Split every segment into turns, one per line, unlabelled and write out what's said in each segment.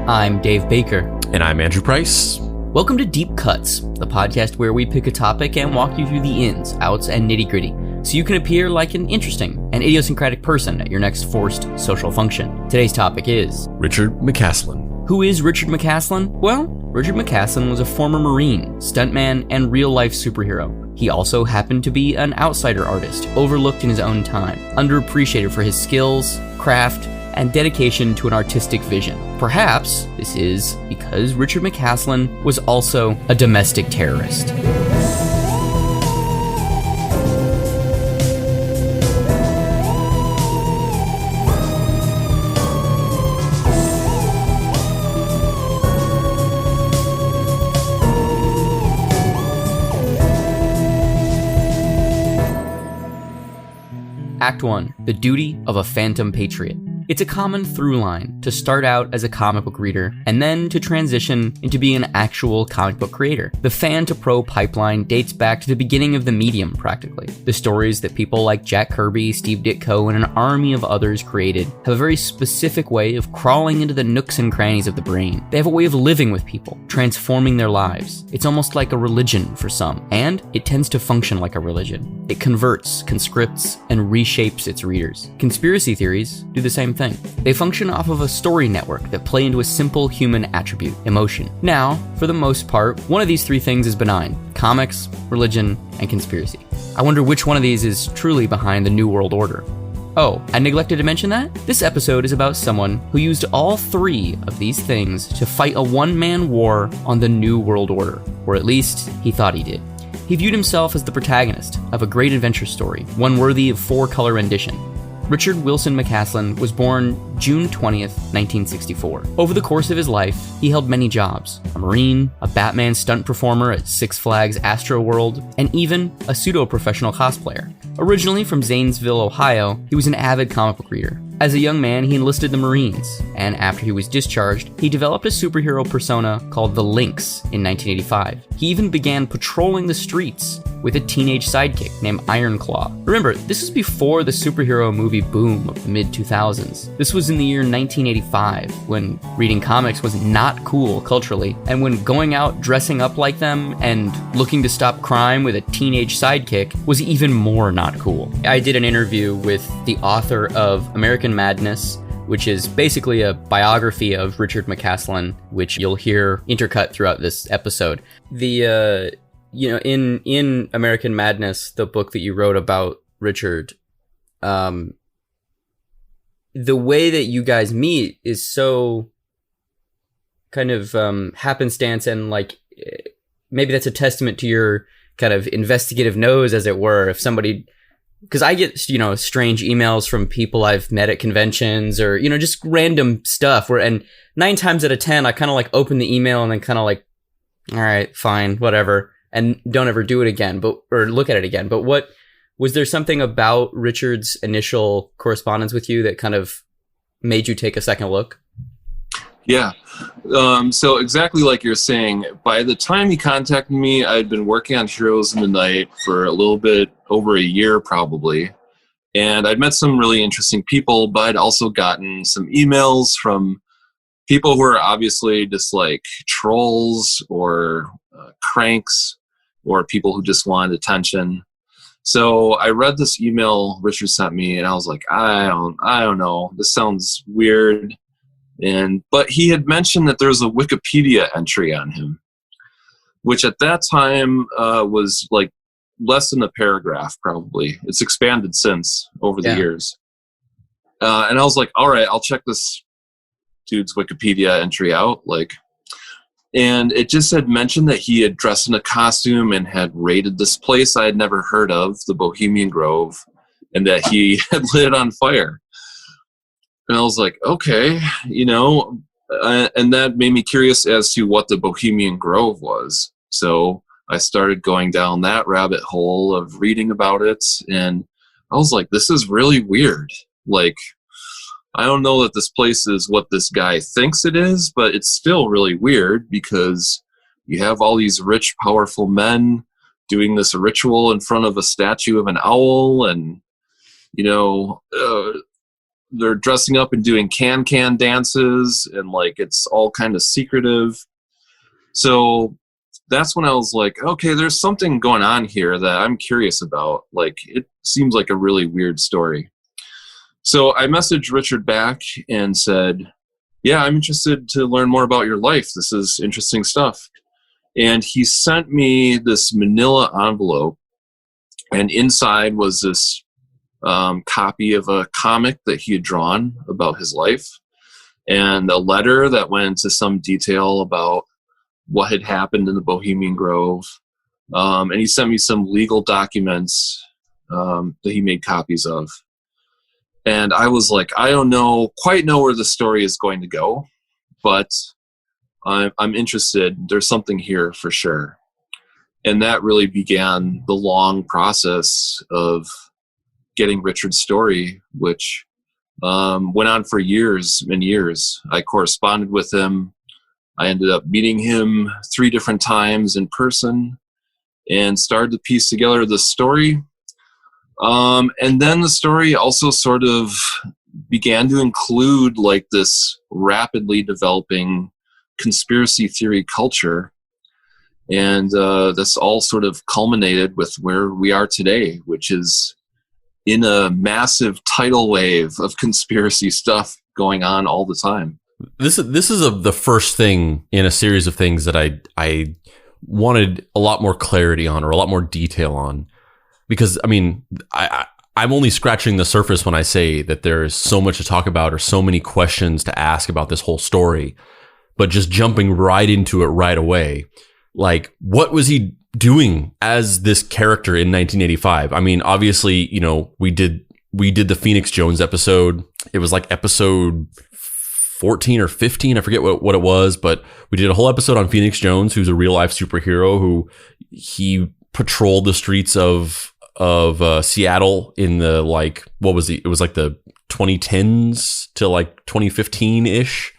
I'm Dave Baker.
And I'm Andrew Price.
Welcome to Deep Cuts, the podcast where we pick a topic and walk you through the ins, outs, and nitty-gritty, so you can appear like an interesting and idiosyncratic person at your next forced social function. Today's topic is...
Richard McCaslin.
Who is Richard McCaslin? Well, Richard McCaslin was a former Marine, stuntman, and real-life superhero. He also happened to be an outsider artist, overlooked in his own time, underappreciated for his skills, craft, and dedication to an artistic vision. Perhaps this is because Richard McCaslin was also a domestic terrorist. Act 1. The Duty of a Phantom Patriot. It's a common through line to start out as a comic book reader and then to transition into being an actual comic book creator. The fan to pro pipeline dates back to the beginning of the medium, practically. The stories that people like Jack Kirby, Steve Ditko, and an army of others created have a very specific way of crawling into the nooks and crannies of the brain. They have a way of living with people, transforming their lives. It's almost like a religion for some, and it tends to function like a religion. It converts, conscripts, and reshapes its readers. Conspiracy theories do the same thing. They function off of a story network that play into a simple human attribute, emotion. Now, for the most part, one of these three things is benign: comics, religion, and conspiracy. I wonder which one of these is truly behind the New World Order. Oh, I neglected to mention that? This episode is about someone who used all three of these things to fight a one-man war on the New World Order, or at least he thought he did. He viewed himself as the protagonist of a great adventure story, one worthy of four-color rendition. Richard Wilson McCaslin was born June 20th, 1964. Over the course of his life, he held many jobs: a Marine, a Batman stunt performer at Six Flags Astro World, and even a pseudo-professional cosplayer. Originally from Zanesville, Ohio, he was an avid comic book reader. As a young man, he enlisted the Marines, and after he was discharged, he developed a superhero persona called the Lynx in 1985. He even began patrolling the streets with a teenage sidekick named Ironclaw. Remember, this is before the superhero movie boom of the mid-2000s. This was in the year 1985, when reading comics was not cool culturally, and when going out dressing up like them and looking to stop crime with a teenage sidekick was even more not cool. I did an interview with the author of American Madness, which is basically a biography of Richard McCaslin, which you'll hear intercut throughout this episode. In American Madness, the book that you wrote about Richard, the way that you guys meet is so kind of happenstance, and like maybe that's a testament to your kind of investigative nose, as it were. If somebody, because I get, strange emails from people I've met at conventions, or, just random stuff and 9 times out of 10, I kind of like open the email and then kind of like, all right, fine, whatever, and don't ever do it again, or look at it again. But was there something about Richard's initial correspondence with you that kind of made you take a second look?
Yeah. So exactly like you're saying, by the time he contacted me, I'd been working on Heroes in the Night for a little bit over a year, probably. And I'd met some really interesting people, but I'd also gotten some emails from people who are obviously just like trolls or cranks, or people who just wanted attention. So I read this email Richard sent me, and I was like, I don't know. This sounds weird. But he had mentioned that there was a Wikipedia entry on him, which at that time was like less than a paragraph, probably. It's expanded since over the years. And I was like, all right, I'll check this dude's Wikipedia entry out. And it just had mentioned that he had dressed in a costume and had raided this place I had never heard of, the Bohemian Grove, and that he had lit it on fire. And I was like, okay, and that made me curious as to what the Bohemian Grove was. So I started going down that rabbit hole of reading about it, and I was like, this is really weird. I don't know that this place is what this guy thinks it is, but it's still really weird because you have all these rich, powerful men doing this ritual in front of a statue of an owl, and they're dressing up and doing can dances, and like it's all kind of secretive. So that's when I was like, okay, there's something going on here that I'm curious about. Like, it seems like a really weird story. So I messaged Richard back and said, yeah, I'm interested to learn more about your life. This is interesting stuff. And he sent me this manila envelope, and inside was this copy of a comic that he had drawn about his life, and a letter that went into some detail about what had happened in the Bohemian Grove. And he sent me some legal documents that he made copies of. And I was like, I don't quite know where the story is going to go, but I'm interested. There's something here for sure. And that really began the long process of getting Richard's story, which went on for years and years. I corresponded with him. I ended up meeting him 3 different times in person and started to piece together the story. And then the story also sort of began to include like this rapidly developing conspiracy theory culture. And this all sort of culminated with where we are today, which is in a massive tidal wave of conspiracy stuff going on all the time.
This is the first thing in a series of things that I wanted a lot more clarity on, or a lot more detail on, because I mean I'm only scratching the surface when I say that there's so much to talk about or so many questions to ask about this whole story. But just jumping right into it right away, like, what was he doing as this character in 1985? I mean, obviously, you know, we did the Phoenix Jones episode. It was like episode 14 or 15. I forget what it was, but we did a whole episode on Phoenix Jones, who's a real life superhero who he patrolled the streets of Seattle in the, like, what was it was like the 2010s to like 2015 ish,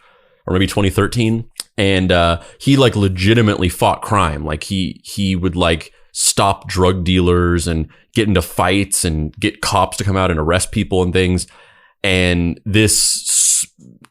or maybe 2013. And he like legitimately fought crime. Like he would like stop drug dealers and get into fights and get cops to come out and arrest people and things. And this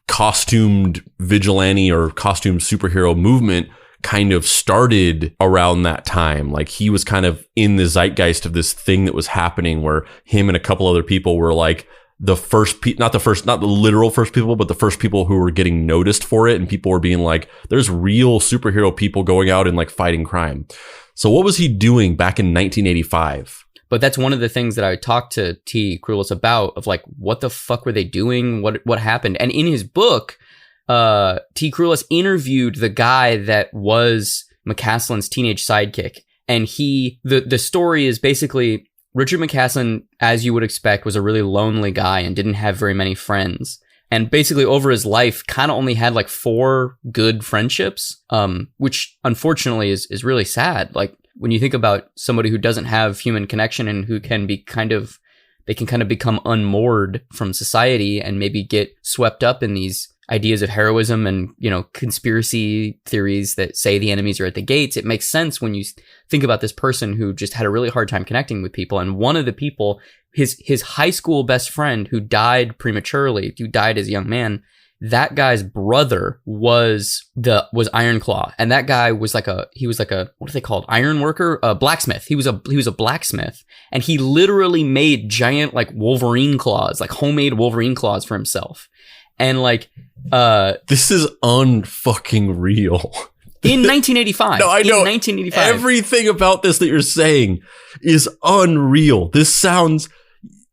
costumed vigilante or costumed superhero movement kind of started around that time. Like, he was kind of in the zeitgeist of this thing that was happening, where him and a couple other people were like the first not the literal first people, but the first people who were getting noticed for it. And people were being like, there's real superhero people going out and like fighting crime. So what was he doing back in 1985?
But that's one of the things that I talked to T. Crulis about, of like, what the fuck were they doing? What happened? And in his book, T. Crulis interviewed the guy that was McCaslin's teenage sidekick. And the story is basically, Richard McCaslin, as you would expect, was a really lonely guy and didn't have very many friends. And basically over his life, kind of only had like 4 good friendships, which unfortunately is really sad. Like, when you think about somebody who doesn't have human connection and who can be they can kind of become unmoored from society and maybe get swept up in these ideas of heroism and, you know, conspiracy theories that say the enemies are at the gates. It makes sense when you think about this person who just had a really hard time connecting with people. And one of the people, his high school best friend who died prematurely, who died as a young man, that guy's brother was Iron Claw. And that guy was like he was like a, what are they called? Iron worker? Blacksmith. He was a blacksmith. And he literally made giant like Wolverine claws, like homemade Wolverine claws for himself. And like,
this is unfucking real.
In 1985.
No, I know.
In 1985.
Everything about this that you're saying is unreal. This sounds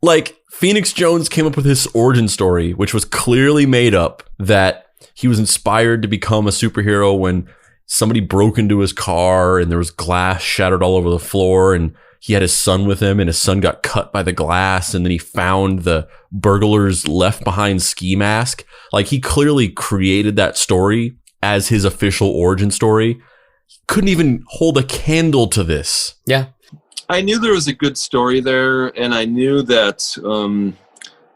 like Phoenix Jones came up with his origin story, which was clearly made up, that he was inspired to become a superhero when somebody broke into his car and there was glass shattered all over the floor, and he had his son with him, and his son got cut by the glass, and then he found the burglar's left behind ski mask. Like, he clearly created that story as his official origin story. He couldn't even hold a candle to this.
Yeah.
I knew there was a good story there, and I knew that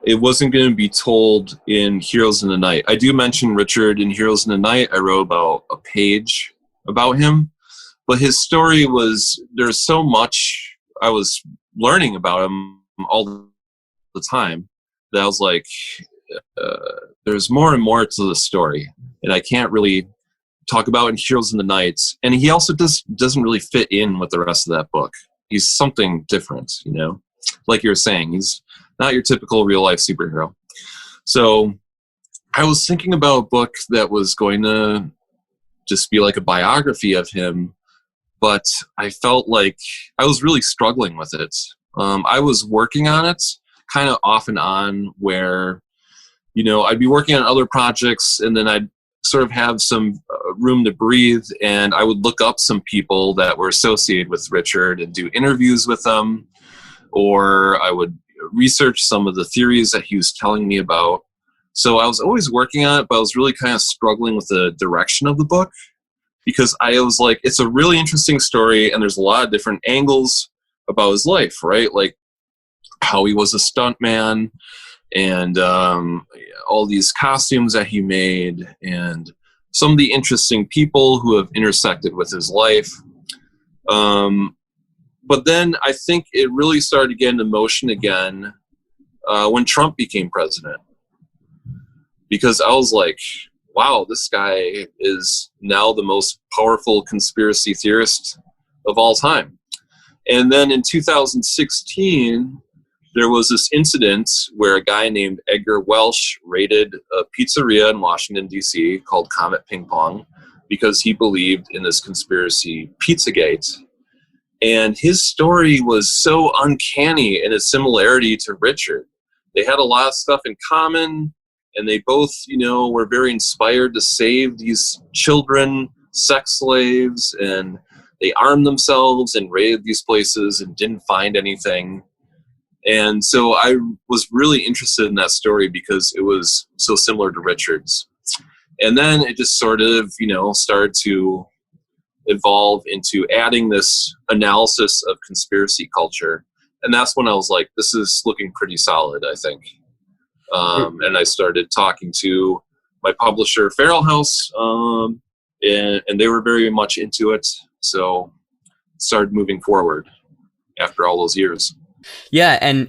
it wasn't going to be told in Heroes in the Night. I do mention Richard in Heroes in the Night. I wrote about a page about him, but his story was, there's so much I was learning about him all the time that I was like, there's more and more to the story, and I can't really talk about in Heroes in the Night. And he also doesn't really fit in with the rest of that book. He's something different, you know? Like you were saying, he's not your typical real-life superhero. So I was thinking about a book that was going to just be like a biography of him, but I felt like I was really struggling with it. I was working on it kind of off and on, where, you know, I'd be working on other projects and then I'd sort of have some room to breathe, and I would look up some people that were associated with Richard and do interviews with them, or I would research some of the theories that he was telling me about. So I was always working on it, but I was really kind of struggling with the direction of the book, because I was like, it's a really interesting story and there's a lot of different angles about his life, right? Like how he was a stuntman, and all these costumes that he made, and some of the interesting people who have intersected with his life. But then I think it really started to get into motion again when Trump became president. Because I was like, wow, this guy is now the most powerful conspiracy theorist of all time. And then in 2016, there was this incident where a guy named Edgar Welsh raided a pizzeria in Washington, D.C. called Comet Ping Pong because he believed in this conspiracy, Pizzagate. And his story was so uncanny in its similarity to Richard. They had a lot of stuff in common, and they both, you know, were very inspired to save these children, sex slaves, and they armed themselves and raided these places and didn't find anything. And so I was really interested in that story because it was so similar to Richard's. And then it just sort of, you know, started to evolve into adding this analysis of conspiracy culture. And that's when I was like, this is looking pretty solid, I think. And I started talking to my publisher, Feral House, and they were very much into it. So started moving forward after all those years.
Yeah, and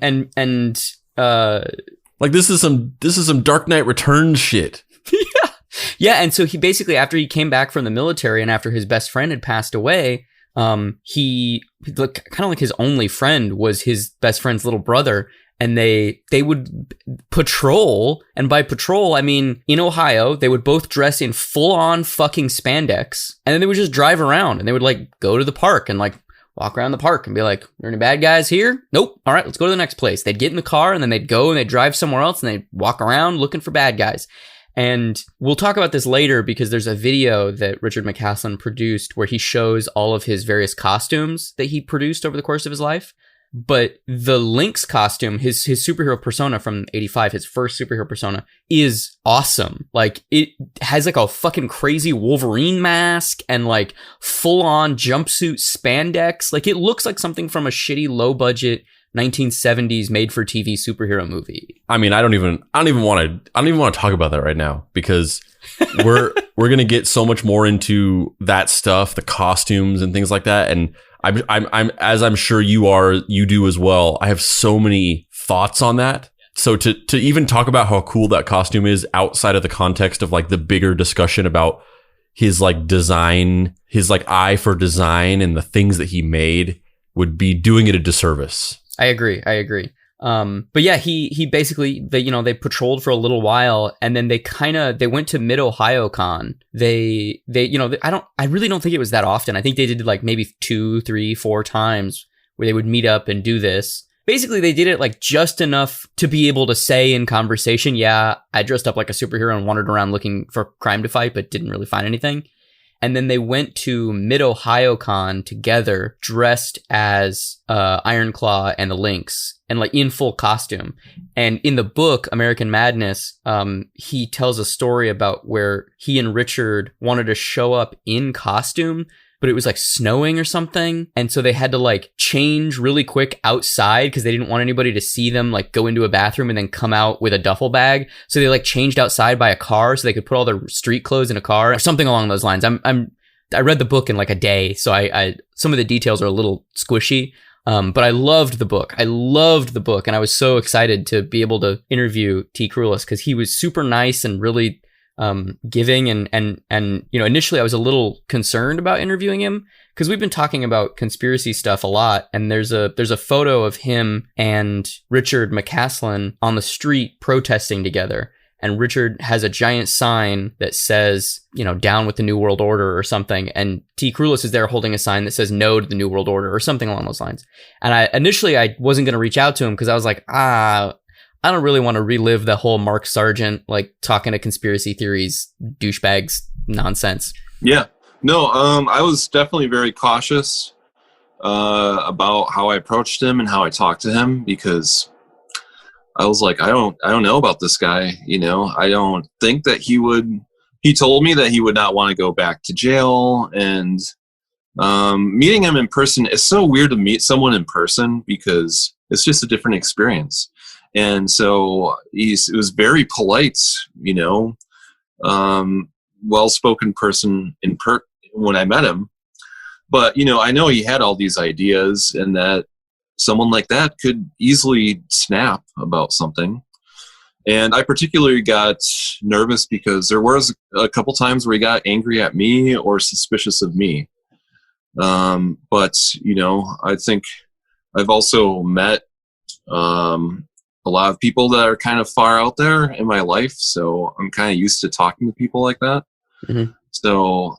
like this is some Dark Knight Returns shit.
Yeah, and so he basically, after he came back from the military and after his best friend had passed away, he kind of like his only friend was his best friend's little brother, and they would patrol, and by patrol I mean in Ohio, they would both dress in full-on fucking spandex, and then they would just drive around, and they would like go to the park and like walk around the park and be like, are there any bad guys here? Nope. All right, let's go to the next place. They'd get in the car and then they'd go and they'd drive somewhere else and they'd walk around looking for bad guys. And we'll talk about this later because there's a video that Richard McCaslin produced where he shows all of his various costumes that he produced over the course of his life. But the Lynx costume, his superhero persona from 85, his first superhero persona, is awesome. Like, it has like a fucking crazy Wolverine mask and like full-on jumpsuit spandex. Like, it looks like something from a shitty low-budget 1970s made-for-TV superhero movie. I mean,
I don't even want to talk about that right now because we're gonna get so much more into that stuff, the costumes and things like that, and I'm as I'm sure you do as well. I have so many thoughts on that. So to even talk about how cool that costume is outside of the context of like the bigger discussion about his like design, his like eye for design and the things that he made would be doing it a disservice.
I agree. But yeah, he basically, they patrolled for a little while and then they went to Mid-Ohio Con. I really don't think it was that often. I think they did like maybe 2, 3, 4 times where they would meet up and do this. Basically, they did it like just enough to be able to say in conversation, yeah, I dressed up like a superhero and wandered around looking for crime to fight, but didn't really find anything. And then they went to Mid-Ohio Con together, dressed as Ironclaw and the Lynx, and like in full costume. And in the book, American Madness, he tells a story about where he and Richard wanted to show up in costume, but it was like snowing or something. And so they had to like change really quick outside because they didn't want anybody to see them like go into a bathroom and then come out with a duffel bag. So they like changed outside by a car so they could put all their street clothes in a car or something along those lines. I read the book in like a day, so I some of the details are a little squishy. But I loved the book. And I was so excited to be able to interview T. Crulis because he was super nice and really giving. And initially I was a little concerned about interviewing him because we've been talking about conspiracy stuff a lot. And there's a photo of him and Richard McCaslin on the street protesting together. And Richard has a giant sign that says, down with the New World Order or something. And T. Crulis is there holding a sign that says no to the New World Order or something along those lines. And I wasn't going to reach out to him because I was like, I don't really want to relive the whole Mark Sargent, like talking to conspiracy theories, douchebags nonsense.
Yeah. No, I was definitely very cautious about how I approached him and how I talked to him because I was like, I don't know about this guy. I don't think that he told me that he would not want to go back to jail. And meeting him in person is so weird to meet someone in person because it's just a different experience. And so it was very polite, well-spoken person when I met him. But, I know he had all these ideas and that someone like that could easily snap about something. And I particularly got nervous because there was a couple times where he got angry at me or suspicious of me. But, I think I've also met a lot of people that are kind of far out there in my life. So I'm kind of used to talking to people like that. Mm-hmm. So,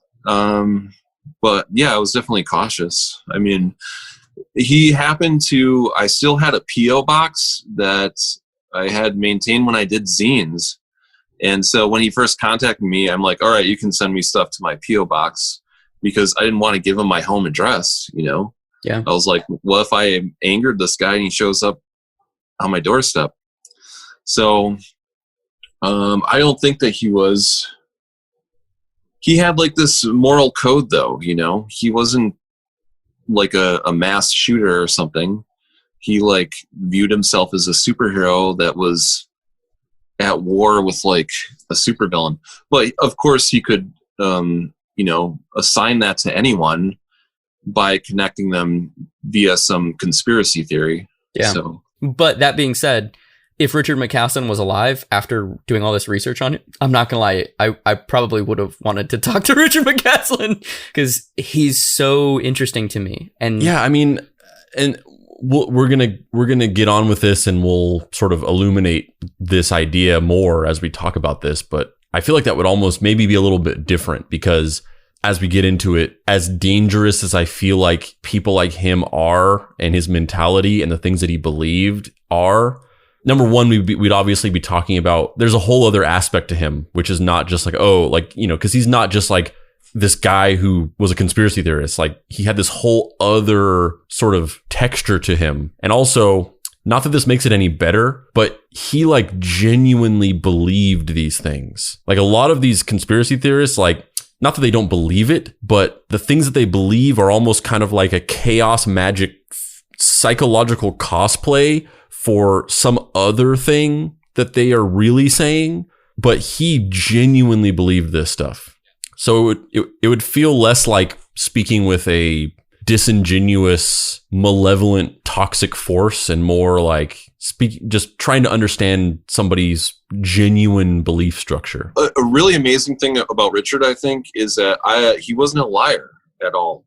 but yeah, I was definitely cautious. I mean, I still had a P.O. box that I had maintained when I did zines. And so when he first contacted me, I'm like, all right, you can send me stuff to my P.O. box because I didn't want to give him my home address, Yeah. I was like, what if I angered this guy and he shows up on my doorstep? So I don't think that he had like this moral code though, he wasn't like a mass shooter or something. He like viewed himself as a superhero that was at war with like a supervillain. But of course he could, assign that to anyone by connecting them via some conspiracy theory.
Yeah.
So,
but that being said, if Richard McCaslin was alive after doing all this research on it, I'm not gonna lie, I probably would have wanted to talk to Richard McCaslin because he's so interesting to me. And
yeah, I mean, and we're gonna get on with this, and we'll sort of illuminate this idea more as we talk about this. But I feel like that would almost maybe be a little bit different because as we get into it, as dangerous as I feel like people like him are, and his mentality and the things that he believed are. Number one, we'd obviously be talking about, there's a whole other aspect to him, which is not just like, because he's not just like this guy who was a conspiracy theorist. Like he had this whole other sort of texture to him. And also, not that this makes it any better, but he like genuinely believed these things. Like a lot of these conspiracy theorists, like, not that they don't believe it, but the things that they believe are almost kind of like a chaos magic psychological cosplay for some other thing that they are really saying, but he genuinely believed this stuff. So it would feel less like speaking with a disingenuous, malevolent, toxic force and more like just trying to understand somebody's genuine belief structure.
A really amazing thing about Richard, I think, is that he wasn't a liar at all.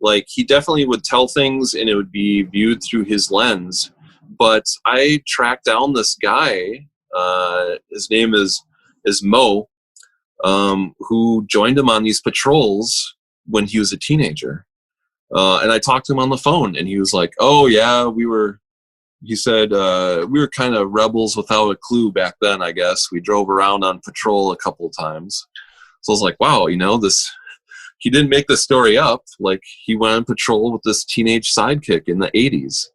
Like he definitely would tell things and it would be viewed through his lens. But I tracked down this guy, his name is Mo, who joined him on these patrols when he was a teenager. And I talked to him on the phone and he was like, oh yeah, he said, we were kind of rebels without a clue back then, I guess. We drove around on patrol a couple of times. So I was like, wow, he didn't make the story up. Like he went on patrol with this teenage sidekick in the 80s.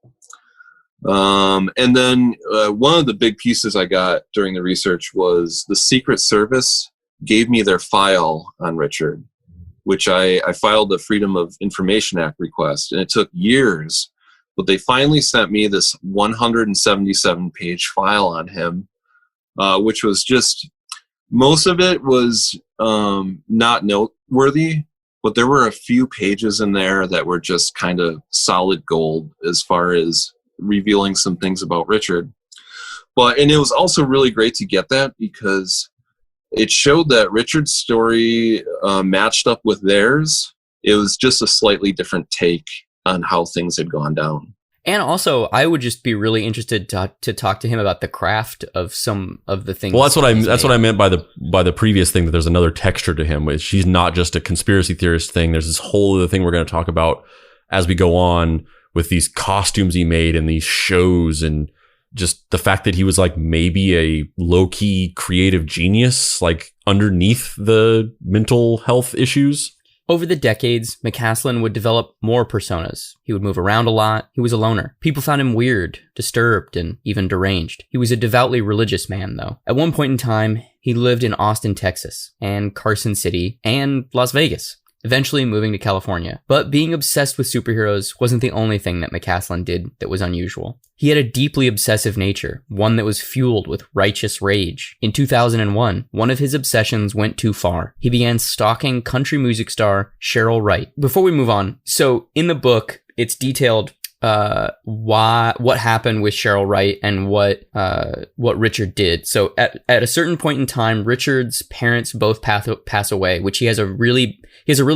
And then one of the big pieces I got during the research was the Secret Service gave me their file on Richard, which I filed the Freedom of Information Act request, and it took years, but they finally sent me this 177-page file on him, which was just, most of it was not noteworthy, but there were a few pages in there that were just kind of solid gold as far as revealing some things about Richard. And it was also really great to get that because it showed that Richard's story matched up with theirs. It was just a slightly different take on how things had gone down.
And also, I would just be really interested to talk to him about the craft of some of the things.
Well, that's what I meant by the previous thing, that there's another texture to him. Which she's not just a conspiracy theorist thing. There's this whole other thing we're going to talk about as we go on with these costumes he made and these shows, and just the fact that he was like maybe a low-key creative genius, like underneath the mental health issues.
Over the decades, McCaslin would develop more personas. He would move around a lot. He was a loner. People found him weird, disturbed, and even deranged. He was a devoutly religious man, though. At one point in time, he lived in Austin, Texas, and Carson City, and Las Vegas, eventually moving to California. But being obsessed with superheroes wasn't the only thing that McCaslin did that was unusual. He had a deeply obsessive nature, one that was fueled with righteous rage. In 2001, one of his obsessions went too far. He began stalking country music star Cheryl Wright. Before we move on, so in the book, it's detailed what happened with Cheryl Wright and what Richard did. So at a certain point in time, Richard's parents both pass away, which he has a really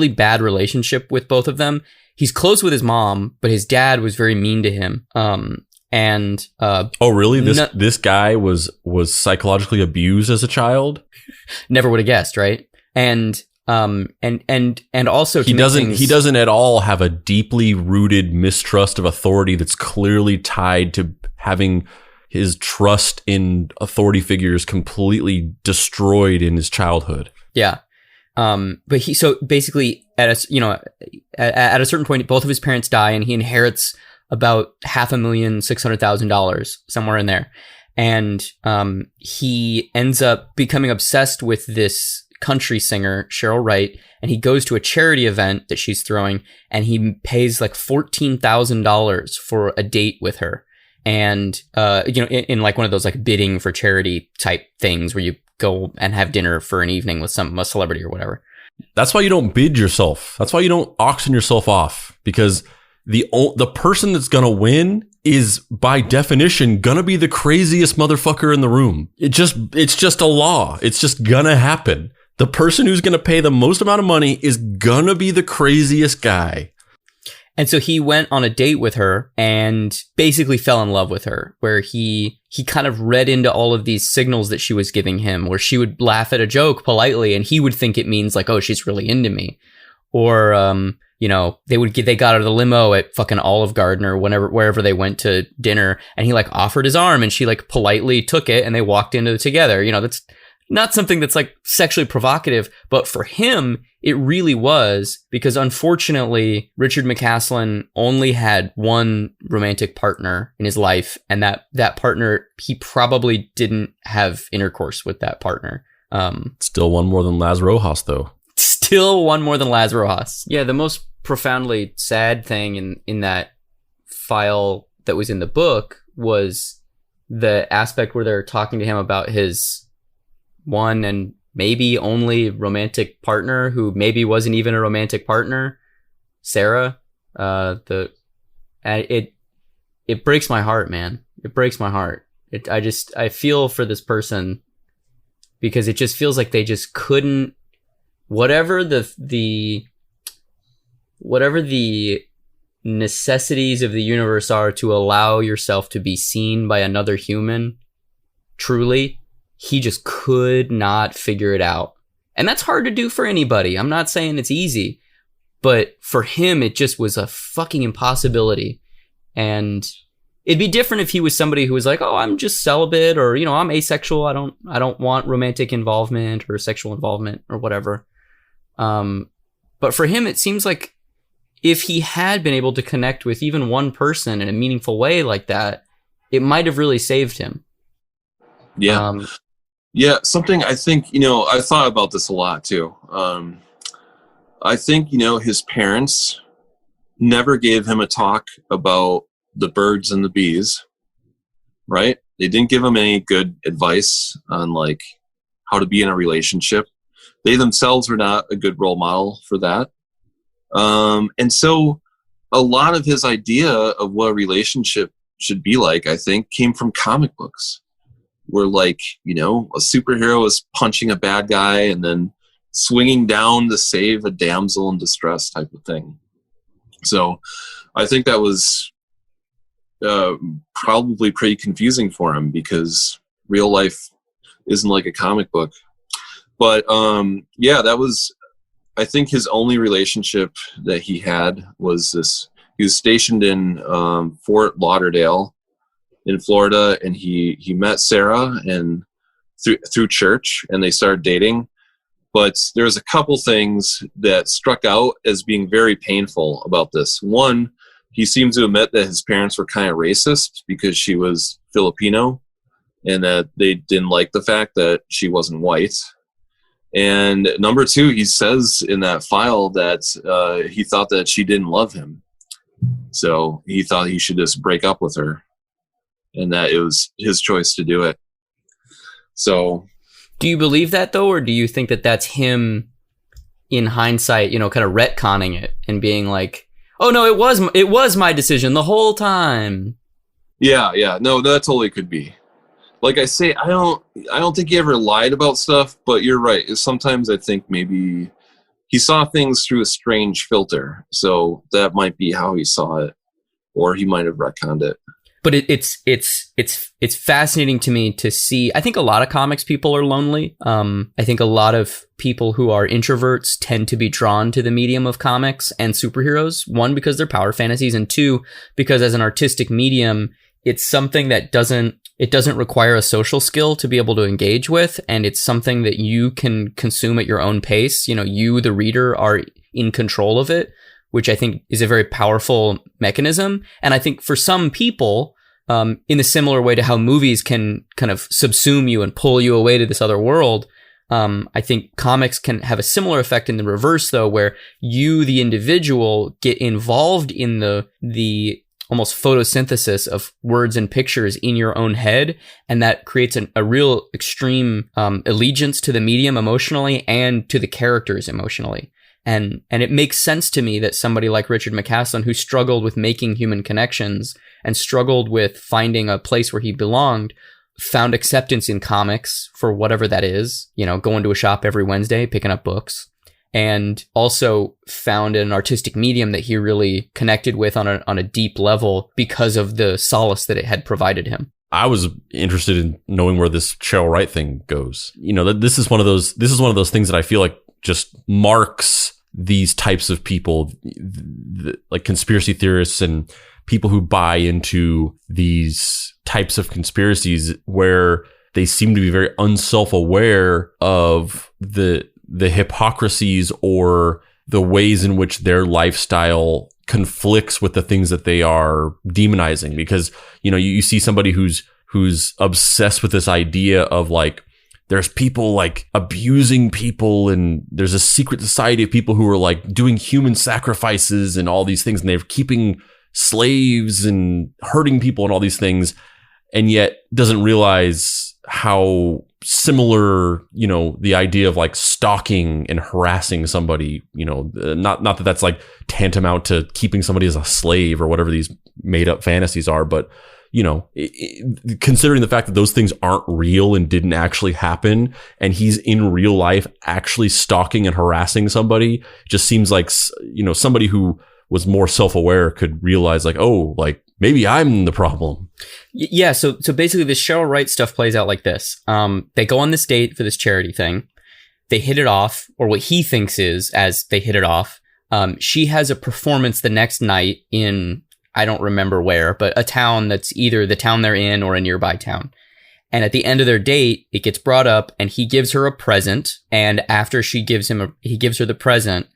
bad relationship with both of them. He's close with his mom, but his dad was very mean to him. Oh
really? This guy was psychologically abused as a child?
Never would have guessed, right? And also
he doesn't at all have a deeply rooted mistrust of authority that's clearly tied to having his trust in authority figures completely destroyed in his childhood.
Yeah. But so basically at a certain point, both of his parents die and he inherits about $500,600,000, somewhere in there. And, he ends up becoming obsessed with this country singer, Cheryl Wright, and he goes to a charity event that she's throwing and he pays like $14,000 for a date with her. And, in like one of those like bidding for charity type things where you go and have dinner for an evening with a celebrity or whatever.
That's why you don't bid yourself. That's why you don't auction yourself off, because the person that's going to win is by definition going to be the craziest motherfucker in the room. It's just a law. It's just going to happen. The person who's going to pay the most amount of money is going to be the craziest guy.
And so he went on a date with her and basically fell in love with her, where he kind of read into all of these signals that she was giving him, where she would laugh at a joke politely and he would think it means like, oh, she's really into me. Or, they got out of the limo at fucking Olive Garden or wherever they went to dinner, and he like offered his arm and she like politely took it and they walked into it together. That's not something that's like sexually provocative, but for him, it really was, because unfortunately, Richard McCaslin only had one romantic partner in his life, and that partner, he probably didn't have intercourse with that partner.
Still one more than Laz Rojas, though.
Still one more than Laz Rojas. Yeah, the most profoundly sad thing in that file that was in the book was the aspect where they're talking to him about his one and maybe only romantic partner, who maybe wasn't even a romantic partner, Sarah. It breaks my heart, man. It breaks my heart. I feel for this person, because it just feels like they just couldn't, whatever the necessities of the universe are to allow yourself to be seen by another human, truly, he just could not figure it out. And that's hard to do for anybody. I'm not saying it's easy, but for him, it just was a fucking impossibility. And it'd be different if he was somebody who was like, oh, I'm just celibate, or, I'm asexual. I don't want romantic involvement or sexual involvement or whatever. But for him, it seems like if he had been able to connect with even one person in a meaningful way like that, it might have really saved him.
Yeah. Yeah, something I think, I thought about this a lot too. I think, his parents never gave him a talk about the birds and the bees, right? They didn't give him any good advice on like how to be in a relationship. They themselves were not a good role model for that. And so a lot of his idea of what a relationship should be like, I think, came from comic books, where, like, you know, a superhero is punching a bad guy and then swinging down to save a damsel in distress type of thing. So I think that was probably pretty confusing for him, because real life isn't like a comic book. But yeah, that was, I think, his only relationship that he had was this. He was stationed in Fort Lauderdale in Florida, and he met Sarah and through church, and they started dating. But there's a couple things that struck out as being very painful about this. One, he seemed to admit that his parents were kind of racist because she was Filipino, and that they didn't like the fact that she wasn't white. And number two, he says in that file that he thought that she didn't love him. So he thought he should just break up with her, and that it was his choice to do it. So,
do you believe that, though, or do you think that that's him in hindsight, you know, kind of retconning it and being like, oh no, it was my decision the whole time?
Yeah. No, that totally could be. Like I say, I don't think he ever lied about stuff, but you're right. Sometimes I think maybe he saw things through a strange filter, so that might be how he saw it, or he might have retconned it.
But it's fascinating to me to see. I think a lot of comics people are lonely. I think a lot of people who are introverts tend to be drawn to the medium of comics and superheroes. One, because they're power fantasies, and two, because as an artistic medium, it's something that doesn't require a social skill to be able to engage with, and it's something that you can consume at your own pace. You know, you, the reader, are in control of it, which I think is a very powerful mechanism. And I think for some people, in a similar way to how movies can kind of subsume you and pull you away to this other world, I think comics can have a similar effect in the reverse, though, where you, the individual, get involved in the almost photosynthesis of words and pictures in your own head, and that creates a real extreme allegiance to the medium emotionally and to the characters emotionally. And it makes sense to me that somebody like Richard McCaslin, who struggled with making human connections and struggled with finding a place where he belonged, found acceptance in comics for whatever that is, you know, going to a shop every Wednesday, picking up books, and also found an artistic medium that he really connected with on a deep level because of the solace that it had provided him.
I was interested in knowing where this Cheryl Wright thing goes. You know, this is one of those things that I feel like just marks these types of people, like conspiracy theorists and people who buy into these types of conspiracies, where they seem to be very unself-aware of the hypocrisies or the ways in which their lifestyle conflicts with the things that they are demonizing. Because, you know, you see somebody who's obsessed with this idea of, like, there's people like abusing people, and there's a secret society of people who are like doing human sacrifices and all these things, and they're keeping slaves and hurting people and all these things, and yet doesn't realize how similar, you know, the idea of like stalking and harassing somebody, you know, not that that's like tantamount to keeping somebody as a slave or whatever these made up fantasies are, but, you know, considering the fact that those things aren't real and didn't actually happen, and he's in real life actually stalking and harassing somebody, just seems like, you know, somebody who was more self-aware could realize, like, oh, like, maybe I'm the problem.
Yeah. So basically this Cheryl Wright stuff plays out like this. They go on this date for this charity thing. They hit it off, or what he thinks is as they hit it off. She has a performance the next night in, I don't remember where, but a town that's either the town they're in or a nearby town. And at the end of their date, it gets brought up, and he gives her a present. And after he gives her the present,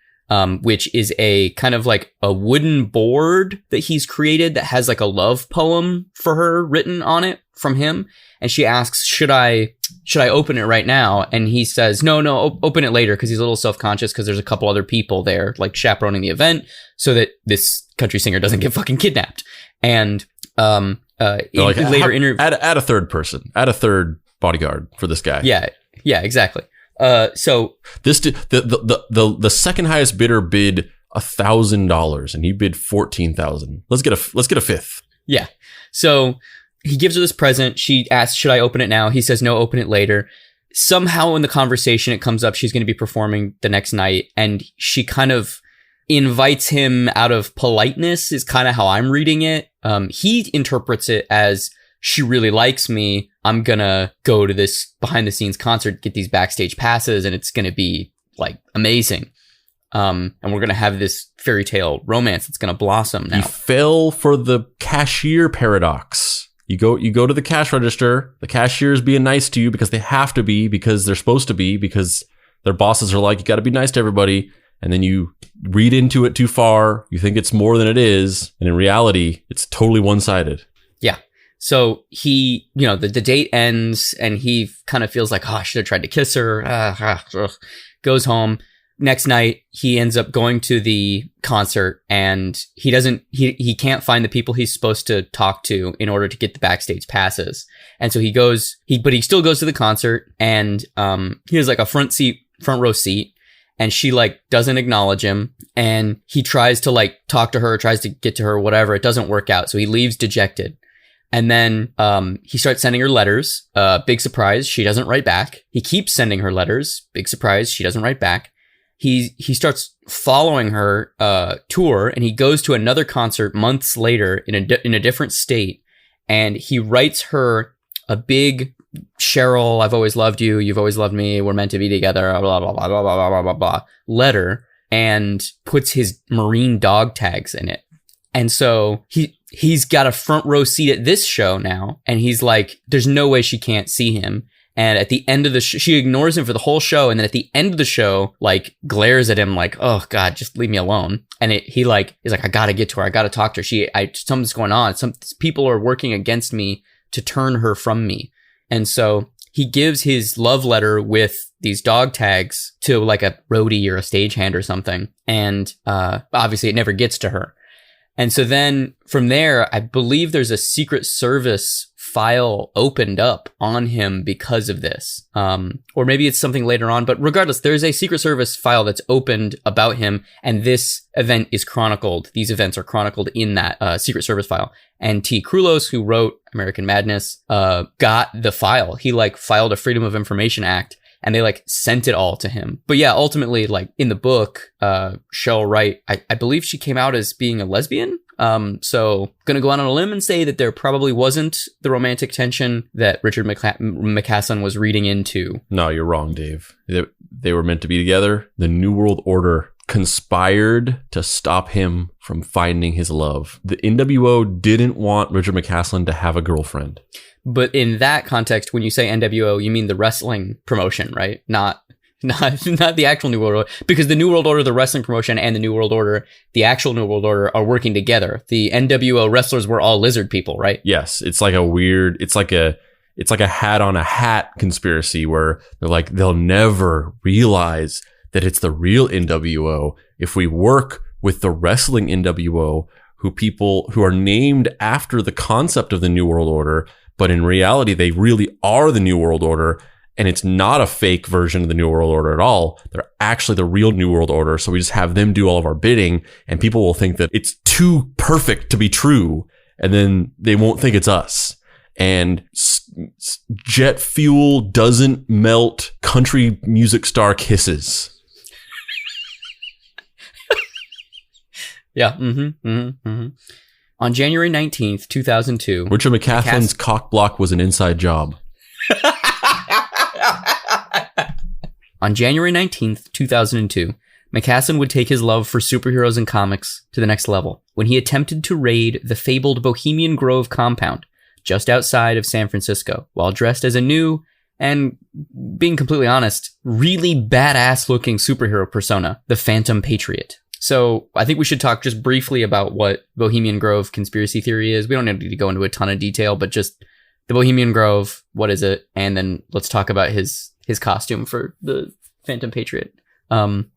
which is a kind of like a wooden board that he's created that has like a love poem for her written on it from him. And she asks, should I open it right now? And he says, no, open it later, because he's a little self-conscious because there's a couple other people there, like chaperoning the event, so that this country singer doesn't get fucking kidnapped. And
like, add a third person, add a third bodyguard for this guy.
Yeah, exactly. So
this the second highest bidder bid $1,000 and he bid $14,000. Let's get a fifth.
Yeah. So he gives her this present. She asks, should I open it now? He says, no, open it later. Somehow in the conversation, it comes up she's going to be performing the next night. And she kind of invites him out of politeness is kind of how I'm reading it. He interprets it as, she really likes me. I'm going to go to this behind the scenes concert, get these backstage passes, and it's going to be like amazing. And we're going to have this fairy tale romance that's going to blossom now.
You fell for the cashier paradox. You go to the cash register. The cashier's being nice to you because they have to be, because they're supposed to be, because their bosses are like, you got to be nice to everybody. And then you read into it too far. You think it's more than it is. And in reality, it's totally one-sided.
Yeah. So he, the date ends and he kind of feels like, oh, I should have tried to kiss her. Goes home. Next night, he ends up going to the concert and he can't find the people he's supposed to talk to in order to get the backstage passes. And so but he still goes to the concert and he has like a front row seat. And she like doesn't acknowledge him, and he tries to like talk to her, tries to get to her, whatever. It doesn't work out. So he leaves dejected. And then he starts sending her letters. Big surprise, she doesn't write back. He keeps sending her letters. Big surprise, she doesn't write back. He starts following her tour, and he goes to another concert months later in a different state, and he writes her a big, Cheryl, I've always loved you. You've always loved me. We're meant to be together. Blah, blah, blah, blah, blah, blah, blah, blah, letter, and puts his marine dog tags in it. And so he's got a front row seat at this show now. And he's like, there's no way she can't see him. And at the end of the she ignores him for the whole show. And then at the end of the show, like glares at him like, oh God, just leave me alone. And he's like, I got to get to her. I got to talk to her. Something's going on. Some people are working against me to turn her from me. And so he gives his love letter with these dog tags to like a roadie or a stagehand or something. And obviously it never gets to her. And so then from there, I believe there's a Secret Service file opened up on him because of this. Or maybe it's something later on. But regardless, there's a Secret Service file that's opened about him. And this event is chronicled. These events are chronicled in that Secret Service file. And T. Krulos, who wrote American Madness, got the file. He like filed a Freedom of Information Act, and they like sent it all to him. But yeah, ultimately, like in the book, Cheryl Wright, I believe she came out as being a lesbian. So gonna go out on a limb and say that there probably wasn't the romantic tension that Richard McCaslin was reading into.
No, you're wrong, Dave. They were meant to be together. The New World Order conspired to stop him from finding his love. The NWO didn't want Richard McCaslin to have a girlfriend.
But in that context, when you say NWO, you mean the wrestling promotion, right? Not the actual New World Order. Because the New World Order, the wrestling promotion, and the New World Order, the actual New World Order, are working together. The NWO wrestlers were all lizard people, right?
Yes. It's like a hat on a hat conspiracy where they're like, they'll never realize that it's the real NWO if we work with the wrestling NWO, who are named after the concept of the New World Order, but in reality, they really are the New World Order, and it's not a fake version of the New World Order at all. They're actually the real New World Order, so we just have them do all of our bidding, and people will think that it's too perfect to be true, and then they won't think it's us. And jet fuel doesn't melt country music star kisses.
Yeah. On January 19th, 2002.
Richard McCaslin's cock block was an inside job.
On January 19th, 2002, McCaslin would take his love for superheroes and comics to the next level when he attempted to raid the fabled Bohemian Grove compound just outside of San Francisco while dressed as a new and, being completely honest, really badass looking superhero persona, the Phantom Patriot. So I think we should talk just briefly about what Bohemian Grove conspiracy theory is. We don't need to go into a ton of detail, but just the Bohemian Grove, what is it? And then let's talk about his costume for the Phantom Patriot. The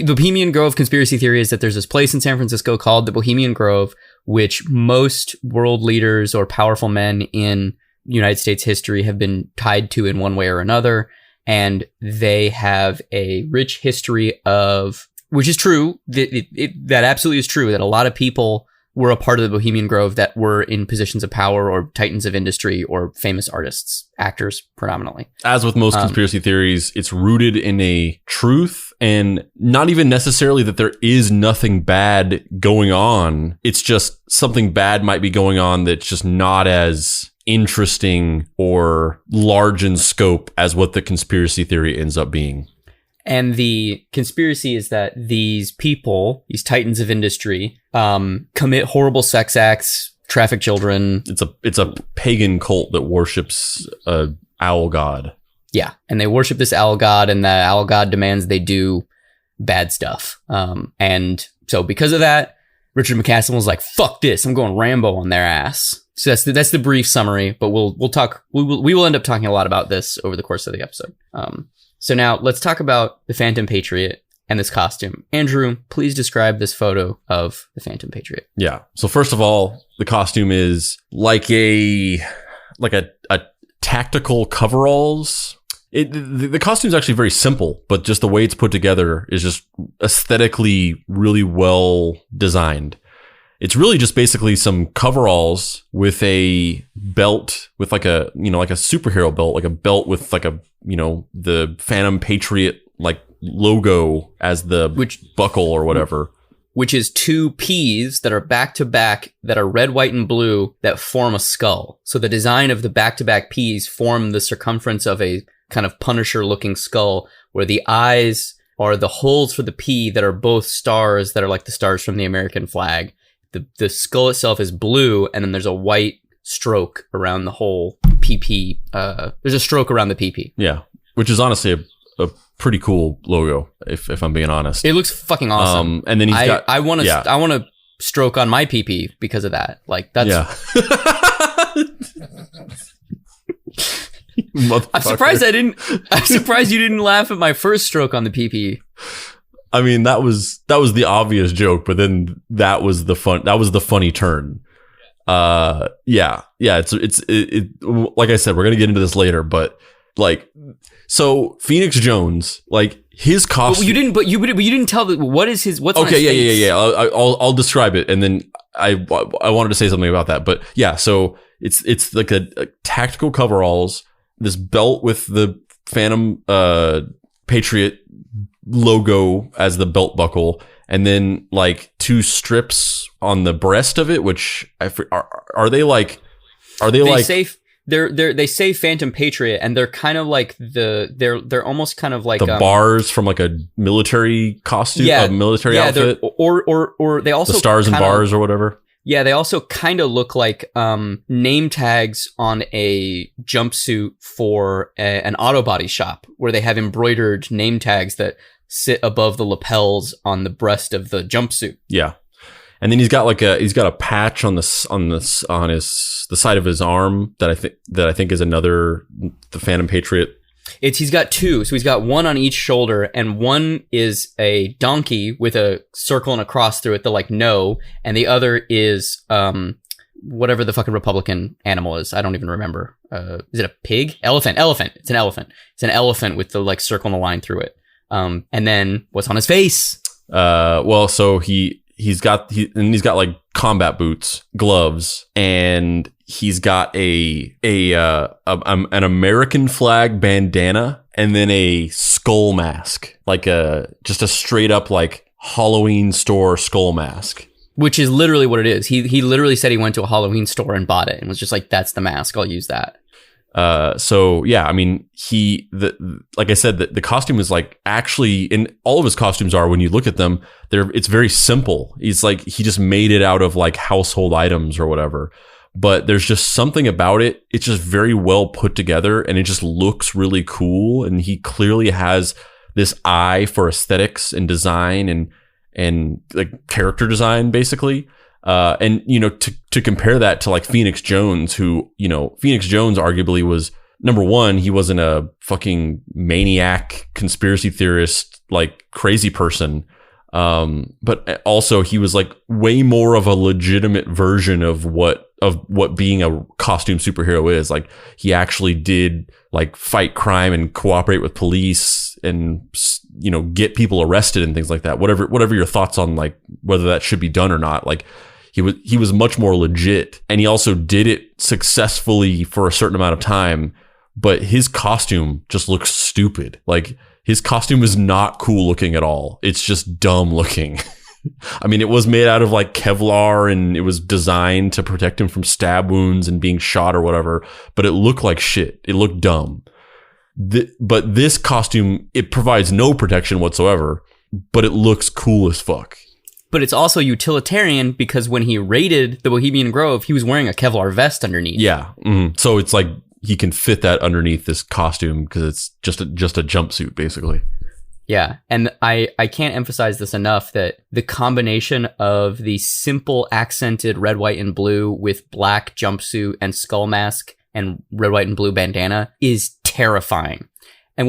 Bohemian Grove conspiracy theory is that there's this place in San Francisco called the Bohemian Grove, which most world leaders or powerful men in United States history have been tied to in one way or another. And they have a rich history of Which is true. That absolutely is true, that a lot of people were a part of the Bohemian Grove that were in positions of power or titans of industry or famous artists, actors predominantly.
As with most conspiracy theories, it's rooted in a truth, and not even necessarily that there is nothing bad going on. It's just something bad might be going on that's just not as interesting or large in scope as what the conspiracy theory ends up being.
And the conspiracy is that these people, these titans of industry, commit horrible sex acts, traffic children.
It's a pagan cult that worships a owl god.
Yeah, and they worship this owl god, and the owl god demands they do bad stuff. And so because of that, Richard McCaslin was like, "Fuck this! I'm going Rambo on their ass." So that's the brief summary. But we will end up talking a lot about this over the course of the episode. So now let's talk about the Phantom Patriot and this costume. Andrew, please describe this photo of the Phantom Patriot.
Yeah. So first of all, the costume is like a tactical coveralls. The costume is actually very simple, but just the way it's put together is just aesthetically really well designed. It's really just basically some coveralls with a belt with like a superhero belt, like a belt with like the Phantom Patriot like logo as the buckle or whatever. Which is two P's that are back to back that are red, white, and blue that form a skull. So the design of the back to back P's form the circumference of a kind of Punisher looking skull, where the eyes are the holes for the P that are both stars that are like the stars from the American flag. The skull itself is blue, and then there's a white stroke around the whole PP. There's a stroke around the PP.
Yeah, which is honestly a pretty cool logo, if I'm being honest.
It looks fucking awesome.
And then
I want to stroke on my PP because of that. Like that's.
Yeah.
I'm surprised you didn't laugh at my first stroke on the PP.
I mean, that was the obvious joke, but then that was the funny turn. It's like I said, we're gonna get into this later, but like, so Phoenix Jones, like his costume.
But you didn't tell what is his what's
okay,
on his face?
Yeah. I'll describe it, and then I wanted to say something about that, but yeah. So it's like a tactical coveralls, this belt with the Phantom Patriot logo as the belt buckle, and then like two strips on the breast of it, which are they say
Phantom Patriot, and they're kind of like they're almost kind of like
the bars from like a military costume, a military outfit,
or they also
the stars and bars or whatever.
Yeah, they also kind of look like name tags on a jumpsuit for an auto body shop, where they have embroidered name tags that sit above the lapels on the breast of the jumpsuit.
Yeah, and then he's got a patch on the side of his arm that I think is the Phantom Patriot.
He's got two, so he's got one on each shoulder, and one is a donkey with a circle and a cross through it, and the other is whatever the fucking Republican animal is. I don't even remember. Is it a pig? Elephant. It's an elephant. It's an elephant with the like circle and a line through it. And then what's on his face?
So he's got like combat boots, gloves, and he's got an American flag bandana, and then a skull mask, like just a straight up like Halloween store skull mask.
Which is literally what it is. He literally said he went to a Halloween store and bought it and was just like, that's the mask, I'll use that.
So yeah, I mean, like I said, the costume is like, actually, and all of his costumes are, when you look at them, it's very simple. It's like, he just made it out of like household items or whatever, but there's just something about it. It's just very well put together, and it just looks really cool. And he clearly has this eye for aesthetics and design and like character design, basically. And to compare that to like Phoenix Jones, who, Phoenix Jones arguably was, number one, he wasn't a fucking maniac conspiracy theorist, like crazy person. But also he was like way more of a legitimate version of what being a costume superhero is. Like he actually did like fight crime and cooperate with police and, you know, get people arrested and things like that. Whatever your thoughts on like whether that should be done or not, like he was much more legit, and he also did it successfully for a certain amount of time. But his costume just looks stupid. Like his costume is not cool looking at all. It's just dumb looking. I mean, it was made out of like Kevlar and it was designed to protect him from stab wounds and being shot or whatever, but it looked like shit. It looked dumb. But this costume, it provides no protection whatsoever, but it looks cool as fuck.
But it's also utilitarian because when he raided the Bohemian Grove, he was wearing a Kevlar vest underneath.
Yeah. Mm-hmm. So it's like he can fit that underneath this costume because it's just a jumpsuit, basically.
Yeah, and I can't emphasize this enough that the combination of the simple accented red, white, and blue with black jumpsuit and skull mask and red, white, and blue bandana is terrifying. And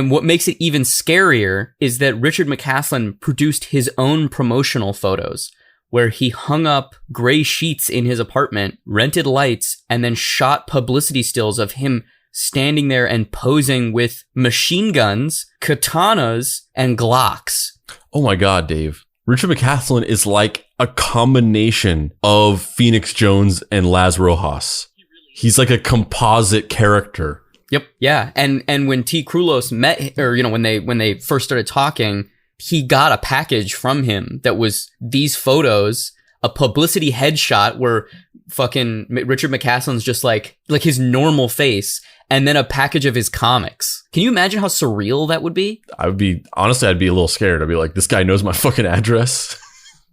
what makes it even scarier is that Richard McCaslin produced his own promotional photos where he hung up gray sheets in his apartment, rented lights, and then shot publicity stills of him standing there and posing with machine guns, katanas, and Glocks.
Oh my God, Dave. Richard McCaslin is like a combination of Phoenix Jones and Laz Rojas. He's like a composite character.
Yep. Yeah. And when T. Krulos met, or, you know, when they first started talking, he got a package from him that was these photos, a publicity headshot where fucking Richard McCaslin's just like his normal face, and then a package of his comics. Can you imagine how surreal that would be? I'd be a little scared. I'd be like, this guy knows my fucking address.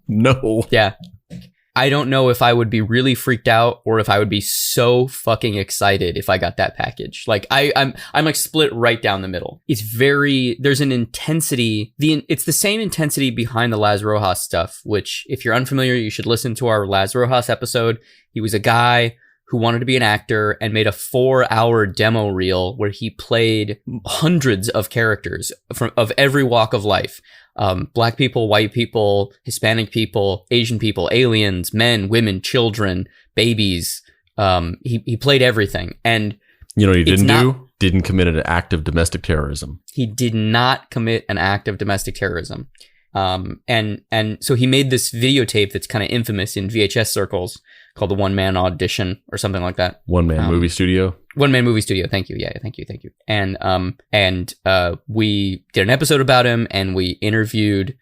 No. Yeah. I don't know if I would be really freaked out or if I would be so fucking excited if I got that package. Like I'm like split right down the middle. There's an intensity. It's the same intensity behind the Laz Rojas stuff, which if you're unfamiliar, you should listen to our Laz Rojas episode. He was a guy who wanted to be an actor and made a 4-hour demo reel where he played hundreds of characters of every walk of life. Black people, white people, Hispanic people, Asian people, aliens, men, women, children, babies. He played everything. And you know what he didn't commit an act of domestic terrorism. He did not commit an act of domestic terrorism. And so he made this videotape that's kind of infamous in VHS circles called the One Man Audition or something like that. One Man Movie Studio. One Man Movie Studio. Thank you. Yeah. Thank you. And we did an episode about him, and we interviewed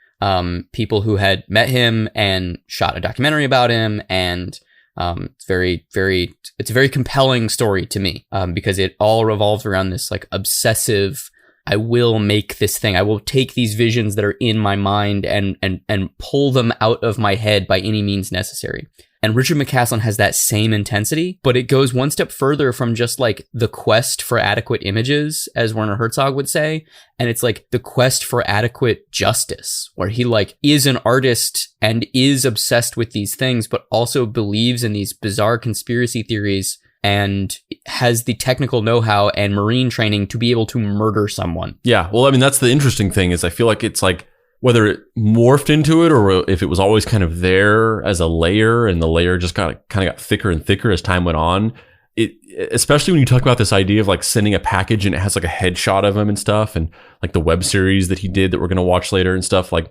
people who had met him and shot a documentary about him. And it's a very compelling story to me because it all revolves around this like obsessive, I will make this thing. I will take these visions that are in my mind and pull them out of my head by any means necessary. And Richard McCaslin has that same intensity, but it goes one step further from just like the quest for adequate images, as Werner Herzog would say. And it's like the quest for adequate justice, where he like is an artist and is obsessed with these things, but also believes in these bizarre conspiracy theories and has the technical know-how and Marine training to be able to murder someone. Yeah. Well, I mean, that's the interesting thing is I feel like it's like whether it morphed into it or if it was always kind of there as a layer and the layer just kind of got thicker and thicker as time went on. It, especially when you talk about this idea of like sending a package and it has like a headshot of him and stuff, and like the web series that he did that we're going to watch later and stuff, like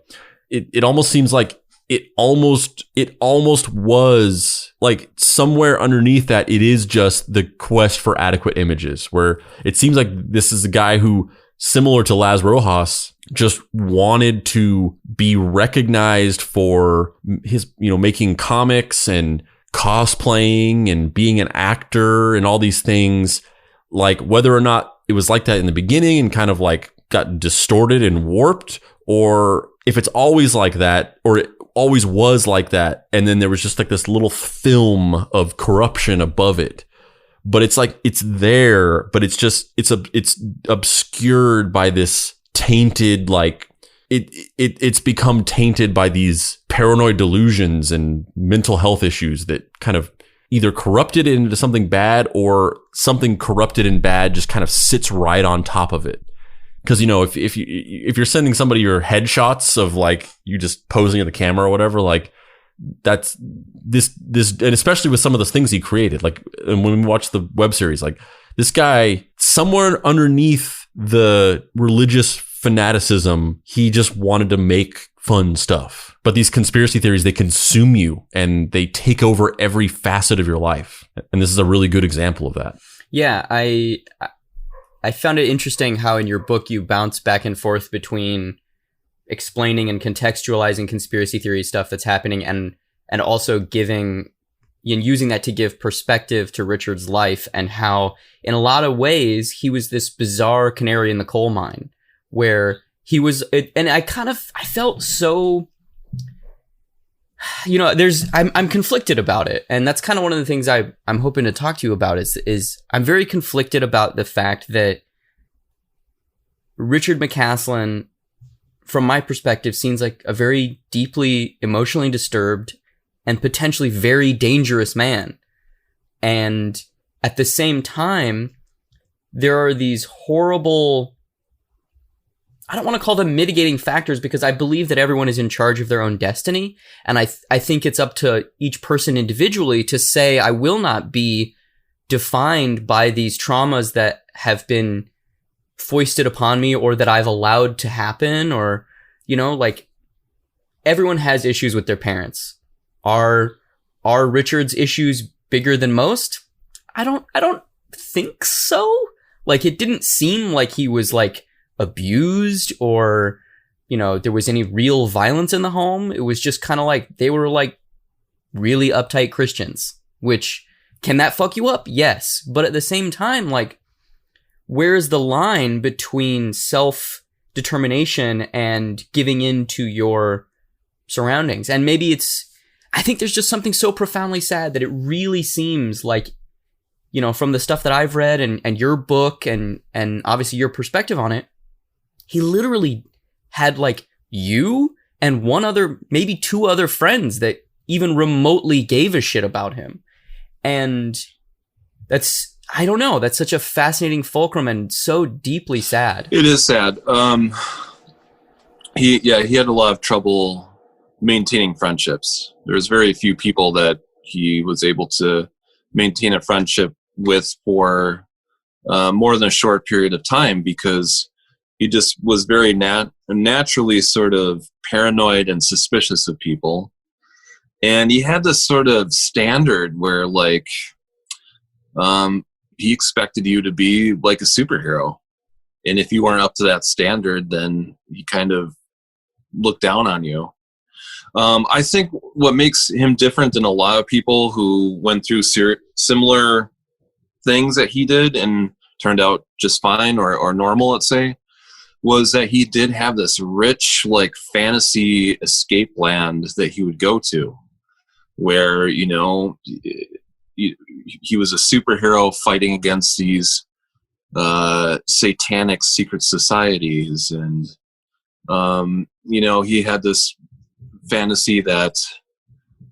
it almost seems like it almost was like somewhere underneath that it is just the quest for adequate images, where it seems like this is a guy who, similar to Laz Rojas, just wanted to be recognized for his, you know, making comics and cosplaying and being an actor and all these things. Like whether or not it was like that in the beginning and kind of like got distorted and warped, or if it's always like that, or it always was like that, and then there was just like this little film of corruption above it. But it's like it's there, but it's just it's obscured by this tainted, like it's become tainted by these paranoid delusions and mental health issues that kind of either corrupted it into something bad, or something corrupted and bad just kind of sits right on top of it.
Because, you know, if you're sending somebody your headshots of like you just posing at the camera or whatever, like that's this, and especially with some of the things he created, like, and when we watch the web series, like this guy somewhere underneath the religious fanaticism, he just wanted to make fun stuff. But these conspiracy theories, they consume you and they take over every facet of your life. And this is a really good example of that.
Yeah, I found it interesting how in your book you bounce back and forth between explaining and contextualizing conspiracy theory stuff that's happening and also giving and using that to give perspective to Richard's life, and how in a lot of ways he was this bizarre canary in the coal mine where he was, and I felt so, you know, I'm conflicted about it. And that's kind of one of the things I'm hoping to talk to you about is I'm very conflicted about the fact that Richard McCaslin, from my perspective, seems like a very deeply emotionally disturbed and potentially very dangerous man. And at the same time, there are these horrible, I don't want to call them mitigating factors, because I believe that everyone is in charge of their own destiny. And I think it's up to each person individually to say, I will not be defined by these traumas that have been foisted upon me or that I've allowed to happen, or, you know, like everyone has issues with their parents. Are Richard's issues bigger than most? I don't think so. Like, it didn't seem like he was like abused or, you know, there was any real violence in the home. It was just kind of like they were like really uptight Christians, which, can that fuck you up? Yes. But at the same time, like, where's the line between self-determination and giving in to your surroundings? And maybe I think there's just something so profoundly sad that it really seems like, you know, from the stuff that I've read and your book and obviously your perspective on it, he literally had like you and one other, maybe two other friends that even remotely gave a shit about him. And that's, I don't know, that's such a fascinating fulcrum and so deeply sad.
It is sad. He had a lot of trouble maintaining friendships. There's very few people that he was able to maintain a friendship with for more than a short period of time, because he just was very naturally sort of paranoid and suspicious of people. And he had this sort of standard where, like, he expected you to be like a superhero. And if you weren't up to that standard, then he kind of looked down on you. I think what makes him different than a lot of people who went through similar things that he did and turned out just fine or normal, let's say, was that he did have this rich, like, fantasy escape land that he would go to, where, you know, he was a superhero fighting against these satanic secret societies. And, you know, he had this fantasy that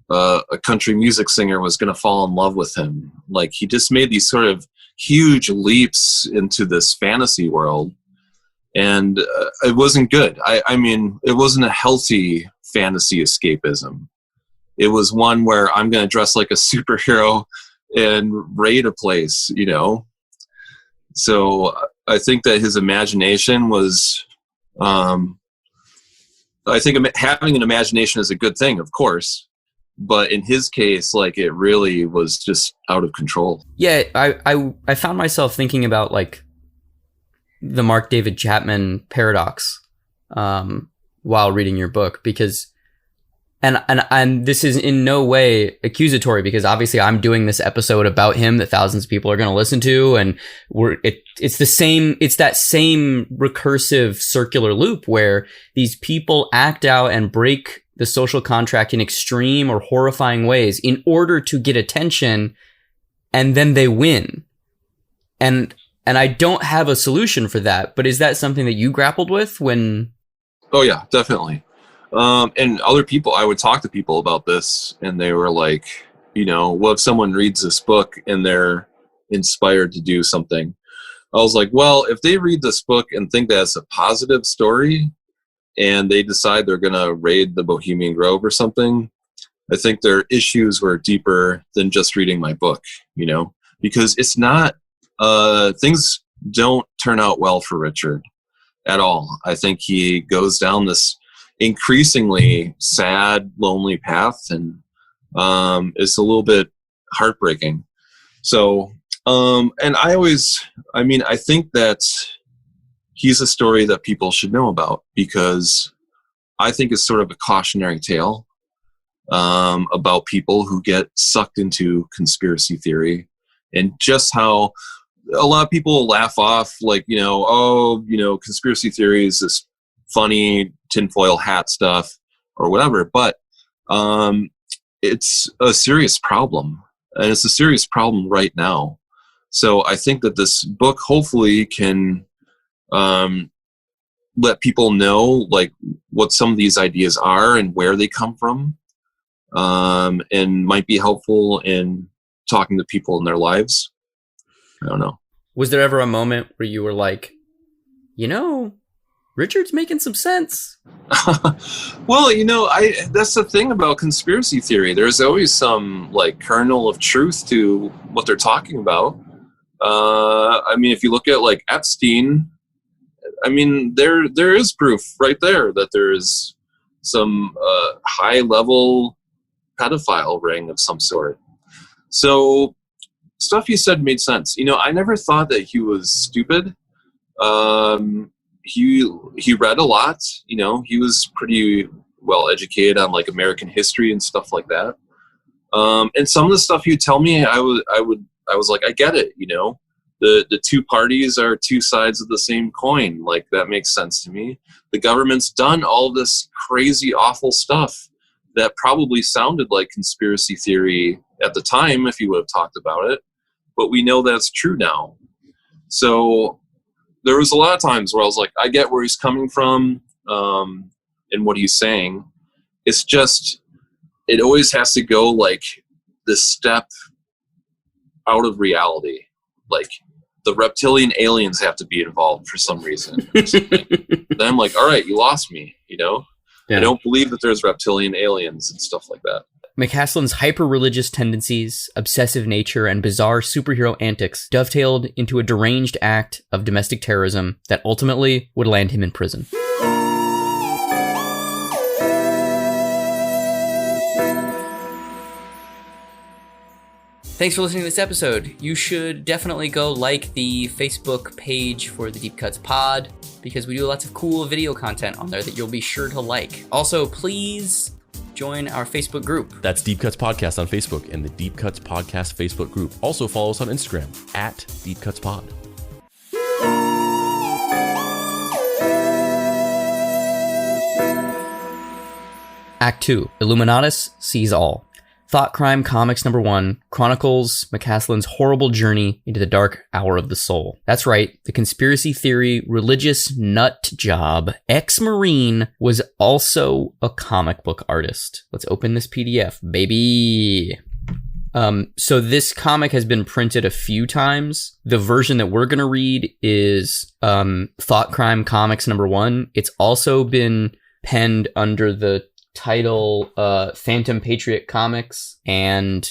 a country music singer was going to fall in love with him. Like, he just made these sort of huge leaps into this fantasy world. And it wasn't good. I mean, it wasn't a healthy fantasy escapism. It was one where I'm going to dress like a superhero and raid a place, you know? So I think that his imagination was, I think having an imagination is a good thing, of course. But in his case, like, it really was just out of control.
Yeah, I found myself thinking about, like, the Mark David Chapman paradox while reading your book, because and this is in no way accusatory, because obviously I'm doing this episode about him that thousands of people are going to listen to, and it's that same recursive circular loop where these people act out and break the social contract in extreme or horrifying ways in order to get attention, and then they win. And I don't have a solution for that, but is that something that you grappled with when?
Oh yeah, definitely. And other people, I would talk to people about this, and they were like, you know, what if someone reads this book and they're inspired to do something? I was like, well, if they read this book and think that's a positive story and they decide they're going to raid the Bohemian Grove or something, I think their issues were deeper than just reading my book, because it's not, things don't turn out well for Richard at all. I think he goes down this increasingly sad, lonely path, and it's a little bit heartbreaking. So, and I think that he's a story that people should know about, because I think it's sort of a cautionary tale about people who get sucked into conspiracy theory, and just how a lot of people laugh off, like, conspiracy theory is this funny tinfoil hat stuff or whatever. But it's a serious problem, and it's a serious problem right now. So I think that this book hopefully can let people know, like, what some of these ideas are and where they come from, and might be helpful in talking to people in their lives. I don't know.
Was there ever a moment where you were like, Richard's making some sense?
Well, that's the thing about conspiracy theory. There's always some kernel of truth to what they're talking about. If you look at Epstein, there is proof right there that there is some high level pedophile ring of some sort. So stuff you said made sense. I never thought that he was stupid. He read a lot. He was pretty well educated on American history and stuff like that. And some of the stuff you tell me, I was like, I get it. The two parties are two sides of the same coin. That makes sense to me. The government's done all this crazy, awful stuff that probably sounded like conspiracy theory at the time if you would have talked about it, but we know that's true now. So there was a lot of times where I was like, I get where he's coming from, and what he's saying. It's just, it always has to go this step out of reality. The reptilian aliens have to be involved for some reason. Then I'm like, all right, you lost me, Yeah. I don't believe that there's reptilian aliens and stuff like that.
McCaslin's hyper-religious tendencies, obsessive nature, and bizarre superhero antics dovetailed into a deranged act of domestic terrorism that ultimately would land him in prison. Thanks for listening to this episode. You should definitely go like the Facebook page for the Deep Cuts Pod, because we do lots of cool video content on there that you'll be sure to like. Also, please join our Facebook group.
That's Deep Cuts Podcast on Facebook and the Deep Cuts Podcast Facebook group. Also follow us on Instagram at Deep Cuts Pod.
Act 2, Illuminatus Sees All. Thought Crime Comics #1 chronicles McCaslin's horrible journey into the dark hour of the soul. That's right, the conspiracy theory religious nut job ex-Marine was also a comic book artist. Let's open this PDF, baby. So this comic has been printed a few times. The version that we're going to read is Thought Crime Comics #1. It's also been penned under the title Phantom Patriot Comics and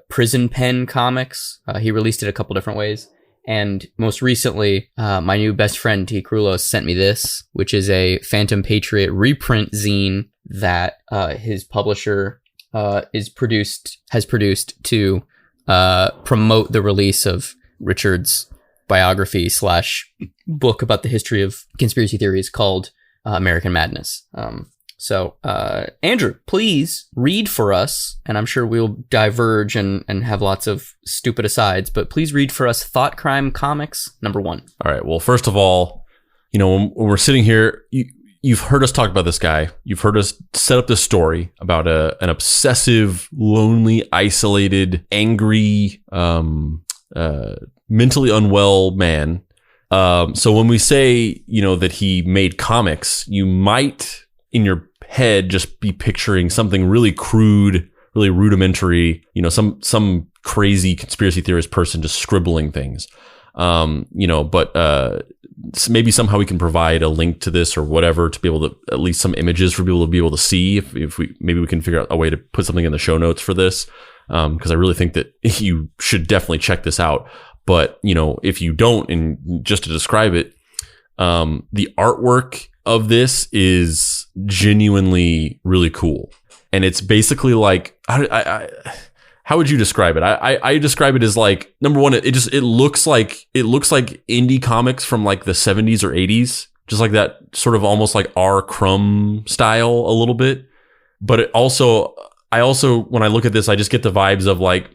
Prison Pen Comics. He released it a couple different ways. And most recently, my new best friend T. Krulos sent me this, which is a Phantom Patriot reprint zine that his publisher has produced to promote the release of Richard's biography / book about the history of conspiracy theories called American Madness. So, Andrew, please read for us, and I'm sure we'll diverge and have lots of stupid asides, but please read for us Thought Crime Comics #1.
All right. Well, first of all, when we're sitting here, you've heard us talk about this guy. You've heard us set up this story about an obsessive, lonely, isolated, angry, mentally unwell man. So when we say, that he made comics, you might in your head just be picturing something really crude, really rudimentary, some crazy conspiracy theorist person just scribbling things. But maybe somehow we can provide a link to this or whatever to be able to, at least some images for people to be able to see, if we can figure out a way to put something in the show notes for this, because I really think that you should definitely check this out. But if you don't, and just to describe it, the artwork of this is genuinely really cool, and it's basically like, how would you describe it? I describe it as like, number one, it looks like indie comics from like the 70s or 80s, just like that sort of almost like R. Crumb style a little bit. But I also when I look at this, I just get the vibes of like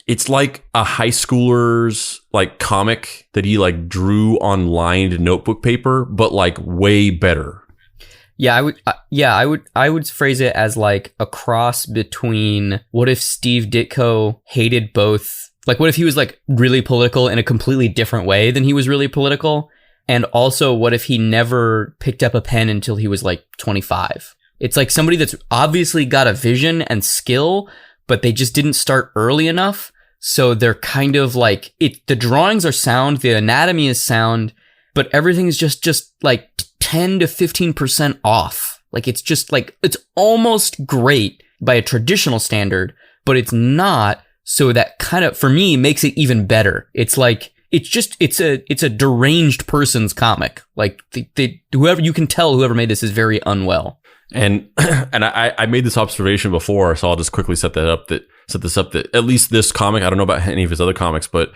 it's like a high schooler's like comic that he like drew on lined notebook paper, but like way better.
Yeah, I would phrase it as like a cross between, what if Steve Ditko hated both, like what if he was like really political in a completely different way than he was really political, and also what if he never picked up a pen until he was like 25. It's like somebody that's obviously got a vision and skill, but they just didn't start early enough, so they're kind of like, the drawings are sound, the anatomy is sound, but everything's just like 10 to 15% off. Like it's just like, it's almost great by a traditional standard, but it's not. So that kind of, for me, makes it even better. It's like, it's a deranged person's comic. Like whoever made this is very unwell.
And I made this observation before, so I'll just quickly set this up that at least this comic, I don't know about any of his other comics, but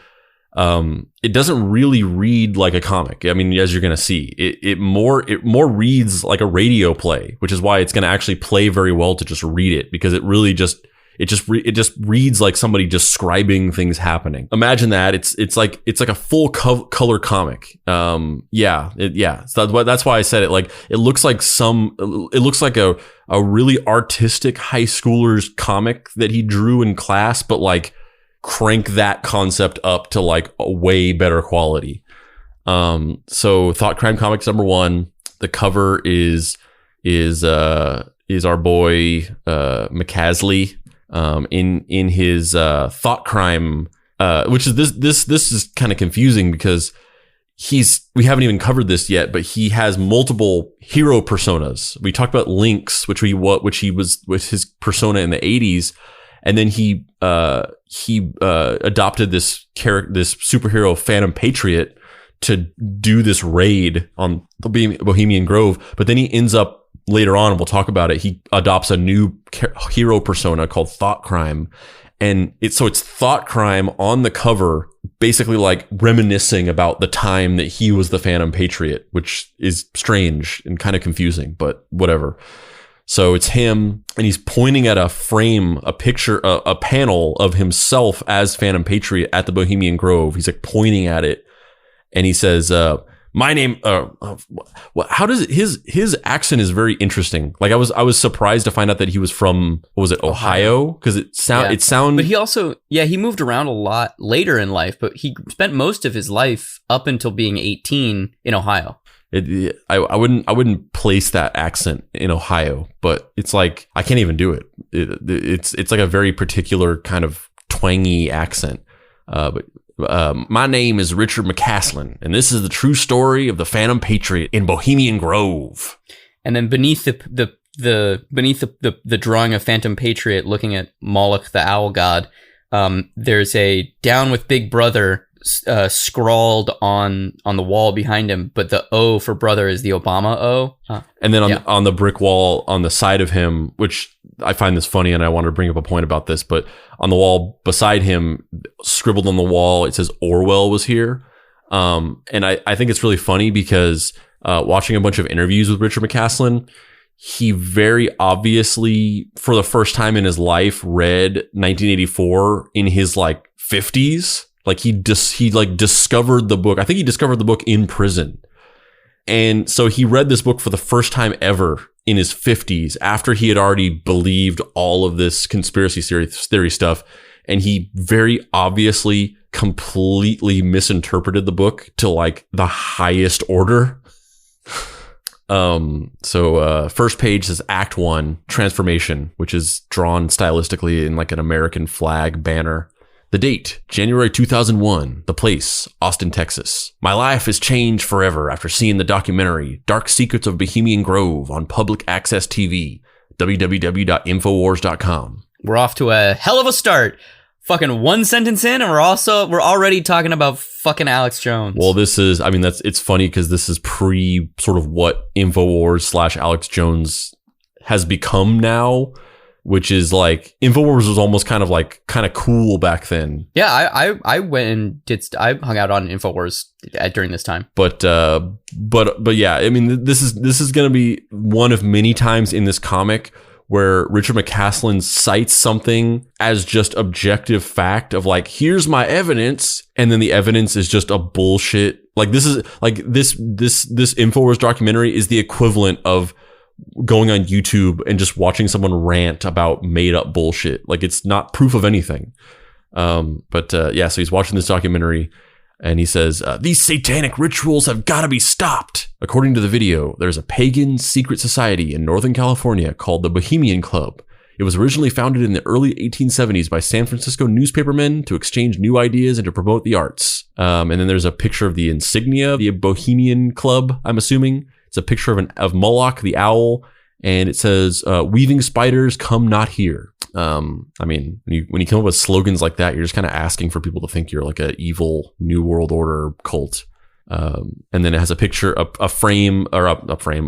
it doesn't really read like a comic. I mean, as you're going to see, it more reads like a radio play, which is why it's going to actually play very well to just read it, because it really just reads like somebody describing things happening. Imagine that it's like a full color comic. So that's why I said it. Like it looks like a really artistic high schooler's comic that he drew in class, but like crank that concept up to like a way better quality. So Thought Crime Comics #1. The cover is our boy McCaslin in his Thought Crime, which is this is kind of confusing because we haven't even covered this yet, but he has multiple hero personas. We talked about Lynx, which he was with his persona in the 80s. And then he adopted this superhero Phantom Patriot to do this raid on the Bohemian Grove. But then he ends up later on, and we'll talk about it, he adopts a new hero persona called Thought Crime. And it's Thought Crime on the cover, basically like reminiscing about the time that he was the Phantom Patriot, which is strange and kind of confusing, but whatever. So it's him, and he's pointing at a frame, a picture, a panel of himself as Phantom Patriot at the Bohemian Grove. He's like pointing at it, and he says, "My name." How does it? His accent is very interesting. Like I was surprised to find out that he was from, what was it, Ohio? Because it sound.
But he also, he moved around a lot later in life, but he spent most of his life up until being 18 in Ohio.
I wouldn't place that accent in Ohio, but it's like I can't even do it. It's like a very particular kind of twangy accent. But my name is Richard McCaslin, and this is the true story of the Phantom Patriot in Bohemian Grove.
And then beneath the drawing of Phantom Patriot, looking at Moloch the owl god, there's a "Down with Big Brother" scrawled on the wall behind him, but the O for brother is the Obama O.
And then on the brick wall on the side of him, which I find this funny, and I wanted to bring up a point about this, but on the wall beside him, scribbled on the wall, it says Orwell was here. And I think it's really funny because watching a bunch of interviews with Richard McCaslin, he very obviously, for the first time in his life, read 1984 in his like 50s. Like he discovered the book. I think he discovered the book in prison. And so he read this book for the first time ever in his 50s, after he had already believed all of this conspiracy theory stuff. And he very obviously completely misinterpreted the book to like the highest order. So first page says Act 1, Transformation, which is drawn stylistically in like an American flag banner. The date, January 2001. The place, Austin, Texas. My life has changed forever after seeing the documentary Dark Secrets of Bohemian Grove on public access TV. www.infowars.com.
We're off to a hell of a start. Fucking one sentence in, and we're already talking about fucking Alex Jones.
Well, it's funny because this is pre sort of what Infowars / Alex Jones has become now, which is like Infowars was almost kind of cool back then.
Yeah, I went and I hung out on Infowars during this time.
But yeah, I mean, this is going to be one of many times in this comic where Richard McCaslin cites something as just objective fact of like, here's my evidence, and then the evidence is just a bullshit. Like this Infowars documentary is the equivalent of going on YouTube and just watching someone rant about made up bullshit. Like it's not proof of anything. So he's watching this documentary and he says, these satanic rituals have got to be stopped. According to the video, there's a pagan secret society in Northern California called the Bohemian Club. It was originally founded in the early 1870s by San Francisco newspapermen to exchange new ideas and to promote the arts. And then there's a picture of the insignia of the Bohemian Club, I'm assuming. It's a picture of Moloch, the owl, and it says, weaving spiders come not here. I mean, when you come up with slogans like that, you're just kind of asking for people to think you're like a evil New World Order cult. And then it has a picture, a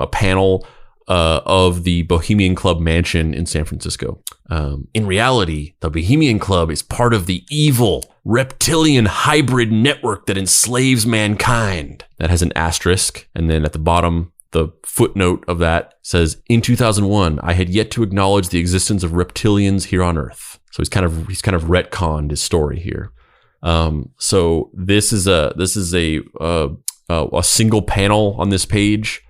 panel of the Bohemian Club mansion in San Francisco. In reality, the Bohemian Club is part of the evil reptilian hybrid network that enslaves mankind. That has an asterisk, and then at the bottom, the footnote of that says, in 2001, I had yet to acknowledge the existence of reptilians here on Earth. So he's kind of retconned his story here. So this is a single panel on this page,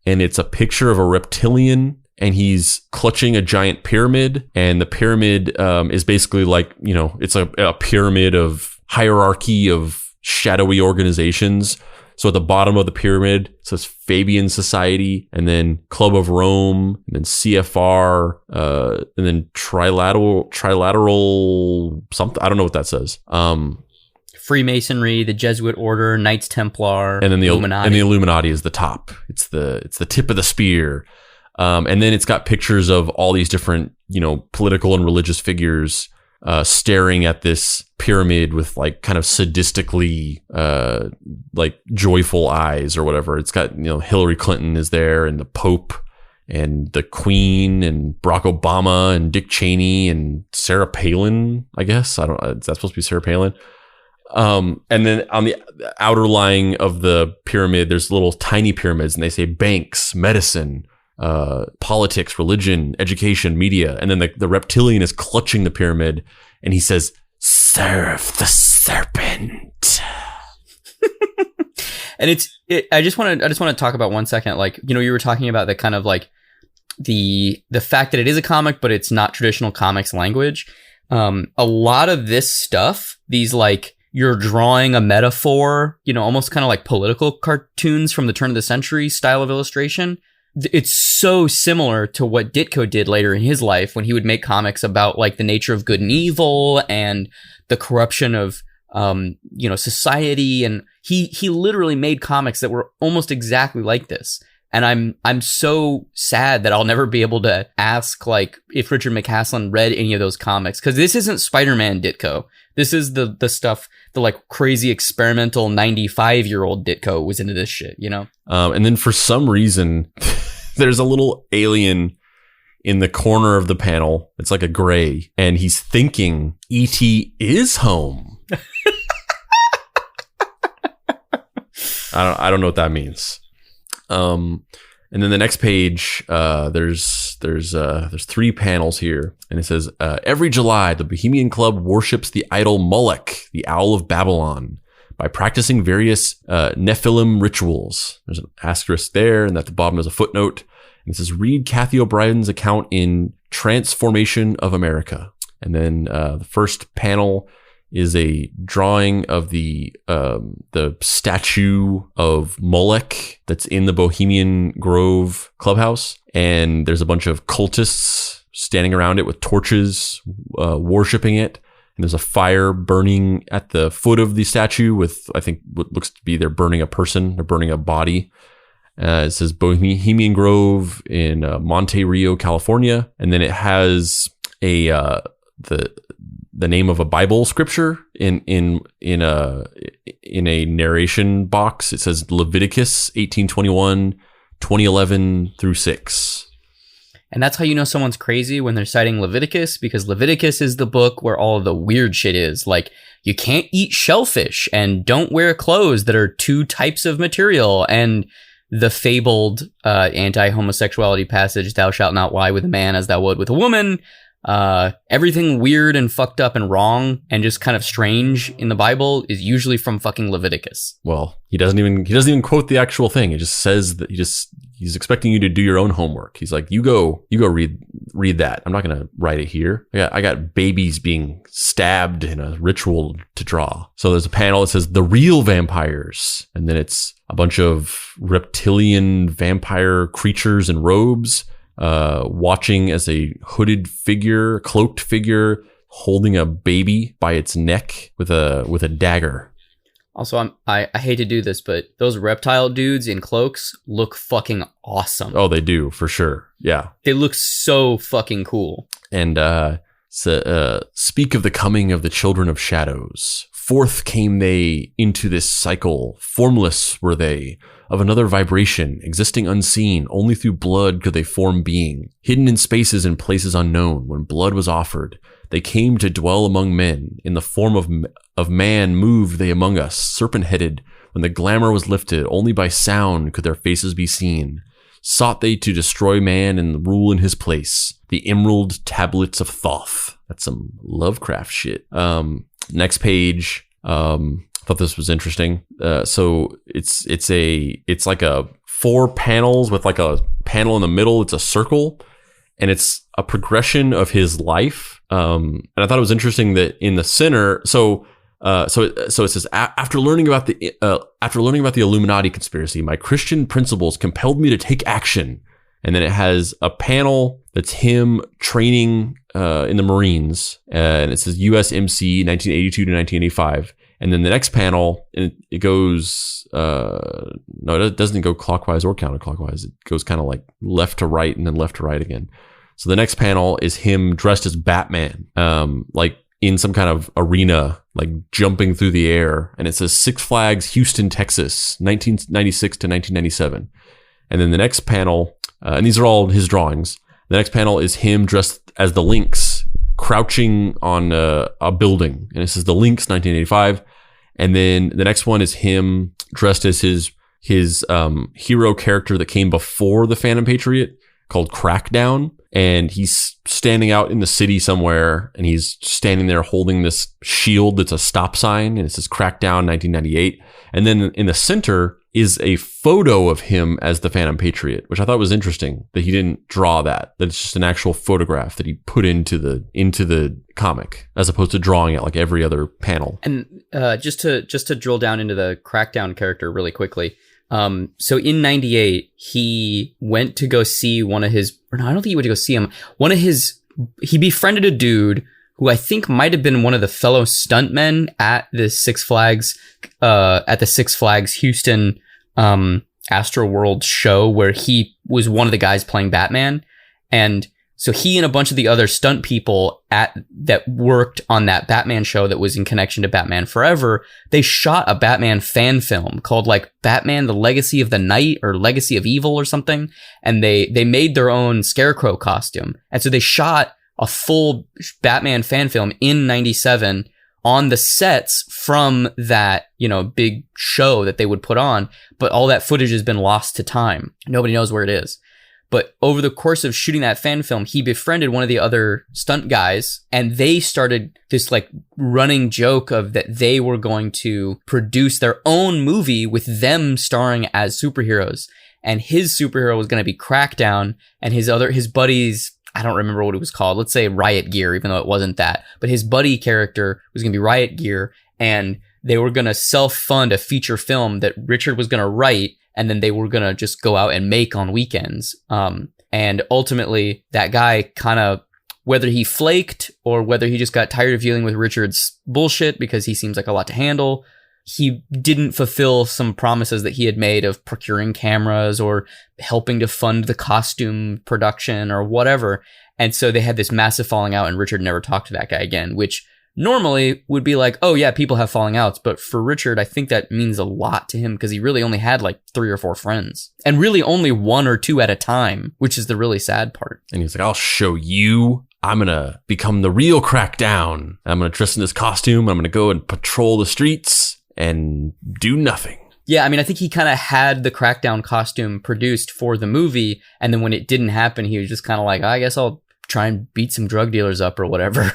and it's a picture of a reptilian, and he's clutching a giant pyramid, and the pyramid is basically like, it's a pyramid of hierarchy of shadowy organizations. So at the bottom of the pyramid it says Fabian Society, and then Club of Rome, and then CFR, and then trilateral something. I don't know what that says.
Freemasonry, the Jesuit Order, Knights Templar,
and then the
Illuminati.
And the Illuminati is the top. It's the tip of the spear. And then it's got pictures of all these different, political and religious figures staring at this pyramid with like kind of sadistically like joyful eyes or whatever. It's got, Hillary Clinton is there, and the Pope, and the Queen, and Barack Obama, and Dick Cheney, and Sarah Palin, I guess. Is that supposed to be Sarah Palin? And then on the outer line of the pyramid, there's little tiny pyramids, and they say banks, medicine, politics, religion, education, media. And then the reptilian is clutching the pyramid, and he says, serve the serpent.
And I just want to talk about 1 second. Like, you were talking about the kind of like the fact that it is a comic, but it's not traditional comics language. A lot of this stuff, these like, you're drawing a metaphor, almost kind of like political cartoons from the turn of the century style of illustration. It's so similar to what Ditko did later in his life when he would make comics about like the nature of good and evil and the corruption of, society. And he literally made comics that were almost exactly like this. And I'm so sad that I'll never be able to ask like if Richard McCaslin read any of those comics, because this isn't Spider-Man Ditko. This is the stuff, the like crazy experimental 95-year-old Ditko was into this shit,
And then for some reason, there's a little alien in the corner of the panel. It's like a gray, and he's thinking E.T. is home. I don't know what that means. And then the next page, there's 3 panels here, and it says, every July, the Bohemian Club worships the idol Moloch, the owl of Babylon, by practicing various Nephilim rituals. There's an asterisk there, and at the bottom there's a footnote, and it says, read Kathy O'Brien's account in Transformation of America. And then the first panel is a drawing of the statue of Moloch that's in the Bohemian Grove clubhouse, and there's a bunch of cultists standing around it with torches, worshiping it. And there's a fire burning at the foot of the statue with, I think, what looks to be they're burning a person. They're burning a body. It says Bohemian Grove in Monte Rio, California. And then it has the name of a Bible scripture in a narration box. It says Leviticus 18:21, 2011 through 6.
And that's how you know someone's crazy, when they're citing Leviticus, because Leviticus is the book where all of the weird shit is. Like, you can't eat shellfish and don't wear clothes that are 2 types of material, and the fabled anti-homosexuality passage, thou shalt not lie with a man as thou would with a woman. Everything weird and fucked up and wrong and just kind of strange in the Bible is usually from fucking Leviticus.
Well, he doesn't even quote the actual thing. It just says that he's expecting you to do your own homework. He's like, you go read that. I'm not going to write it here. I got babies being stabbed in a ritual to draw. So there's a panel that says the real vampires. And then it's a bunch of reptilian vampire creatures in robes, watching as a cloaked figure holding a baby by its neck with a dagger.
Also, I hate to do this, but those reptile dudes in cloaks look fucking awesome.
Oh, they do, for sure. Yeah.
They look so fucking cool.
And speak of the coming of the children of shadows. Forth came they into this cycle. Formless were they, of another vibration, existing unseen. Only through blood could they form being. Hidden in spaces and places unknown, when blood was offered, they came to dwell among men. In the form of man moved they among us, serpent-headed. When the glamour was lifted, only by sound could their faces be seen. Sought they to destroy man and rule in his place. The emerald tablets of Thoth. That's some Lovecraft shit. Next page. Thought this was interesting. So it's like a 4 panels with like a panel in the middle. It's a circle, and it's a progression of his life. And I thought it was interesting that in the center. So it says, after learning about the Illuminati conspiracy, my Christian principles compelled me to take action. And then it has a panel that's him training in the Marines, and it says USMC 1982 to 1985. And then the next panel, it goes, no, it doesn't go clockwise or counterclockwise. It goes kind of like left to right and then left to right again. So the next panel is him dressed as Batman, like in some kind of arena, like jumping through the air. And it says Six Flags, Houston, Texas, 1996 to 1997. And then the next panel, and these are all his drawings. The next panel is him dressed as the Lynx, crouching on a building. And it says the Lynx, 1985. And then the next one is him dressed as his hero character that came before the Phantom Patriot, called Crackdown. And he's standing out in the city somewhere, and he's standing there holding this shield that's a stop sign, and it says Crackdown 1998. And then in the center is a photo of him as the Phantom Patriot, which I thought was interesting that he didn't draw that it's just an actual photograph that he put into the comic, as opposed to drawing it like every other panel.
And just to drill down into the Crackdown character really quickly. So in 98, he went to go see I don't think he went to go see him. He befriended a dude who I think might have been one of the fellow stuntmen at the Six Flags Houston, Astro World show, where he was one of the guys playing Batman. And so he and a bunch of the other stunt people that worked on that Batman show that was in connection to Batman Forever, they shot a Batman fan film called like Batman, the Legacy of the Night or Legacy of Evil or something. And they made their own Scarecrow costume. And so they shot a full Batman fan film in 97 on the sets from that, big show that they would put on. But all that footage has been lost to time. Nobody knows where it is. But over the course of shooting that fan film, he befriended one of the other stunt guys, and they started this like running joke of that they were going to produce their own movie with them starring as superheroes. And his superhero was going to be Crackdown, and his buddies, I don't remember what it was called. Let's say Riot Gear, even though it wasn't that. But his buddy character was going to be Riot Gear, and they were going to self-fund a feature film that Richard was going to write, and then they were going to just go out and make on weekends. And ultimately, that guy kind of whether he flaked or whether he just got tired of dealing with Richard's bullshit because he seems like a lot to handle, he didn't fulfill some promises that he had made of procuring cameras or helping to fund the costume production or whatever. And so they had this massive falling out, and Richard never talked to that guy again, which normally would be like, oh yeah, people have falling outs. But for Richard, I think that means a lot to him because he really only had like 3 or 4 friends, and really only 1 or 2 at a time, which is the really sad part.
And he's like, I'll show you. I'm going to become the real Crackdown. I'm going to dress in this costume. I'm going to go and patrol the streets and do nothing.
Yeah, I mean, I think he kind of had the Crackdown costume produced for the movie, and then when it didn't happen, he was just kind of like, I guess I'll try and beat some drug dealers up or whatever.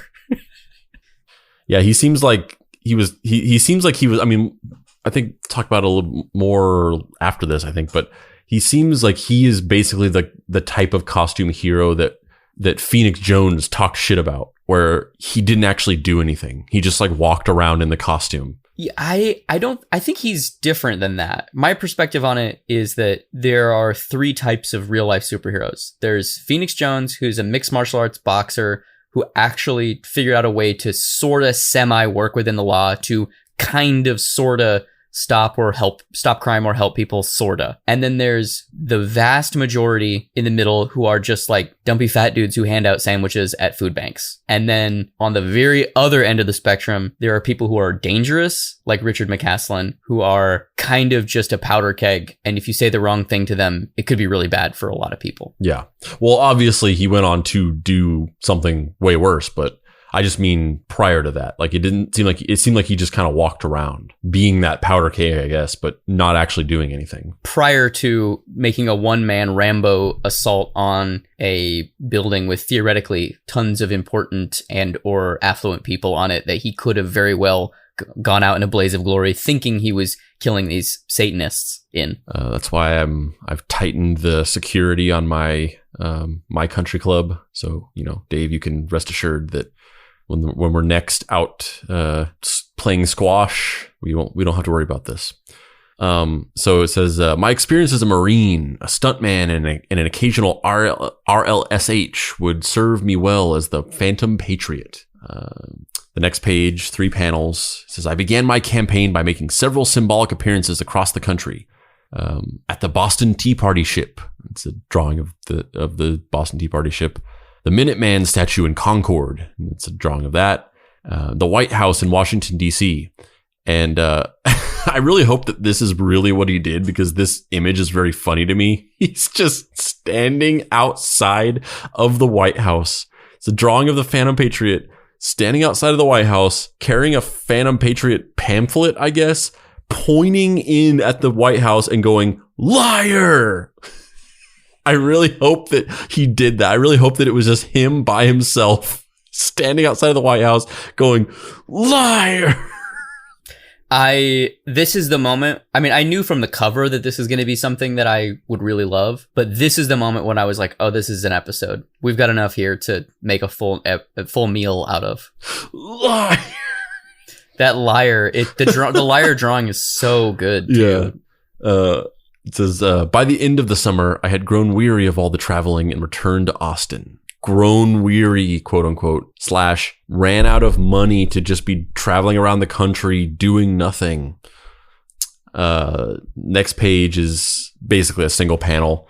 Yeah, he seems like he was, I mean, I think talk about it a little more after this, I think, but he seems like he is basically the type of costume hero that Phoenix Jones talked shit about, where he didn't actually do anything. He just like walked around in the costume.
Yeah, I think he's different than that. My perspective on it is that there are 3 types of real life superheroes. There's Phoenix Jones, who's a mixed martial arts boxer who actually figured out a way to sort of semi work within the law to kind of sort of stop crime or help people, sorta. And then there's the vast majority in the middle who are just like dumpy fat dudes who hand out sandwiches at food banks. And then on the very other end of the spectrum, there are people who are dangerous, like Richard McCaslin, who are kind of just a powder keg. And if you say the wrong thing to them, it could be really bad for a lot of people.
Yeah. Well, obviously he went on to do something way worse, but I just mean prior to that. Like it seemed like he just kind of walked around being that powder keg, I guess, but not actually doing anything.
Prior to making a one-man Rambo assault on a building with theoretically tons of important and or affluent people on it that he could have very well gone out in a blaze of glory thinking he was killing these Satanists in.
That's why I've tightened the security on my country club. So, Dave, you can rest assured that when we're next out playing squash, we don't have to worry about this. So it says, my experience as a Marine, a stuntman, and an occasional RLSH would serve me well as the Phantom Patriot. The next page, 3 panels, says, I began my campaign by making several symbolic appearances across the country. At the Boston Tea Party ship. It's a drawing of the Boston Tea Party ship. The Minuteman statue in Concord. It's a drawing of that. The White House in Washington, D.C. And I really hope that this is really what he did, because this image is very funny to me. He's just standing outside of the White House. It's a drawing of the Phantom Patriot standing outside of the White House, carrying a Phantom Patriot pamphlet, I guess, pointing in at the White House and going, liar! I really hope that he did that. I really hope that it was just him by himself standing outside of the White House going, liar!
This is the moment. I mean, I knew from the cover that this is going to be something that I would really love, but this is the moment when I was like, oh, this is an episode. We've got enough here to make a full meal out of.
Liar!
That liar, the liar drawing is so good, too.
Yeah. It says, by the end of the summer, I had grown weary of all the traveling and returned to Austin. Grown weary, quote unquote, / ran out of money to just be traveling around the country doing nothing. Next page is basically a single panel.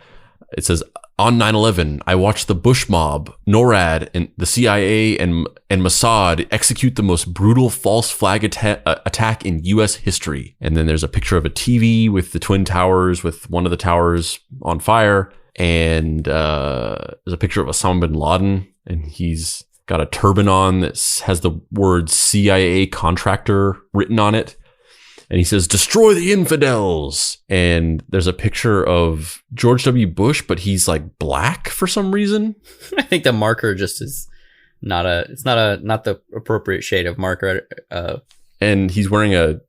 It says, on 9/11, I watched the Bush mob, NORAD, and the CIA and Mossad execute the most brutal false flag attack in U.S. history. And then there's a picture of a TV with the Twin Towers, with one of the towers on fire. And there's a picture of Osama bin Laden, and he's got a turban on that has the word CIA contractor written on it. And he says, destroy the infidels. And there's a picture of George W. Bush, but he's like black for some reason.
I think the marker just is not the appropriate shade of marker.
And he's wearing a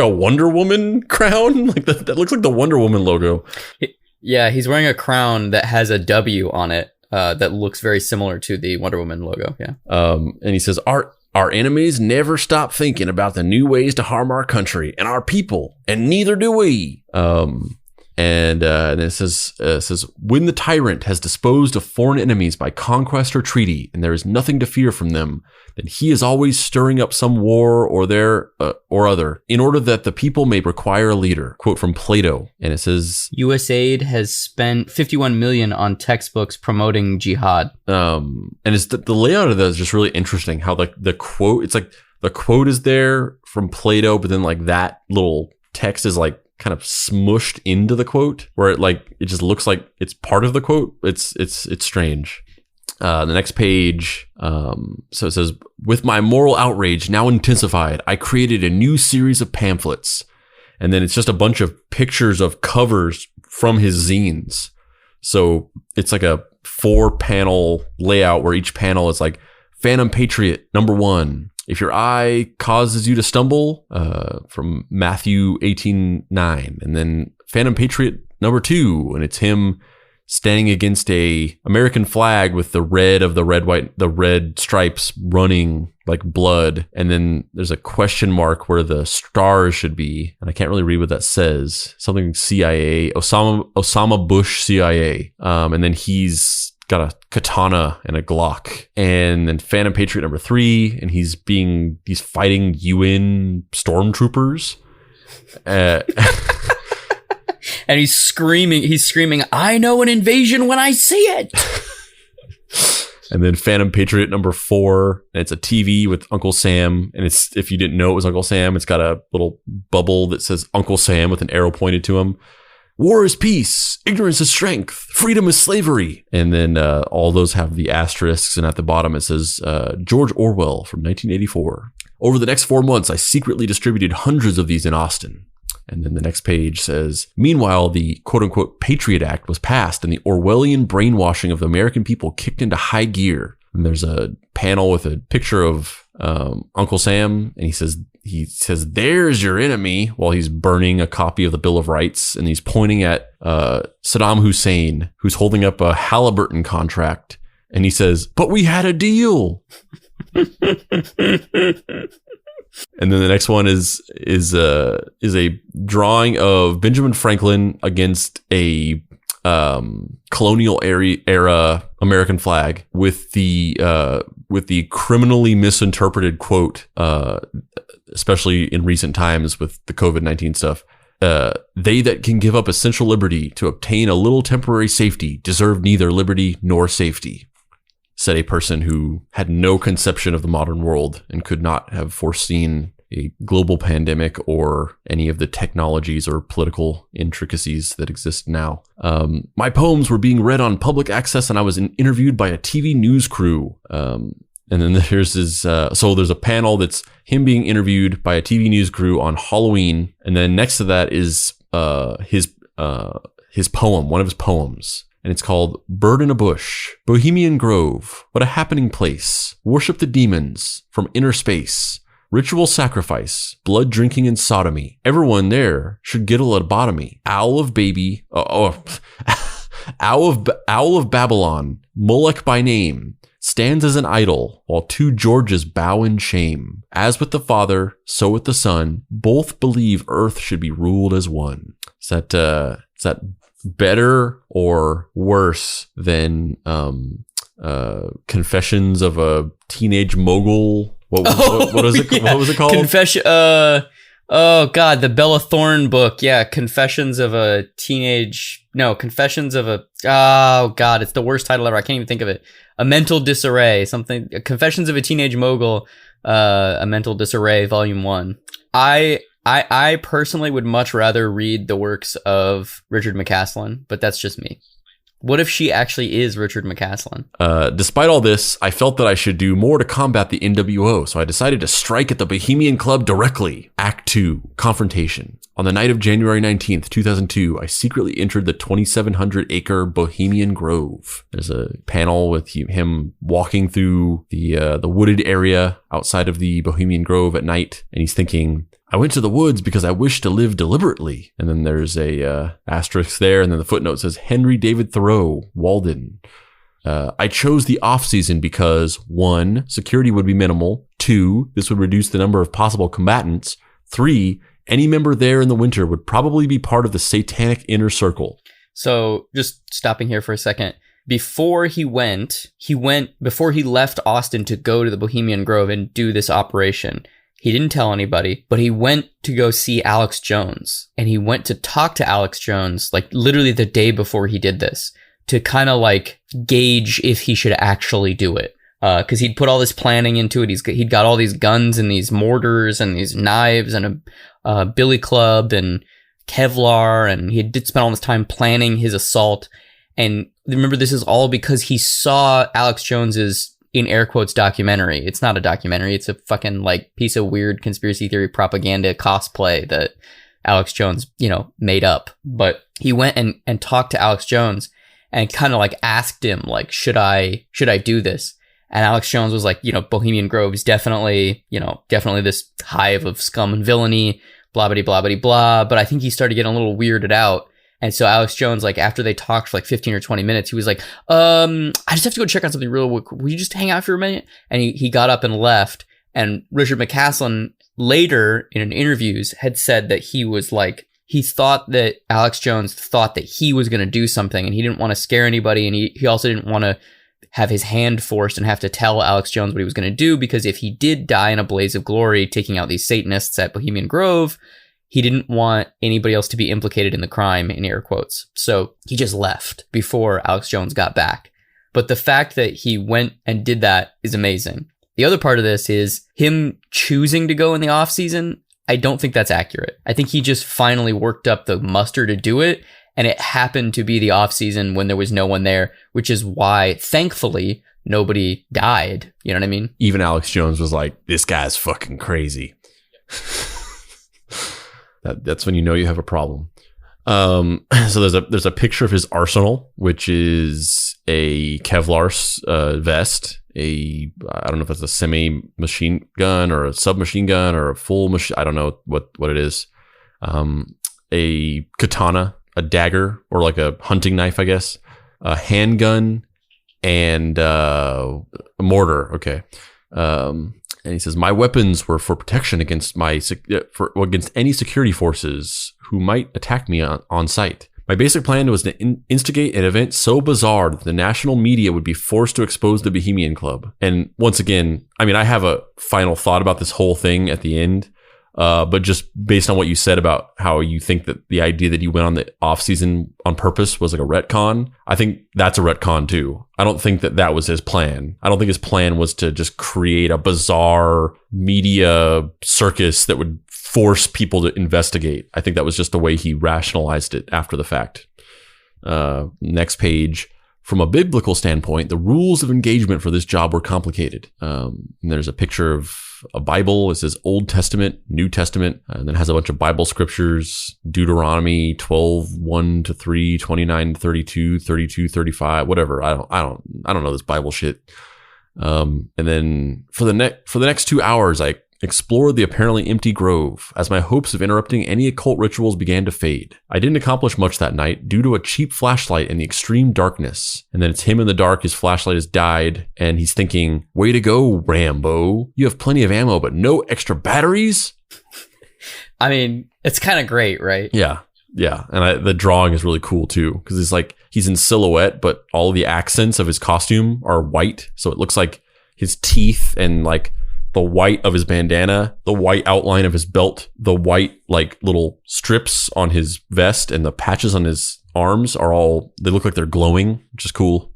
Wonder Woman crown. Like that looks like the Wonder Woman logo.
Yeah, he's wearing a crown that has a W on it that looks very similar to the Wonder Woman logo. Yeah.
And he says, Our enemies never stop thinking about the new ways to harm our country and our people, and neither do we. And And then it says, when the tyrant has disposed of foreign enemies by conquest or treaty, and there is nothing to fear from them, then he is always stirring up some war or other, in order that the people may require a leader. Quote from Plato. And it says,
USAID has spent $51 million on textbooks promoting jihad.
And it's the layout of that is just really interesting. How like the quote, it's like the quote is there from Plato, but then like that little text is like kind of smushed into the quote, where it just looks like it's part of the quote. It's strange. The next page, so it says, with my moral outrage now intensified, I created a new series of pamphlets. And then it's just a bunch of pictures of covers from his zines. So it's like a 4-panel layout where each panel is like Phantom Patriot, number 1. If your eye causes you to stumble, from Matthew 18:9. And then Phantom Patriot, number 2. And it's him standing against a American flag with the red stripes running like blood. And then there's a question mark where the stars should be. And I can't really read what that says. Something CIA, Osama Bush CIA. And then he's got a katana and a Glock. And then Phantom Patriot number 3. And he's fighting UN stormtroopers.
And he's screaming, I know an invasion when I see it.
And then Phantom Patriot number 4, and it's a TV with Uncle Sam. And it's, if you didn't know it was Uncle Sam, it's got a little bubble that says Uncle Sam with an arrow pointed to him. War is peace, ignorance is strength, freedom is slavery. And then all those have the asterisks, and at the bottom it says George Orwell from 1984. Over the next 4 months, I secretly distributed hundreds of these in Austin. And then the next page says, meanwhile, the quote-unquote Patriot Act was passed and the Orwellian brainwashing of the American people kicked into high gear. And there's a panel with a picture of Uncle Sam, and he says, there's your enemy, while he's burning a copy of the Bill of Rights, and he's pointing at Saddam Hussein, who's holding up a Halliburton contract, and he says, but we had a deal. And then the next one is a drawing of Benjamin Franklin against a colonial era American flag with the criminally misinterpreted quote, especially in recent times with the COVID-19 stuff. They that can give up essential liberty to obtain a little temporary safety deserve neither liberty nor safety, said a person who had no conception of the modern world and could not have foreseen a global pandemic or any of the technologies or political intricacies that exist now. My poems were being read on public access, and I was interviewed by a TV news crew. And then there's so there's a panel that's him being interviewed by a TV news crew on Halloween, and then next to that is his poem, one of his poems. And it's called Bird in a Bush, Bohemian Grove, what a happening place, worship the demons from inner space, ritual sacrifice, blood drinking and sodomy. Everyone there should get a lobotomy. Owl of Babylon, Molech by name, stands as an idol while 2 Georges bow in shame. As with the Father, so with the Son, both believe earth should be ruled as one. Is that better or worse than Confessions of a Teenage Mogul? What was it called?
Confession. Oh God, the Bella Thorne book. Yeah, Confessions of a. Oh God, it's the worst title ever. I can't even think of it. A Mental Disarray. Something. Confessions of a Teenage Mogul. A Mental Disarray, Volume 1. I personally would much rather read the works of Richard McCaslin, but that's just me. What if she actually is Richard McCaslin?
Despite all this, I felt that I should do more to combat the NWO, so I decided to strike at the Bohemian Club directly. Act 2, Confrontation. On the night of January 19th, 2002, I secretly entered the 2,700-acre Bohemian Grove. There's a panel with him walking through the wooded area outside of the Bohemian Grove at night, and he's thinking, I went to the woods because I wish to live deliberately. And then there's a asterisk there, and then the footnote says Henry David Thoreau, Walden. I chose the off-season because 1, security would be minimal. 2, this would reduce the number of possible combatants. 3, Any member there in the winter would probably be part of the satanic inner circle.
So just stopping here for a second. Before he left Austin to go to the Bohemian Grove and do this operation, he didn't tell anybody, but he went to go see Alex Jones. And he went to talk to Alex Jones, like literally the day before he did this, to kind of like gauge if he should actually do it. Because he'd put all this planning into it. He'd got all these guns and these mortars and these knives and a billy club and Kevlar, and he did spend all this time planning his assault. And remember, this is all because he saw Alex Jones's, in air quotes, documentary. It's not a documentary. It's a fucking like piece of weird conspiracy theory propaganda cosplay that Alex Jones, made up. But he went and talked to Alex Jones and kind of like asked him, like, should I do this? And Alex Jones was like, Bohemian Grove is definitely this hive of scum and villainy, blah, blah, blah, blah, blah. But I think he started getting a little weirded out. And so Alex Jones, like after they talked for like 15 or 20 minutes, he was like, I just have to go check on something real quick. Will you just hang out for a minute? And he got up and left. And Richard McCaslin later in interviews had said that he was like, he thought that Alex Jones thought that he was going to do something and he didn't want to scare anybody. And he also didn't want to have his hand forced and have to tell Alex Jones what he was going to do, because if he did die in a blaze of glory taking out these Satanists at Bohemian Grove, he didn't want anybody else to be implicated in the crime, in air quotes. So he just left before Alex Jones got back. But the fact that he went and did that is amazing. The other part of this is him choosing to go in the off season. I don't think that's accurate. I think he just finally worked up the muster to do it. And it happened to be the off season when there was no one there, which is why, thankfully, nobody died. You know what I mean?
Even Alex Jones was like, this guy's fucking crazy. That's when you know you have a problem. So there's a picture of his arsenal, which is a Kevlar vest, I don't know if it's a semi-machine gun or a submachine gun or a full machine. I don't know what it is. A katana, a dagger, or like a hunting knife, I guess. A handgun and a mortar. Okay. And he says, my weapons were for protection against against any security forces who might attack me on sight. My basic plan was to instigate an event so bizarre that the national media would be forced to expose the Bohemian Club. And once again, I mean, I have a final thought about this whole thing at the end. But just based on what you said about how you think that the idea that he went on the off season on purpose was like a retcon, I think that's a retcon too. I don't think that was his plan. I don't think his plan was to just create a bizarre media circus that would force people to investigate. I think that was just the way he rationalized it after the fact. Next page. From a biblical standpoint, the rules of engagement for this job were complicated. And there's a picture of a Bible. It says Old Testament, New Testament, and then it has a bunch of Bible scriptures, Deuteronomy 12:1-3, 29-32, 32-35, whatever. I don't know this Bible shit. And then for the next 2 hours, I explored the apparently empty grove as my hopes of interrupting any occult rituals began to fade. I didn't accomplish much that night due to a cheap flashlight in the extreme darkness. And then it's him in the dark, his flashlight has died, and he's thinking, way to go, Rambo. You have plenty of ammo, but no extra batteries?
I mean, it's kind of great, right?
Yeah. Yeah. And the drawing is really cool too, because it's like he's in silhouette, but all of the accents of his costume are white. So it looks like his teeth and like the white of his bandana, the white outline of his belt, the white like little strips on his vest, and the patches on his arms they look like they're glowing, which is cool.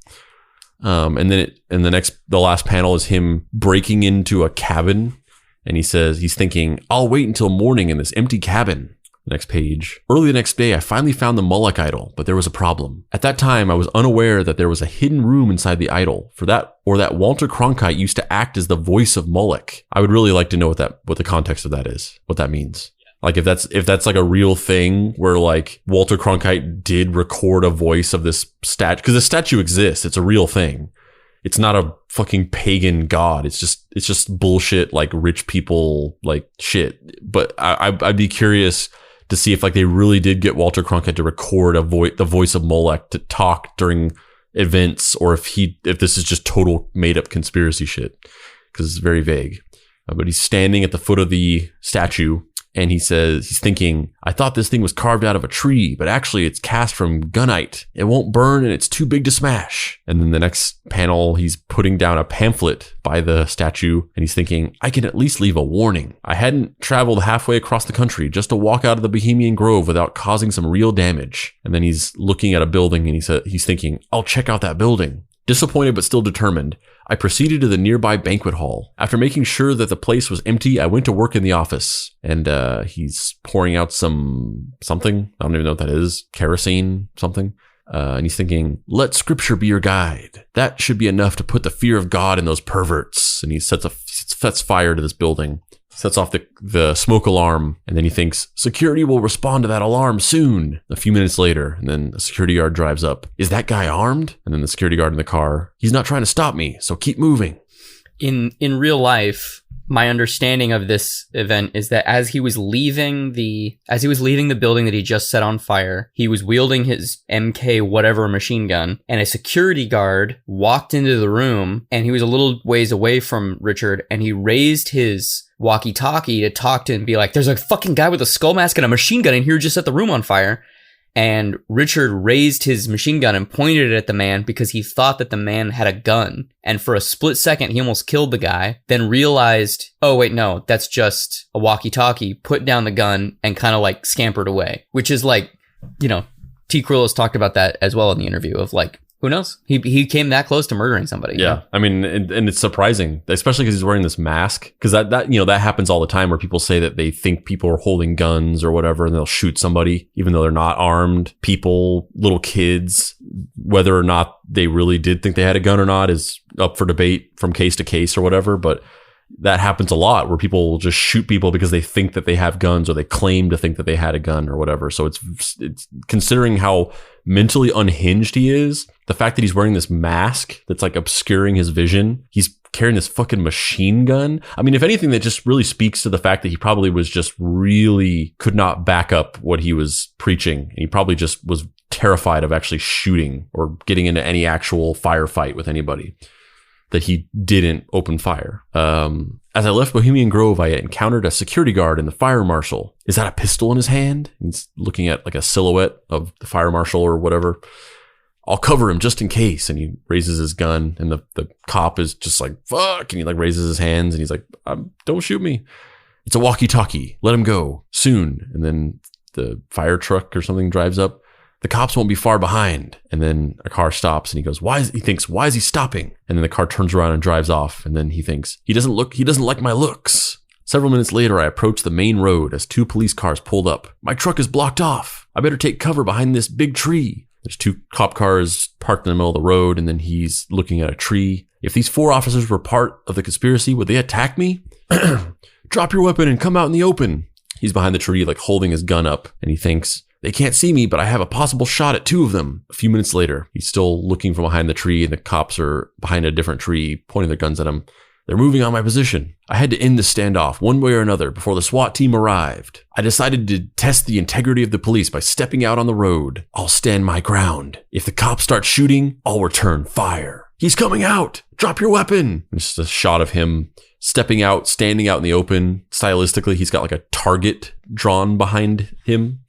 And then the last panel is him breaking into a cabin, and he says he's thinking, I'll wait until morning in this empty cabin. Next page. Early the next day, I finally found the Moloch idol, but there was a problem. At that time, I was unaware that there was a hidden room inside the idol, that Walter Cronkite used to act as the voice of Moloch. I would really like to know what the context of that is, what that means. Like if that's like a real thing where like Walter Cronkite did record a voice of this statue, because the statue exists. It's a real thing. It's not a fucking pagan god. It's just bullshit, like rich people like shit. But I'd be curious to see if like they really did get Walter Cronkite to record the voice of Moloch to talk during events, or if this is just total made up conspiracy shit, because it's very vague. But he's standing at the foot of the statue, And he says, he's thinking, I thought this thing was carved out of a tree, but actually it's cast from gunite. It won't burn and it's too big to smash. And then the next panel, he's putting down a pamphlet by the statue and he's thinking, I can at least leave a warning. I hadn't traveled halfway across the country just to walk out of the Bohemian Grove without causing some real damage. And then he's looking at a building and he's thinking, I'll check out that building. Disappointed but still determined, I proceeded to the nearby banquet hall. After making sure that the place was empty, I went to work in the office. And he's pouring out something. I don't even know what that is. Kerosene, something. And he's thinking, let scripture be your guide. That should be enough to put the fear of God in those perverts. And he sets fire to this building. Sets off the smoke alarm, and then he thinks, security will respond to that alarm soon. A few minutes later, and then a security guard drives up. Is that guy armed? And then the security guard in the car, he's not trying to stop me, so keep moving.
In real life, my understanding of this event is that as he was leaving the building that he just set on fire, he was wielding his MK whatever machine gun, and a security guard walked into the room, and he was a little ways away from Richard, and he raised his walkie-talkie to talk to him and be like, there's a fucking guy with a skull mask and a machine gun in here who just set the room on fire. And Richard raised his machine gun and pointed it at the man because he thought that the man had a gun. And for a split second, he almost killed the guy, then realized, oh, wait, no, that's just a walkie-talkie, put down the gun and kind of like scampered away, which is like, you know, T. Krillos talked about that as well in the interview of like, who knows? He came that close to murdering somebody.
Yeah. You know? I mean, and it's surprising, especially because he's wearing this mask. Because that, you know, that happens all the time where people say that they think people are holding guns or whatever, and they'll shoot somebody, even though they're not armed. People, little kids, whether or not they really did think they had a gun or not is up for debate from case to case or whatever. But that happens a lot where people will just shoot people because they think that they have guns or they claim to think that they had a gun or whatever. So it's considering how mentally unhinged he is, the fact that he's wearing this mask that's like obscuring his vision, he's carrying this fucking machine gun. I mean, if anything, that just really speaks to the fact that he probably was just really could not back up what he was preaching. And he probably just was terrified of actually shooting or getting into any actual firefight with anybody, that he didn't open fire. As I left Bohemian Grove, I encountered a security guard and the fire marshal. Is that a pistol in his hand? He's looking at like a silhouette of the fire marshal or whatever. I'll cover him just in case. And he raises his gun, and the cop is just like, fuck. And he like raises his hands and he's like, don't shoot me. It's a walkie-talkie. Let him go soon. And then the fire truck or something drives up. The cops won't be far behind. And then a car stops and he goes, why is he stopping? And then the car turns around and drives off. And then he thinks, he doesn't like my looks. Several minutes later, I approached the main road as 2 police cars pulled up. My truck is blocked off. I better take cover behind this big tree. There's 2 cop cars parked in the middle of the road, and then he's looking at a tree. If these 4 officers were part of the conspiracy, would they attack me? Drop your weapon and come out in the open. He's behind the tree, like holding his gun up, and he thinks, they can't see me, but I have a possible shot at 2 of them. A few minutes later, he's still looking from behind the tree, and the cops are behind a different tree, pointing their guns at him. They're moving on my position. I had to end the standoff one way or another before the SWAT team arrived. I decided to test the integrity of the police by stepping out on the road. I'll stand my ground. If the cops start shooting, I'll return fire. He's coming out. Drop your weapon. It's just a shot of him stepping out, standing out in the open. Stylistically, he's got like a target drawn behind him.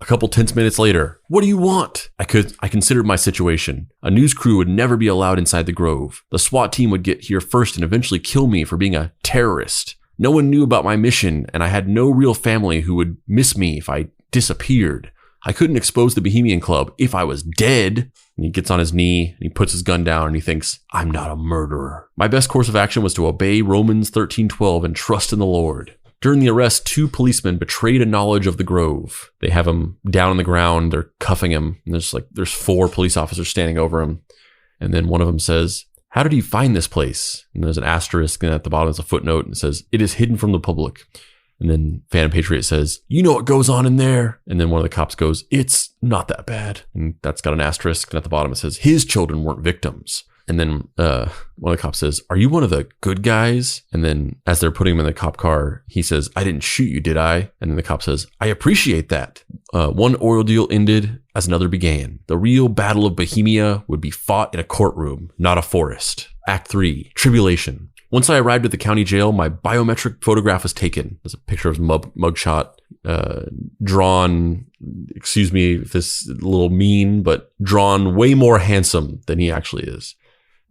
A couple tense minutes later, what do you want? I considered my situation. A news crew would never be allowed inside the Grove. The SWAT team would get here first and eventually kill me for being a terrorist. No one knew about my mission, and I had no real family who would miss me if I disappeared. I couldn't expose the Bohemian Club if I was dead. And he gets on his knee and he puts his gun down and he thinks, I'm not a murderer. My best course of action was to obey Romans 13:12 and trust in the Lord. During the arrest, 2 policemen betrayed a knowledge of the Grove. They have him down on the ground. They're cuffing him. And there's 4 police officers standing over him. And then one of them says, how did he find this place? And there's an asterisk, and at the bottom is a footnote, and it says, it is hidden from the public. And then Phantom Patriot says, you know what goes on in there? And then one of the cops goes, it's not that bad. And that's got an asterisk. And at the bottom it says, his children weren't victims. And then one of the cops says, are you one of the good guys? And then as they're putting him in the cop car, he says, I didn't shoot you, did I? And then the cop says, I appreciate that. One oil deal ended as another began. The real battle of Bohemia would be fought in a courtroom, not a forest. Act 3, Tribulation. Once I arrived at the county jail, my biometric photograph was taken. There's a picture of his mugshot drawn, excuse me if this is a little mean, but drawn way more handsome than he actually is.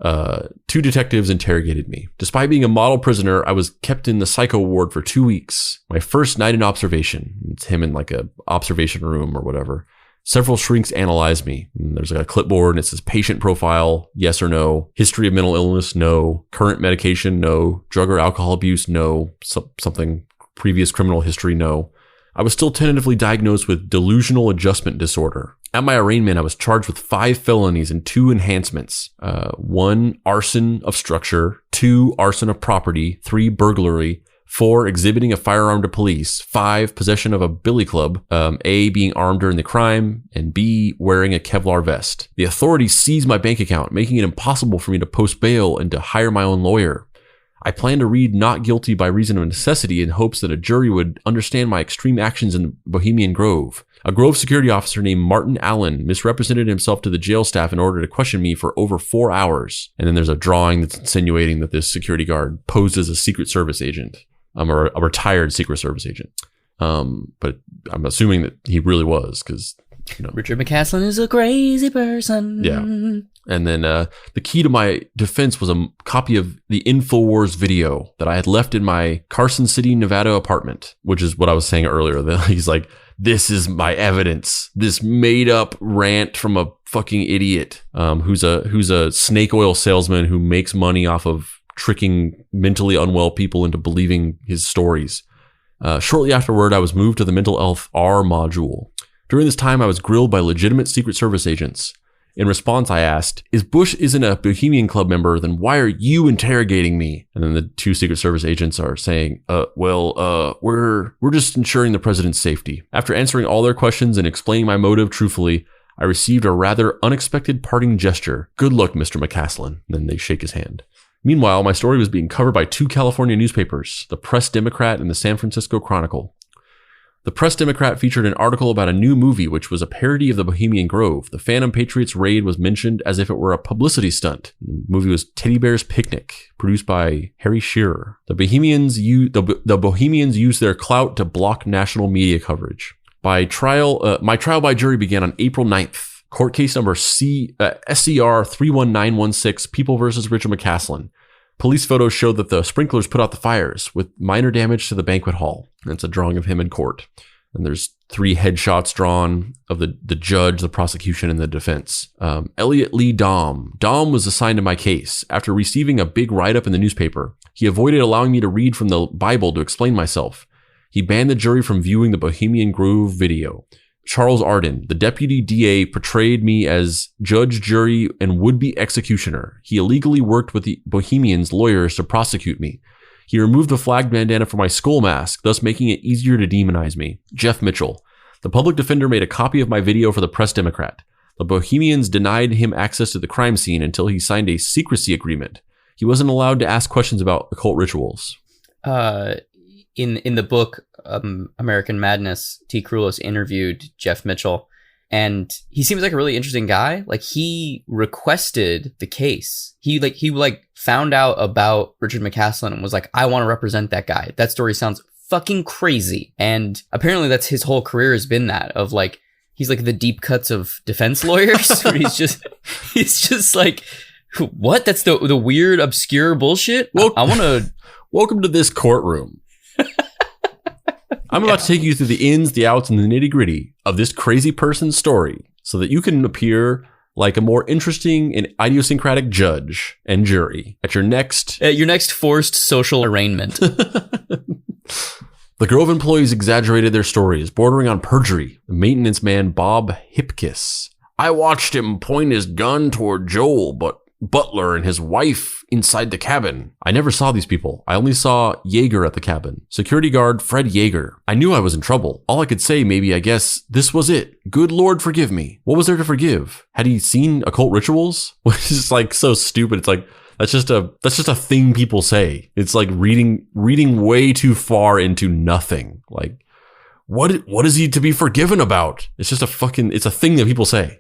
2 detectives interrogated me. Despite being a model prisoner, I was kept in the psycho ward for 2 weeks. My first night in observation. It's him in like a observation room or whatever. Several shrinks analyzed me. There's like a clipboard and it says patient profile, yes or no. History of mental illness, no. Current medication, no. Drug or alcohol abuse, no. Something, previous criminal history, no. I was still tentatively diagnosed with delusional adjustment disorder. At my arraignment, I was charged with 5 felonies and 2 enhancements. 1, arson of structure. 2, arson of property. 3, burglary. 4, exhibiting a firearm to police. 5, possession of a billy club. A, being armed during the crime. And B, wearing a Kevlar vest. The authorities seized my bank account, making it impossible for me to post bail and to hire my own lawyer. I plan to read not guilty by reason of necessity in hopes that a jury would understand my extreme actions in Bohemian Grove. A Grove security officer named Martin Allen misrepresented himself to the jail staff in order to question me for over 4 hours. And then there's a drawing that's insinuating that this security guard posed as a Secret Service agent. Or a retired Secret Service agent. But I'm assuming that he really was, because, you know.
Richard McCaslin is a crazy person.
Yeah. And then the key to my defense was a copy of the InfoWars video that I had left in my Carson City, Nevada apartment, which is what I was saying earlier. That he's like, this is my evidence. This made up rant from a fucking idiot who's a snake oil salesman who makes money off of tricking mentally unwell people into believing his stories. Shortly afterward, I was moved to the mental health R module. During this time, I was grilled by legitimate Secret Service agents. In response, I asked, if Bush isn't a Bohemian Club member, then why are you interrogating me? And then the 2 Secret Service agents are saying, we're just ensuring the president's safety. After answering all their questions and explaining my motive truthfully, I received a rather unexpected parting gesture. Good luck, Mr. McCaslin. Then they shake his hand. Meanwhile, my story was being covered by 2 California newspapers, the Press Democrat and the San Francisco Chronicle. The Press Democrat featured an article about a new movie which was a parody of the Bohemian Grove. The Phantom Patriot's raid was mentioned as if it were a publicity stunt. The movie was Teddy Bear's Picnic, produced by Harry Shearer. The Bohemians used their clout to block national media coverage. My trial by jury began on April 9th. Court case number SCR 31916, People versus Richard McCaslin. Police photos showed that the sprinklers put out the fires with minor damage to the banquet hall. That's a drawing of him in court. And there's 3 headshots drawn of the judge, the prosecution, and the defense. Elliot Lee Dom. Dom was assigned to my case. After receiving a big write-up in the newspaper, he avoided allowing me to read from the Bible to explain myself. He banned the jury from viewing the Bohemian Grove video. Charles Arden, the deputy DA, portrayed me as judge, jury, and would-be executioner. He illegally worked with the Bohemians' lawyers to prosecute me. He removed the flag bandana from my skull mask, thus making it easier to demonize me. Jeff Mitchell. The public defender made a copy of my video for the Press Democrat. The Bohemians denied him access to the crime scene until he signed a secrecy agreement. He wasn't allowed to ask questions about occult rituals.
In the book American Madness, T. Krulos interviewed Jeff Mitchell, and he seems like a really interesting guy. Like, he requested the case. He found out about Richard McCaslin and was like, I want to represent that guy. That story sounds fucking crazy. And apparently that's his whole career has been that, of like, he's like the deep cuts of defense lawyers. Where he's just like, what? That's the weird, obscure bullshit? I want to...
Welcome to this courtroom. I'm about to take you through the ins, the outs, and the nitty-gritty of this crazy person's story so that you can appear like a more interesting and idiosyncratic judge and jury at your next
forced social arraignment.
The Grove employees exaggerated their stories, bordering on perjury. The maintenance man, Bob Hipkiss. I watched him point his gun toward Joel, Butler and his wife inside the cabin. I never saw these people. I only saw Yeager at the cabin. Security guard Fred Yeager. I knew I was in trouble. All I could say, I guess, this was it. Good Lord, forgive me. What was there to forgive? Had he seen occult rituals? Which is like so stupid. It's like, that's just a thing people say. It's like reading way too far into nothing. Like, what is he to be forgiven about? It's just it's a thing that people say.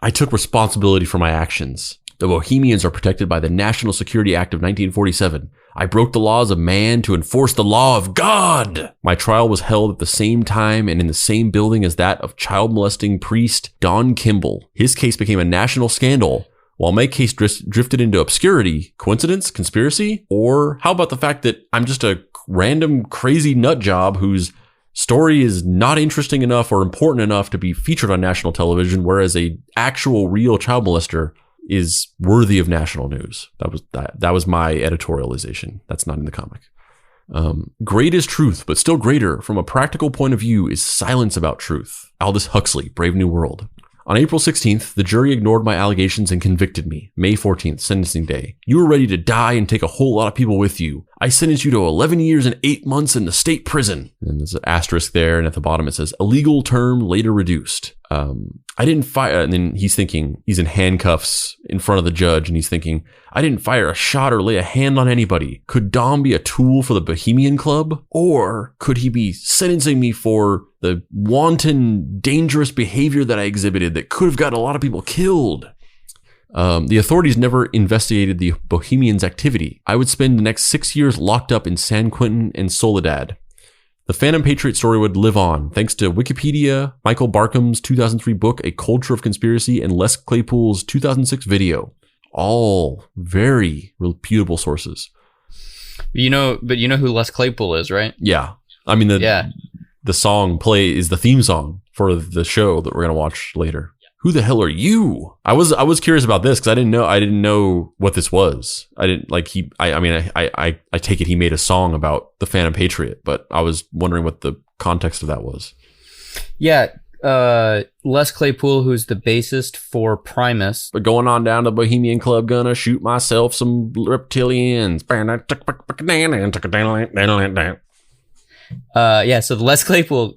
I took responsibility for my actions. The Bohemians are protected by the National Security Act of 1947. I broke the laws of man to enforce the law of God. My trial was held at the same time and in the same building as that of child molesting priest Don Kimball. His case became a national scandal, while my case drifted into obscurity. Coincidence? Conspiracy? Or how about the fact that I'm just a random crazy nut job whose story is not interesting enough or important enough to be featured on national television, whereas a actual real child molester is worthy of national news. That was my editorialization. That's not in the comic. Great is truth, but still greater from a practical point of view is silence about truth. Aldous Huxley, Brave New World. On April 16th, the jury ignored my allegations and convicted me. May 14th, sentencing day. You were ready to die and take a whole lot of people with you. I sentenced you to 11 years and 8 months in the state prison. And there's an asterisk there, and at the bottom it says, a legal term later reduced. I didn't fire, and then he's thinking, he's in handcuffs in front of the judge, and he's thinking, I didn't fire a shot or lay a hand on anybody. Could Dom be a tool for the Bohemian Club? Or could he be sentencing me for the wanton, dangerous behavior that I exhibited that could have gotten a lot of people killed? The authorities never investigated the Bohemians' activity. I would spend the next 6 years locked up in San Quentin and Soledad. The Phantom Patriot story would live on, thanks to Wikipedia, Michael Barkham's 2003 book, A Culture of Conspiracy, and Les Claypool's 2006 video. All very reputable sources.
But you know who Les Claypool is, right?
Yeah. I mean, the song is the theme song for the show that we're going to watch later. Who the hell are you? I was curious about this because I didn't know what this was. I didn't like I take it he made a song about the Phantom Patriot, but I was wondering what the context of that was.
Yeah, Les Claypool, who's the bassist for Primus.
But going on down to Bohemian Club, gonna shoot myself some reptilians.
So Les Claypool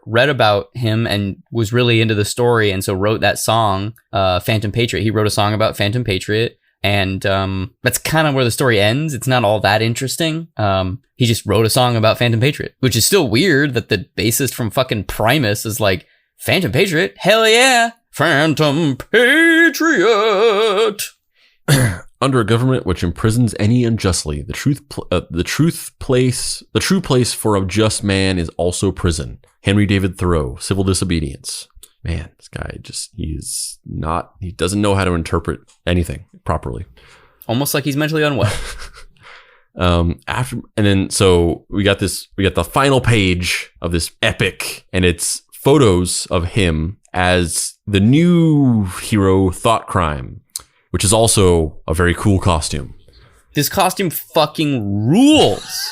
read about him and was really into the story, and so wrote that song, Phantom Patriot. He wrote a song about Phantom Patriot, and that's kind of where the story ends. It's not all that interesting. He just wrote a song about Phantom Patriot, which is still weird that the bassist from fucking Primus is like, Phantom Patriot? Hell yeah! Phantom Patriot!
Under a government which imprisons any unjustly, the true place for a just man is also prison. Henry David Thoreau, Civil Disobedience. Man, this guy he doesn't know how to interpret anything properly.
Almost like he's mentally unwell.
So we got the final page of this epic, and it's photos of him as the new hero Thought Crime, which is also a very cool costume.
This costume fucking rules.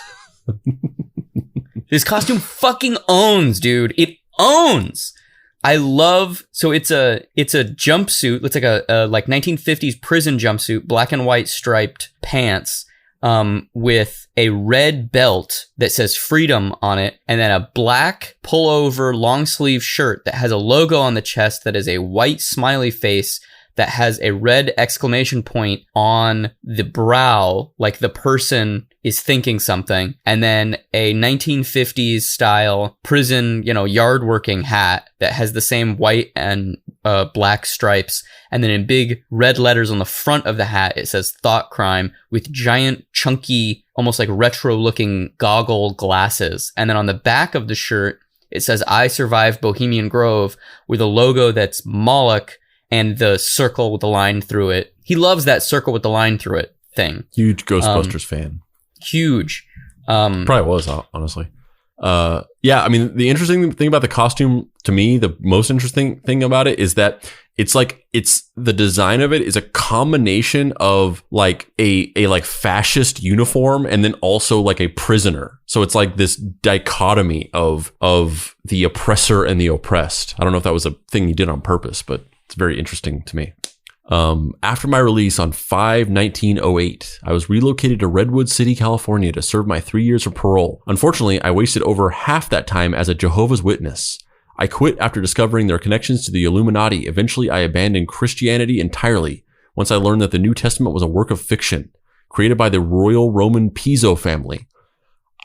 This costume fucking owns, dude. It owns. So it's a jumpsuit. It's like a 1950s prison jumpsuit, black and white striped pants, with a red belt that says freedom on it, and then a black pullover long sleeve shirt that has a logo on the chest that is a white smiley face that has a red exclamation point on the brow, like the person is thinking something, and then a 1950s style prison, yard working hat that has the same white and black stripes, and then in big red letters on the front of the hat, it says Thought Crime with giant, chunky, almost like retro looking goggle glasses. And then on the back of the shirt, it says I survived Bohemian Grove with a logo that's Moloch and the circle with the line through it. He loves that circle with the line through it thing.
Huge Ghostbusters fan.
Huge.
Probably was, honestly. Yeah, I mean, the interesting thing about the costume, to me, the most interesting thing about it is that it's the design of it is a combination of like a fascist uniform and then also like a prisoner. So it's like this dichotomy of the oppressor and the oppressed. I don't know if that was a thing he did on purpose, but it's very interesting to me. After my release on 5/19/08, I was relocated to Redwood City, California to serve my 3 years of parole. Unfortunately, I wasted over half that time as a Jehovah's Witness. I quit after discovering their connections to the Illuminati. Eventually, I abandoned Christianity entirely once I learned that the New Testament was a work of fiction created by the Royal Roman Piso family.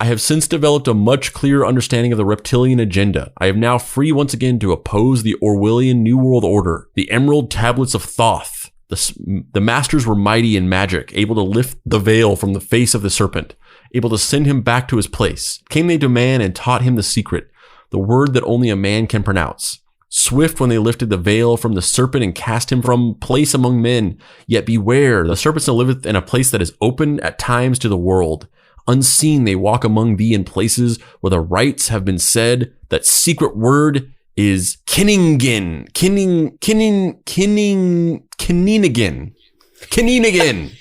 I have since developed a much clearer understanding of the reptilian agenda. I am now free once again to oppose the Orwellian New World Order, the Emerald Tablets of Thoth,
The masters were mighty in magic, able to lift the veil from the face of the serpent, able to send him back to his place. Came they to man and taught him the secret, the word that only a man can pronounce. Swift when they lifted the veil from the serpent and cast him from place among men. Yet beware, the serpent still liveth in a place that is open at times to the world. Unseen they walk among thee in places where the rites have been said. That secret word is Kinningen. Kininigan. Kininigan.
Kininigan.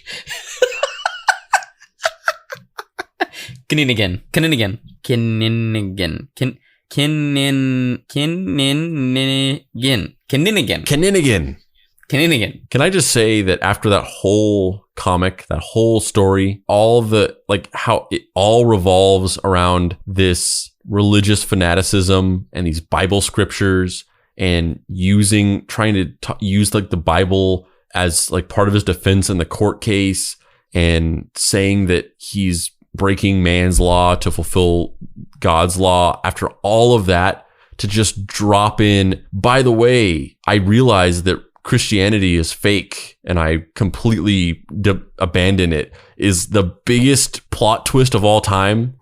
Can I just say that after that whole comic, that whole story, all the, like, how it all revolves around this religious fanaticism and these Bible scriptures and trying to use like the Bible as like part of his defense in the court case and saying that he's breaking man's law to fulfill God's law. After all of that, to just drop in, by the way, I realize that Christianity is fake and I completely abandon it, is the biggest plot twist of all time.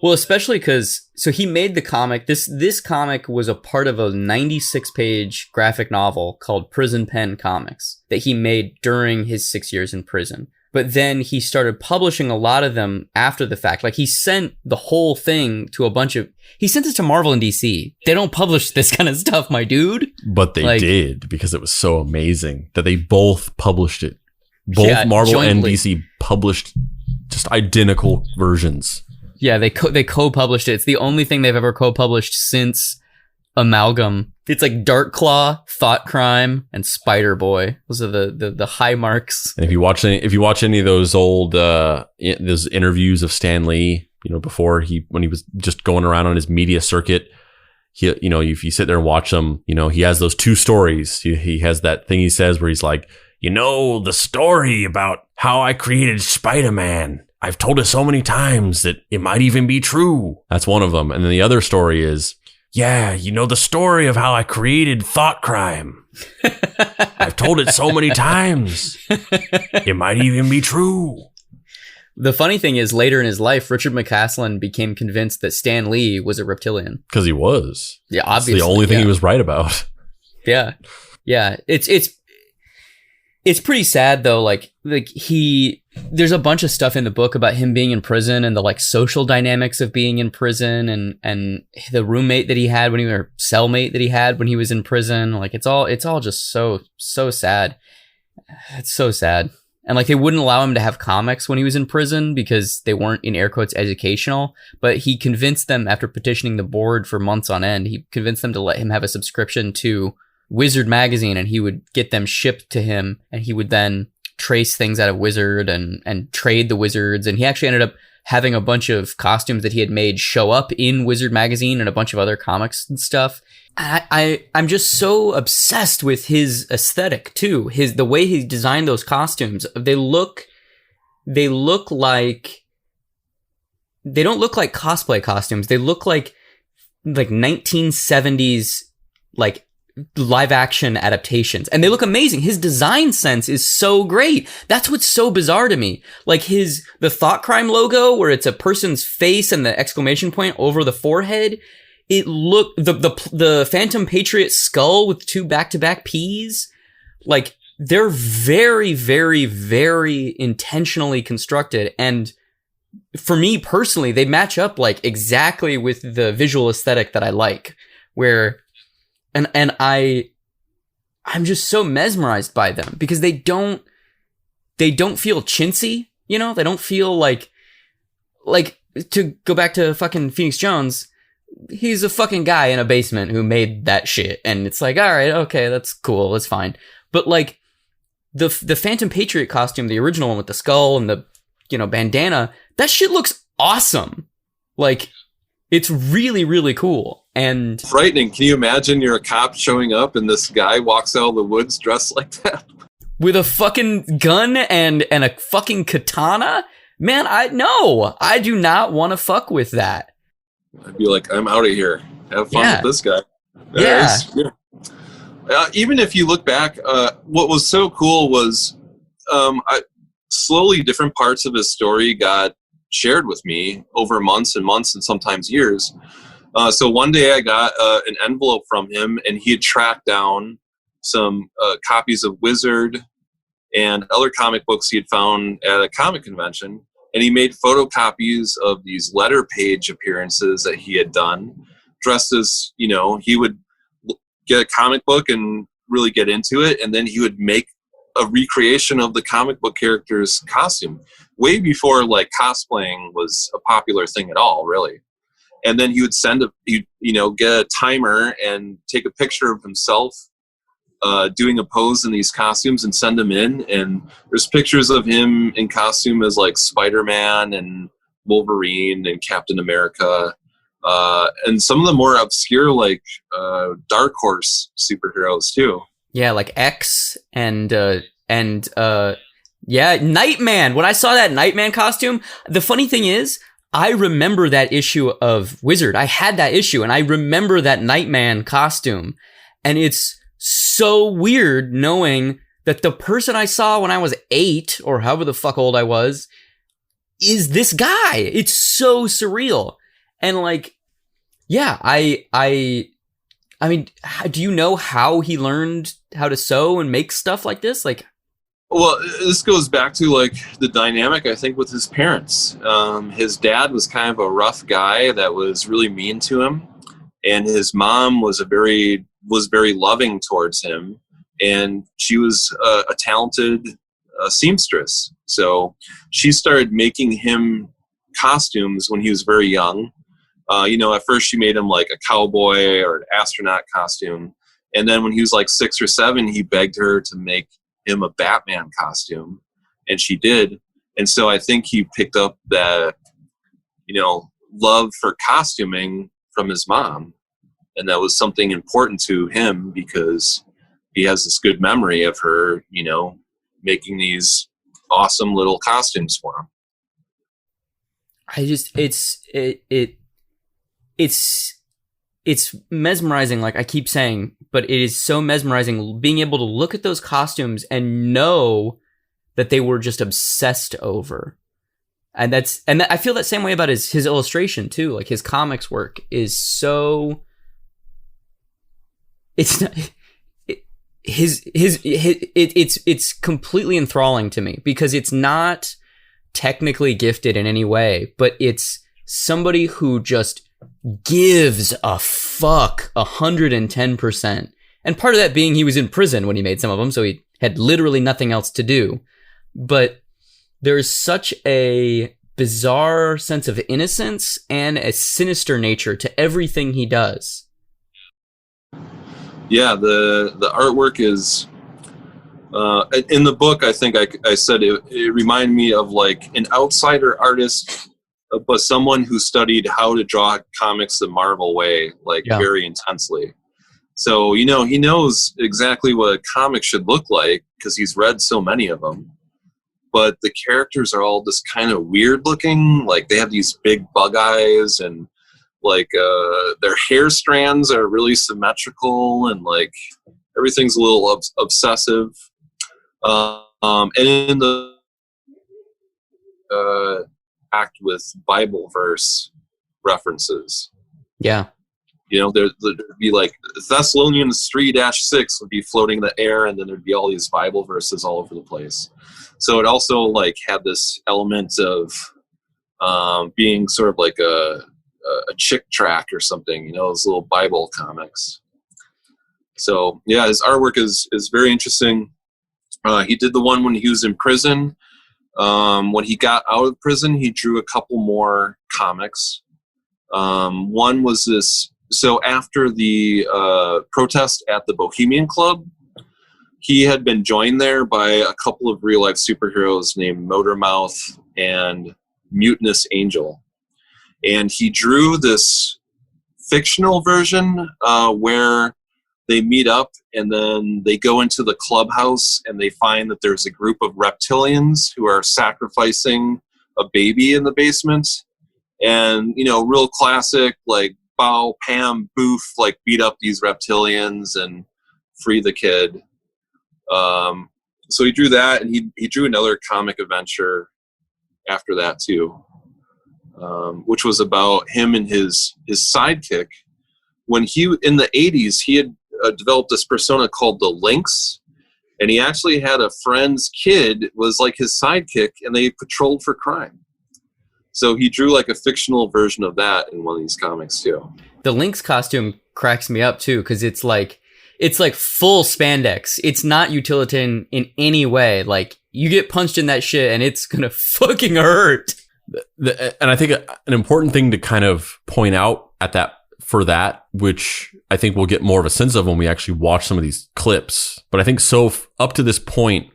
Well, especially because, so he made the comic. This comic was a part of a 96-page graphic novel called Prison Pen Comics that he made during his 6 years in prison. But then he started publishing a lot of them after the fact. Like, he sent the whole thing to he sent it to Marvel and DC. They don't publish this kind of stuff, my dude.
But they did, because it was so amazing that they both published it. Both Marvel jointly. And DC published just identical versions.
Yeah, they co-published it. It's the only thing they've ever co-published since Amalgam. It's like Dark Claw, Thought Crime, and Spider Boy. Those are the high marks.
And if you watch any of those old those interviews of Stan Lee, before when he was just going around on his media circuit, if you sit there and watch them, he has those two stories. He has that thing he says where he's like, the story about how I created Spider-Man. I've told it so many times that it might even be true. That's one of them. And then the other story is, the story of how I created Thought Crime. I've told it so many times. It might even be true.
The funny thing is, later in his life, Richard McCaslin became convinced that Stan Lee was a reptilian.
Because he was.
Yeah, obviously.
It's the only thing he was right about.
Yeah. Yeah. It's pretty sad though. There's a bunch of stuff in the book about him being in prison and the social dynamics of being in prison and the roommate that he had or cellmate that he had when he was in prison. It's all just so sad. It's so sad. And they wouldn't allow him to have comics when he was in prison because they weren't, in air quotes, educational. But he convinced them, after petitioning the board for months on end, he convinced them to let him have a subscription to Wizard magazine, and he would get them shipped to him, and he would then trace things out of Wizard and trade the Wizards. And he actually ended up having a bunch of costumes that he had made show up in Wizard magazine and a bunch of other comics and stuff. I'm just so obsessed with his aesthetic too. The way he designed those costumes, they don't look like cosplay costumes. They look like 1970s live action adaptations, and they look amazing. His design sense is so great. That's what's so bizarre to me. The Thought Crime logo, where it's a person's face and the exclamation point over the forehead. It looked the Phantom Patriot skull with two back-to-back P's. They're very, very, very intentionally constructed, and for me personally, they match up exactly with the visual aesthetic that I like. And I'm just so mesmerized by them because they don't feel chintzy, they don't feel like to go back to fucking Phoenix Jones, he's a fucking guy in a basement who made that shit, and it's all right, okay, that's cool, that's fine. But the Phantom Patriot costume, the original one with the skull and the bandana, that shit looks awesome. It's really, really cool and
frightening. Can you imagine you're a cop showing up and this guy walks out of the woods dressed like that?
With a fucking gun and a fucking katana? Man, I do not want to fuck with that.
I'd be like, I'm out of here. Have fun with this guy. Even if you look back, what was so cool was slowly different parts of his story got shared with me over months and months and sometimes years. So one day I got an envelope from him, and he had tracked down some copies of Wizard and other comic books he had found at a comic convention. And he made photocopies of these letter page appearances that he had done, dressed as, you know, he would get a comic book and really get into it, and then he would make a recreation of the comic book character's costume way before like cosplaying was a popular thing at all, really. And then he would get a timer and take a picture of himself doing a pose in these costumes and send them in. And there's pictures of him in costume as like Spider-Man and Wolverine and Captain America. And some of the more obscure, like Dark Horse superheroes too.
Yeah, like X and Nightman. When I saw that Nightman costume, the funny thing is, I remember that issue of Wizard. I had that issue, and I remember that Nightman costume. And it's so weird knowing that the person I saw when I was 8, or however the fuck old I was, is this guy. It's so surreal. And like, yeah, I mean, do you know how he learned how to sew and make stuff like this? Like,
well, this goes back to like the dynamic, I think, with his parents. His dad was kind of a rough guy that was really mean to him, and his mom was very loving towards him, and she was a talented seamstress. So she started making him costumes when he was very young. At first she made him like a cowboy or an astronaut costume. And then when he was like 6 or 7, he begged her to make him a Batman costume. And she did. And so I think he picked up that, love for costuming from his mom. And that was something important to him because he has this good memory of her, making these awesome little costumes for him. It's
mesmerizing, like I keep saying, but it is so mesmerizing being able to look at those costumes and know that they were just obsessed over. And I feel that same way about his illustration too. Like his comics work is so, it's not, it's completely enthralling to me because it's not technically gifted in any way, but it's somebody who just gives a fuck 110%. And part of that being he was in prison when he made some of them, so he had literally nothing else to do. But there's such a bizarre sense of innocence and a sinister nature to everything he does.
Yeah, the artwork is in the book. I think I said it reminded me of like an outsider artist, but someone who studied how to draw comics the Marvel way, very intensely. So, he knows exactly what a comic should look like because he's read so many of them. But the characters are all just kind of weird looking. Like they have these big bug eyes and like their hair strands are really symmetrical and like everything's a little obsessive. And in the act with Bible verse references.
Yeah.
There'd be like Thessalonians 3-6 would be floating in the air, and then there'd be all these Bible verses all over the place. So it also like had this element of being sort of like a chick track or something, those little Bible comics. So yeah, his artwork is very interesting. He did the one when he was in prison. When he got out of prison, he drew a couple more comics. One was this. So after the protest at the Bohemian Club, he had been joined there by a couple of real-life superheroes named Motormouth and Mutinous Angel. And he drew this fictional version where they meet up and then they go into the clubhouse and they find that there's a group of reptilians who are sacrificing a baby in the basement. And, real classic, like, bow, pam, boof, like beat up these reptilians and free the kid. So he drew that, and he drew another comic adventure after that too, which was about him and his sidekick. When he, in the 80s, he had developed this persona called the Lynx, and he actually had a friend's kid was like his sidekick, and they patrolled for crime. So he drew like a fictional version of that in one of these comics too.
The Lynx costume cracks me up too, because it's like full spandex. It's not utilitarian in any way. Like, you get punched in that shit and it's gonna fucking hurt.
And I think an important thing to kind of point out for that, which I think we'll get more of a sense of when we actually watch some of these clips. But I think up to this point,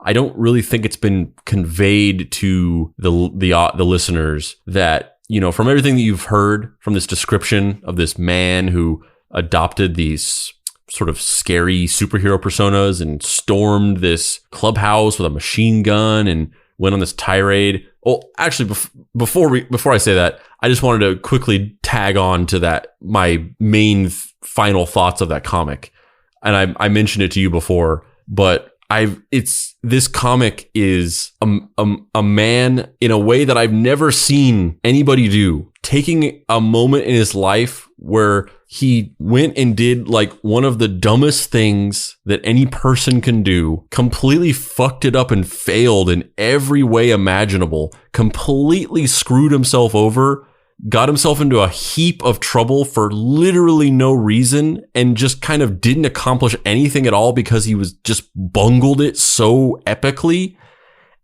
I don't really think it's been conveyed to the listeners that, you know, from everything that you've heard from this description of this man who adopted these sort of scary superhero personas and stormed this clubhouse with a machine gun and went on this tirade. Well, actually, before I say that, I just wanted to quickly tag on to that, my main final thoughts of that comic. And I mentioned it to you before, but this comic is a man in a way that I've never seen anybody do, taking a moment in his life where he went and did like one of the dumbest things that any person can do, completely fucked it up and failed in every way imaginable, completely screwed himself over, got himself into a heap of trouble for literally no reason, and just kind of didn't accomplish anything at all because he was just bungled it so epically.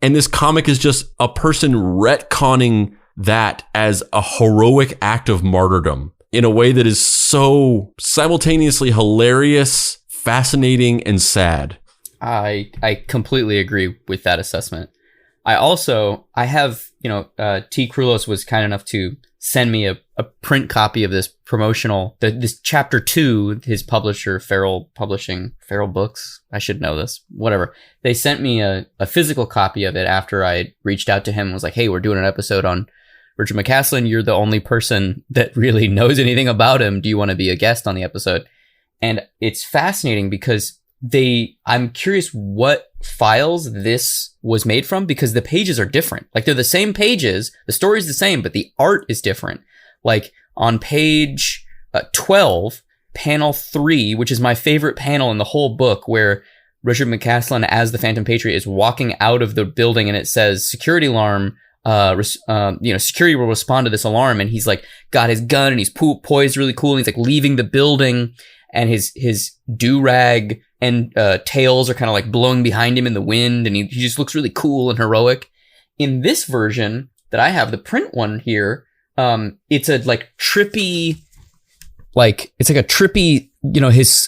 And this comic is just a person retconning that as a heroic act of martyrdom in a way that is so simultaneously hilarious, fascinating, and sad.
I completely agree with that assessment. I have, T. Krulos was kind enough to send me a print copy of this promotional, this chapter 2, his publisher, Feral Books. I should know this, whatever. They sent me a physical copy of it after I reached out to him and was like, hey, we're doing an episode on Richard McCaslin. You're the only person that really knows anything about him. Do you want to be a guest on the episode? And it's fascinating because I'm curious what files this was made from, because the pages are different. Like, they're the same pages, the story's the same, but the art is different. Like, on page 12, panel 3, which is my favorite panel in the whole book, where Richard McCaslin as the Phantom Patriot is walking out of the building, and it says security alarm, security will respond to this alarm, and he's like got his gun and he's poised really cool, and he's like leaving the building, and his do-rag and tails are kind of like blowing behind him in the wind, and he just looks really cool and heroic. In this version that I have, the print one here, it's a trippy,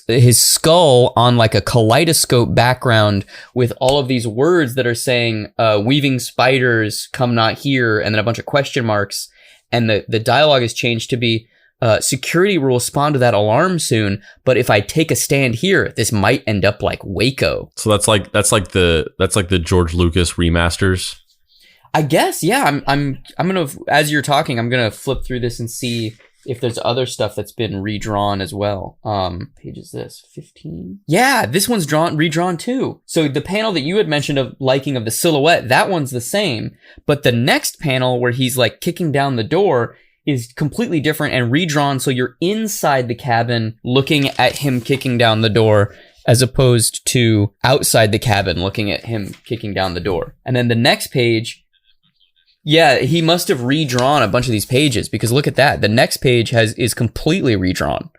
his skull on like a kaleidoscope background with all of these words that are saying, weaving spiders come not here, and then a bunch of question marks. And the dialogue is changed to be, security will respond to that alarm soon, but if I take a stand here, this might end up like Waco.
So that's like the George Lucas remasters.
I guess, yeah. I'm gonna, as you're talking, I'm gonna flip through this and see if there's other stuff that's been redrawn as well. Page is this 15? Yeah, this one's redrawn too. So the panel that you had mentioned of liking of the silhouette, that one's the same, but the next panel where he's like kicking down the door is completely different and redrawn, so you're inside the cabin looking at him kicking down the door, as opposed to outside the cabin looking at him kicking down the door. And then the next page, yeah, he must have redrawn a bunch of these pages, because look at that. The next page is completely redrawn.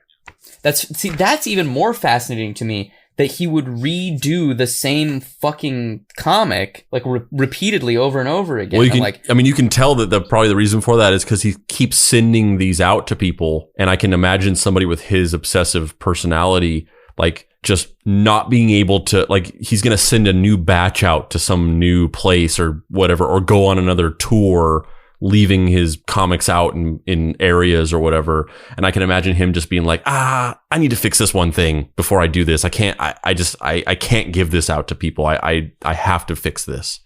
That's even more fascinating to me, that he would redo the same fucking comic like repeatedly over and over again.
Well, you can tell that probably the reason for that is because he keeps sending these out to people, and I can imagine somebody with his obsessive personality, like, just not being able to, like, he's going to send a new batch out to some new place or whatever, or go on another tour, leaving his comics out in areas or whatever. And I can imagine him just being like, I need to fix this one thing before I do this. I can't give this out to people. I have to fix this.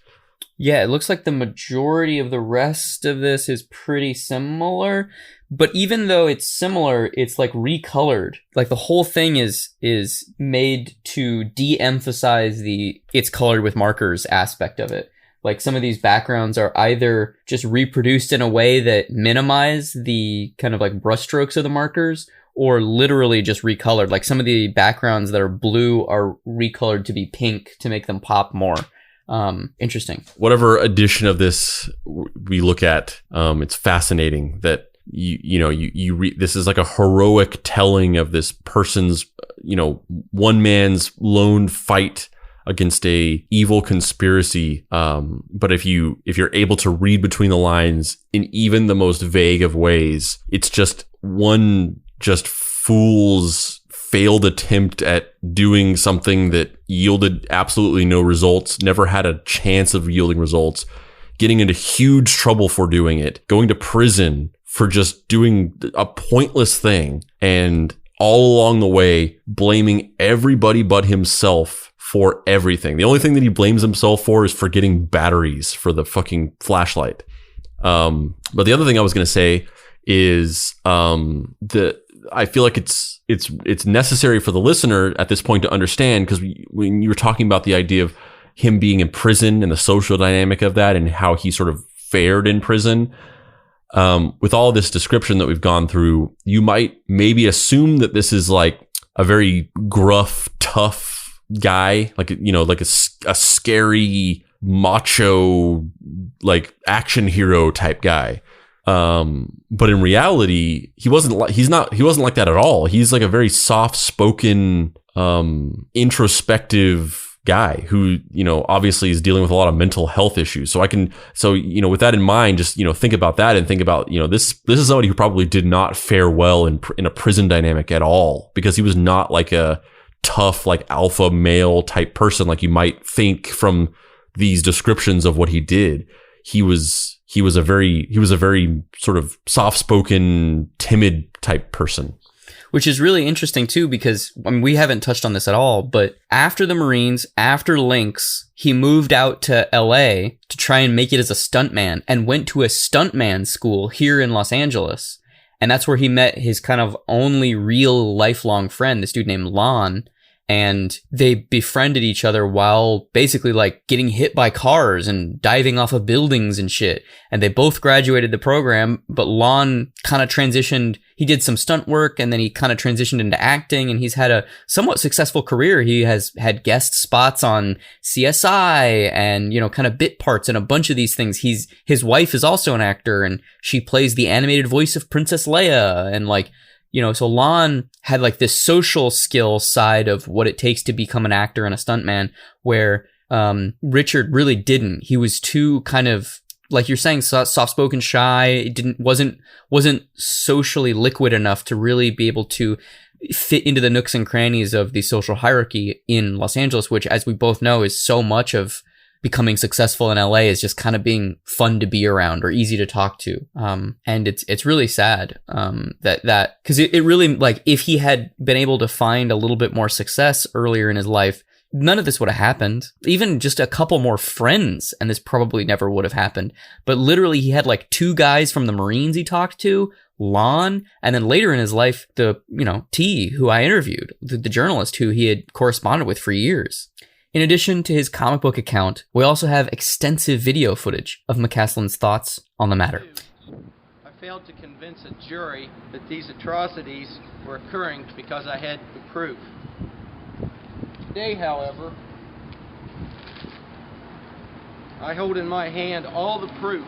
Yeah, it looks like the majority of the rest of this is pretty similar. But even though it's similar, it's like recolored. Like the whole thing is made to de-emphasize the it's colored with markers aspect of it. Like some of these backgrounds are either just reproduced in a way that minimize the kind of like brushstrokes of the markers, or literally just recolored. Like some of the backgrounds that are blue are recolored to be pink to make them pop more. Interesting.
Whatever edition of this we look at, it's fascinating that you read, this is like a heroic telling of this person's, one man's lone fight against a evil conspiracy. But if you're able to read between the lines in even the most vague of ways, it's just one just fool's failed attempt at doing something that yielded absolutely no results, never had a chance of yielding results, getting into huge trouble for doing it, going to prison for just doing a pointless thing, and all along the way blaming everybody but himself for everything. The only thing that he blames himself for is for getting batteries for the fucking flashlight. But the other thing I was going to say is I feel like it's necessary for the listener at this point to understand, because when you were talking about the idea of him being in prison and the social dynamic of that and how he sort of fared in prison, with all this description that we've gone through, you might maybe assume that this is like a very gruff, tough guy, like a scary, macho, like action hero type guy. But in reality, he wasn't like that at all. He's like a very soft-spoken, introspective guy who, obviously is dealing with a lot of mental health issues. So with that in mind, just, think about that and think about, this is somebody who probably did not fare well in a prison dynamic at all, because he was not like a tough, like alpha male type person like you might think from these descriptions of what he did. He was a very sort of soft-spoken, timid type person.
Which is really interesting too, because we haven't touched on this at all, but after the Marines, after Lynx, he moved out to LA to try and make it as a stuntman, and went to a stuntman school here in Los Angeles. And that's where he met his kind of only real lifelong friend, this dude named Lon. And they befriended each other while basically like getting hit by cars and diving off of buildings and shit. And they both graduated the program, but Lon kind of transitioned. He did some stunt work, and then he kind of transitioned into acting, and he's had a somewhat successful career. He has had guest spots on CSI and, kind of bit parts in a bunch of these things. His wife is also an actor, and she plays the animated voice of Princess Leia, and like, so Lon had like this social skill side of what it takes to become an actor and a stuntman, where Richard really didn't. He was too kind of, like you're saying, soft-spoken, shy. Wasn't socially liquid enough to really be able to fit into the nooks and crannies of the social hierarchy in Los Angeles, which, as we both know, is so much of becoming successful in LA is just kind of being fun to be around or easy to talk to. And it's really sad, that cause it really, like, if he had been able to find a little bit more success earlier in his life, none of this would have happened. Even just a couple more friends, and this probably never would have happened. But literally, he had like 2 guys from the Marines he talked to, Lon, and then later in his life, T, who I interviewed, the journalist who he had corresponded with for years. In addition to his comic book account, we also have extensive video footage of McCaslin's thoughts on the matter.
I failed to convince a jury that these atrocities were occurring because I had the proof. Today, however, I hold in my hand all the proof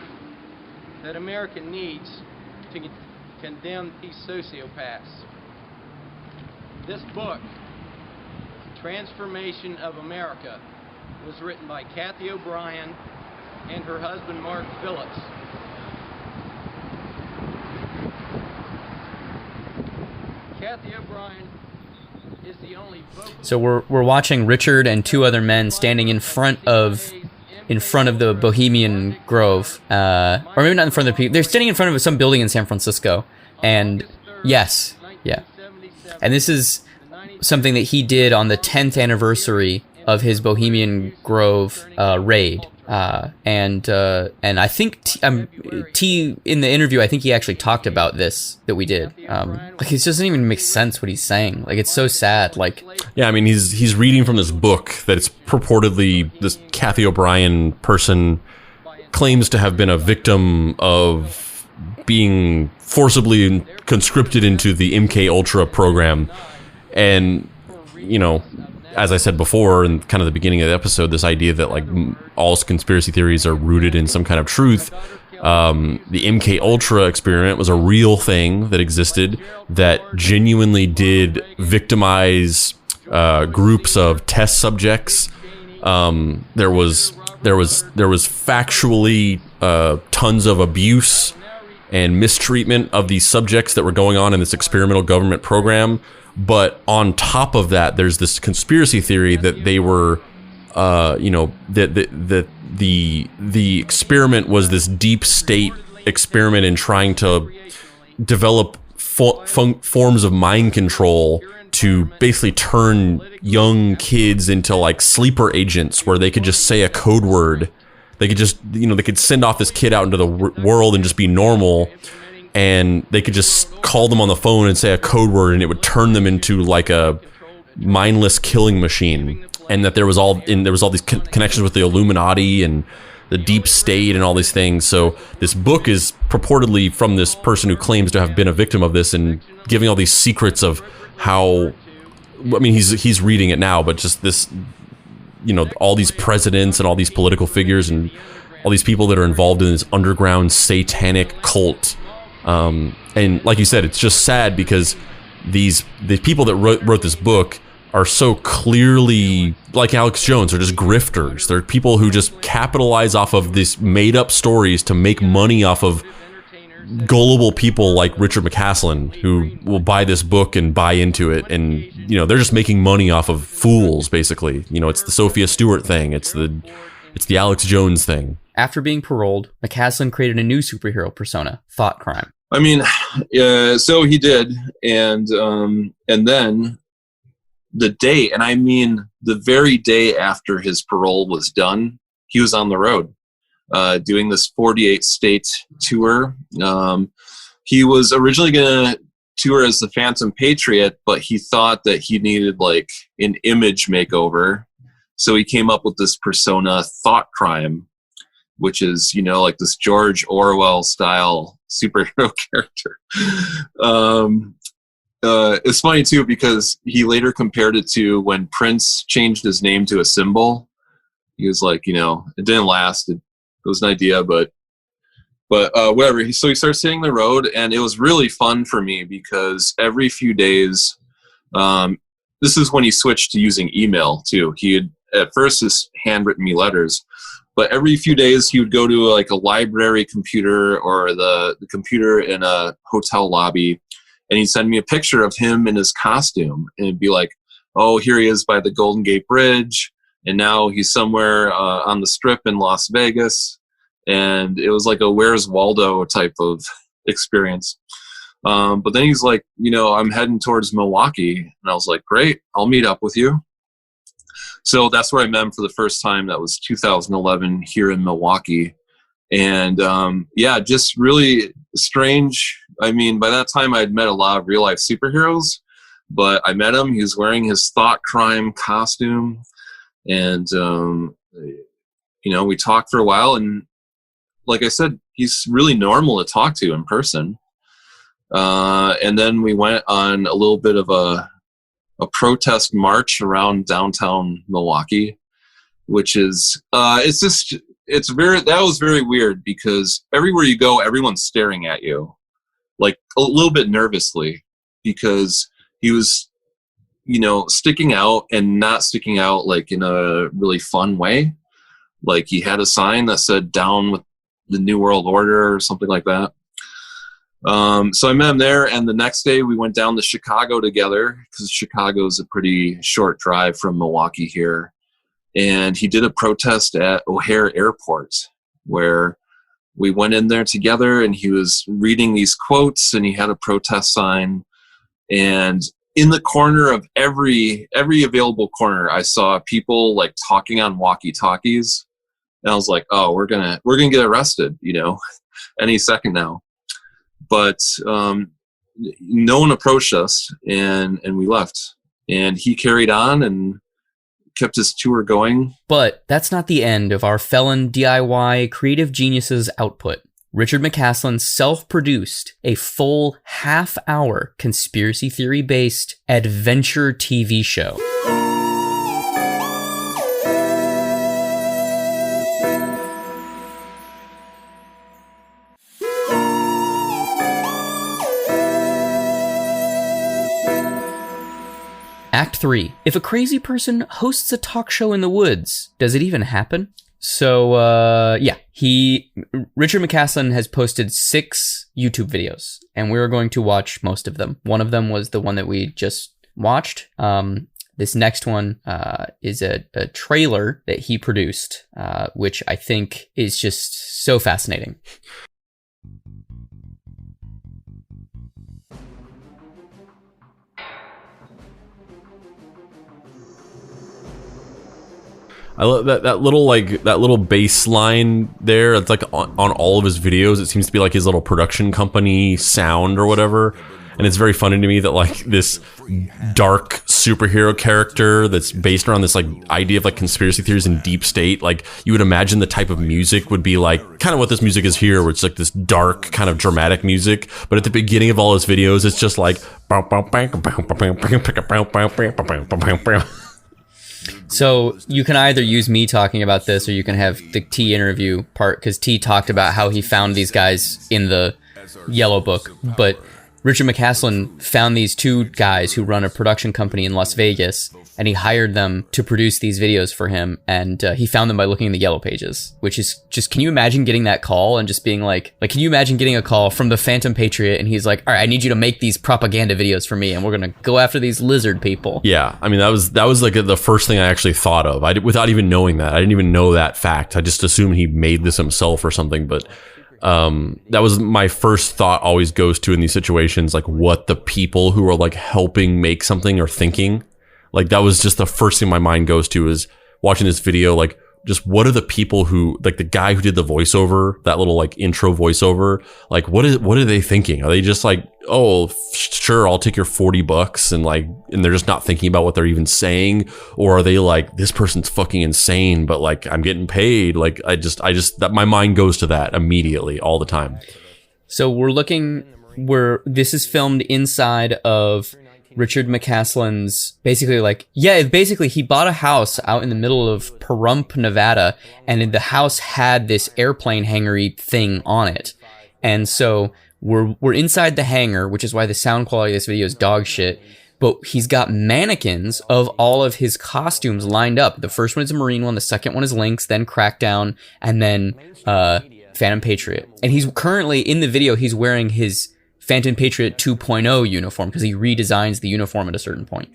that America needs to condemn these sociopaths. This book, Transformation of America, was written by Kathy O'Brien and her husband Mark Phillips. Kathy O'Brien is the only vocal.
So we're watching Richard and 2 other men standing in front of the Bohemian Grove, or maybe not in front of the people. They're standing in front of some building in San Francisco, and yes, yeah, and this is something that he did on the 10th anniversary of his Bohemian Grove raid. And I think T in the interview, I think he actually talked about this that we did. Like, it doesn't even make sense what he's saying. Like, it's so sad. Like,
yeah, I mean, he's reading from this book that it's purportedly this Kathy O'Brien person claims to have been a victim of being forcibly conscripted into the MK Ultra program, and you know, as I said before in kind of the beginning of the episode, this idea that like all conspiracy theories are rooted in some kind of truth. The MK Ultra experiment was a real thing that existed that genuinely did victimize groups of test subjects. There was factually tons of abuse and mistreatment of these subjects that were going on in this experimental government program. But on top of that, there's this conspiracy theory that they were, that the experiment was this deep state experiment in trying to develop forms of mind control to basically turn young kids into like sleeper agents, where they could just say a code word. They could just, they could send off this kid out into the world and just be normal. And they could just call them on the phone and say a code word, and it would turn them into like a mindless killing machine. And that there was all these connections with the Illuminati and the deep state and all these things. So this book is purportedly from this person who claims to have been a victim of this, and giving all these secrets of how, I mean, he's reading it now, but just this, all these presidents and all these political figures and all these people that are involved in this underground satanic cult. And like you said, it's just sad because the people that wrote this book are so clearly, like Alex Jones, are just grifters. They're people who just capitalize off of these made up stories to make money off of gullible people like Richard McCaslin, who will buy this book and buy into it. And, they're just making money off of fools, basically. It's the Sophia Stewart thing. It's the Alex Jones thing.
After being paroled, McCaslin created a new superhero persona, Thought Crime.
I mean, so he did, and then the day, and I mean the very day after his parole was done, he was on the road doing this 48-state tour. He was originally going to tour as the Phantom Patriot, but he thought that he needed like an image makeover, so he came up with this persona, Thought Crime, which is, like this George Orwell style superhero character. It's funny too, because he later compared it to when Prince changed his name to a symbol. He was like, it didn't last. It was an idea, but whatever. So he started hitting the road, and it was really fun for me because every few days, this is when he switched to using email too. He had at first just handwritten me letters, but every few days he would go to like a library computer or the computer in a hotel lobby, and he'd send me a picture of him in his costume, and it'd be like, oh, here he is by the Golden Gate Bridge, and now he's somewhere on the Strip in Las Vegas. And it was like a Where's Waldo type of experience. But then he's like, I'm heading towards Milwaukee. And I was like, great, I'll meet up with you. So that's where I met him for the first time. That was 2011 here in Milwaukee. And just really strange. I mean, by that time I'd met a lot of real life superheroes, but I met him. He was wearing his Thought Crime costume. And, we talked for a while, and like I said, he's really normal to talk to in person. And then we went on a little bit of a protest march around downtown Milwaukee, which is, that was very weird because everywhere you go, everyone's staring at you, like a little bit nervously, because he was, sticking out and not sticking out like in a really fun way. Like he had a sign that said "Down with the New World Order" or something like that. So I met him there, and the next day we went down to Chicago together, because Chicago is a pretty short drive from Milwaukee here. And he did a protest at O'Hare Airport, where we went in there together, and he was reading these quotes, and he had a protest sign. And in the corner of every available corner, I saw people like talking on walkie-talkies. And I was like, oh, we're gonna get arrested, any second now. But no one approached us, and we left. And he carried on and kept his tour going.
But that's not the end of our felon DIY creative geniuses output. Richard McCaslin self-produced a full half-hour conspiracy theory-based adventure TV show. Act 3. If a crazy person hosts a talk show in the woods, does it even happen? So, Richard McCaslin has posted 6 YouTube videos, and we're going to watch most of them. One of them was the one that we just watched. This next one is a trailer that he produced, which I think is just so fascinating.
I love that little bass line there. It's like on all of his videos. It seems to be like his little production company sound or whatever. And it's very funny to me that like this dark superhero character that's based around this like idea of like conspiracy theories and deep state. Like you would imagine the type of music would be like kind of what this music is here, where it's like this dark kind of dramatic music. But at the beginning of all his videos, it's just like.
So you can either use me talking about this, or you can have the T interview part, because T talked about how he found these guys in the Yellow Book. But Richard McCaslin found these 2 guys who run a production company in Las Vegas, and he hired them to produce these videos for him. And he found them by looking in the Yellow Pages, which is just, can you imagine getting that call and just being like, can you imagine getting a call from the Phantom Patriot, and he's like, all right, I need you to make these propaganda videos for me, and we're going to go after these lizard people.
Yeah. I mean, that was like the first thing I actually thought of. Without even knowing that. I didn't even know that fact. I just assumed he made this himself or something, but that was my first thought. Always goes to in these situations, like what the people who are like helping make something are thinking. Like that was just the first thing my mind goes to, is watching this video. Like, just what are the people who, like the guy who did the voiceover, that little like intro voiceover, like what are they thinking? Are they just like, oh, sure, I'll take your $40 and they're just not thinking about what they're even saying? Or are they like, this person's fucking insane, but like I'm getting paid? Like I just that my mind goes to that immediately all the time.
So we're looking where this is filmed inside of Richard McCaslin's basically he bought a house out in the middle of Pahrump, Nevada, and the house had this airplane hangar-y thing on it. And so we're inside the hangar, which is why the sound quality of this video is dog shit. But he's got mannequins of all of his costumes lined up. The first one is a Marine one, the second one is Lynx, then Crackdown, and then Phantom Patriot. And he's currently in the video, he's wearing his Phantom Patriot 2.0 uniform, because he redesigns the uniform at a certain point,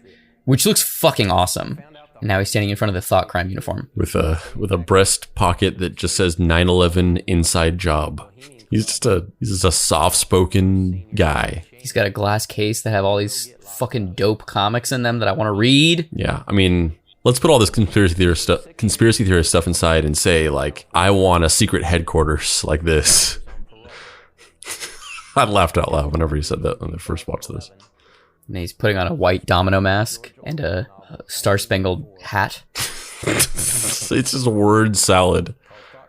which looks fucking awesome. And now he's standing in front of the Thought Crime uniform
with a breast pocket that just says 9/11 inside job. He's just a soft-spoken guy.
He's got a glass case that have all these fucking dope comics in them that I want to read.
Yeah, I mean, let's put all this conspiracy theory stuff inside and say, like, I want a secret headquarters like this. I laughed out loud whenever he said that when I first watched this.
And he's putting on a white domino mask and a star-spangled hat.
It's just a word salad.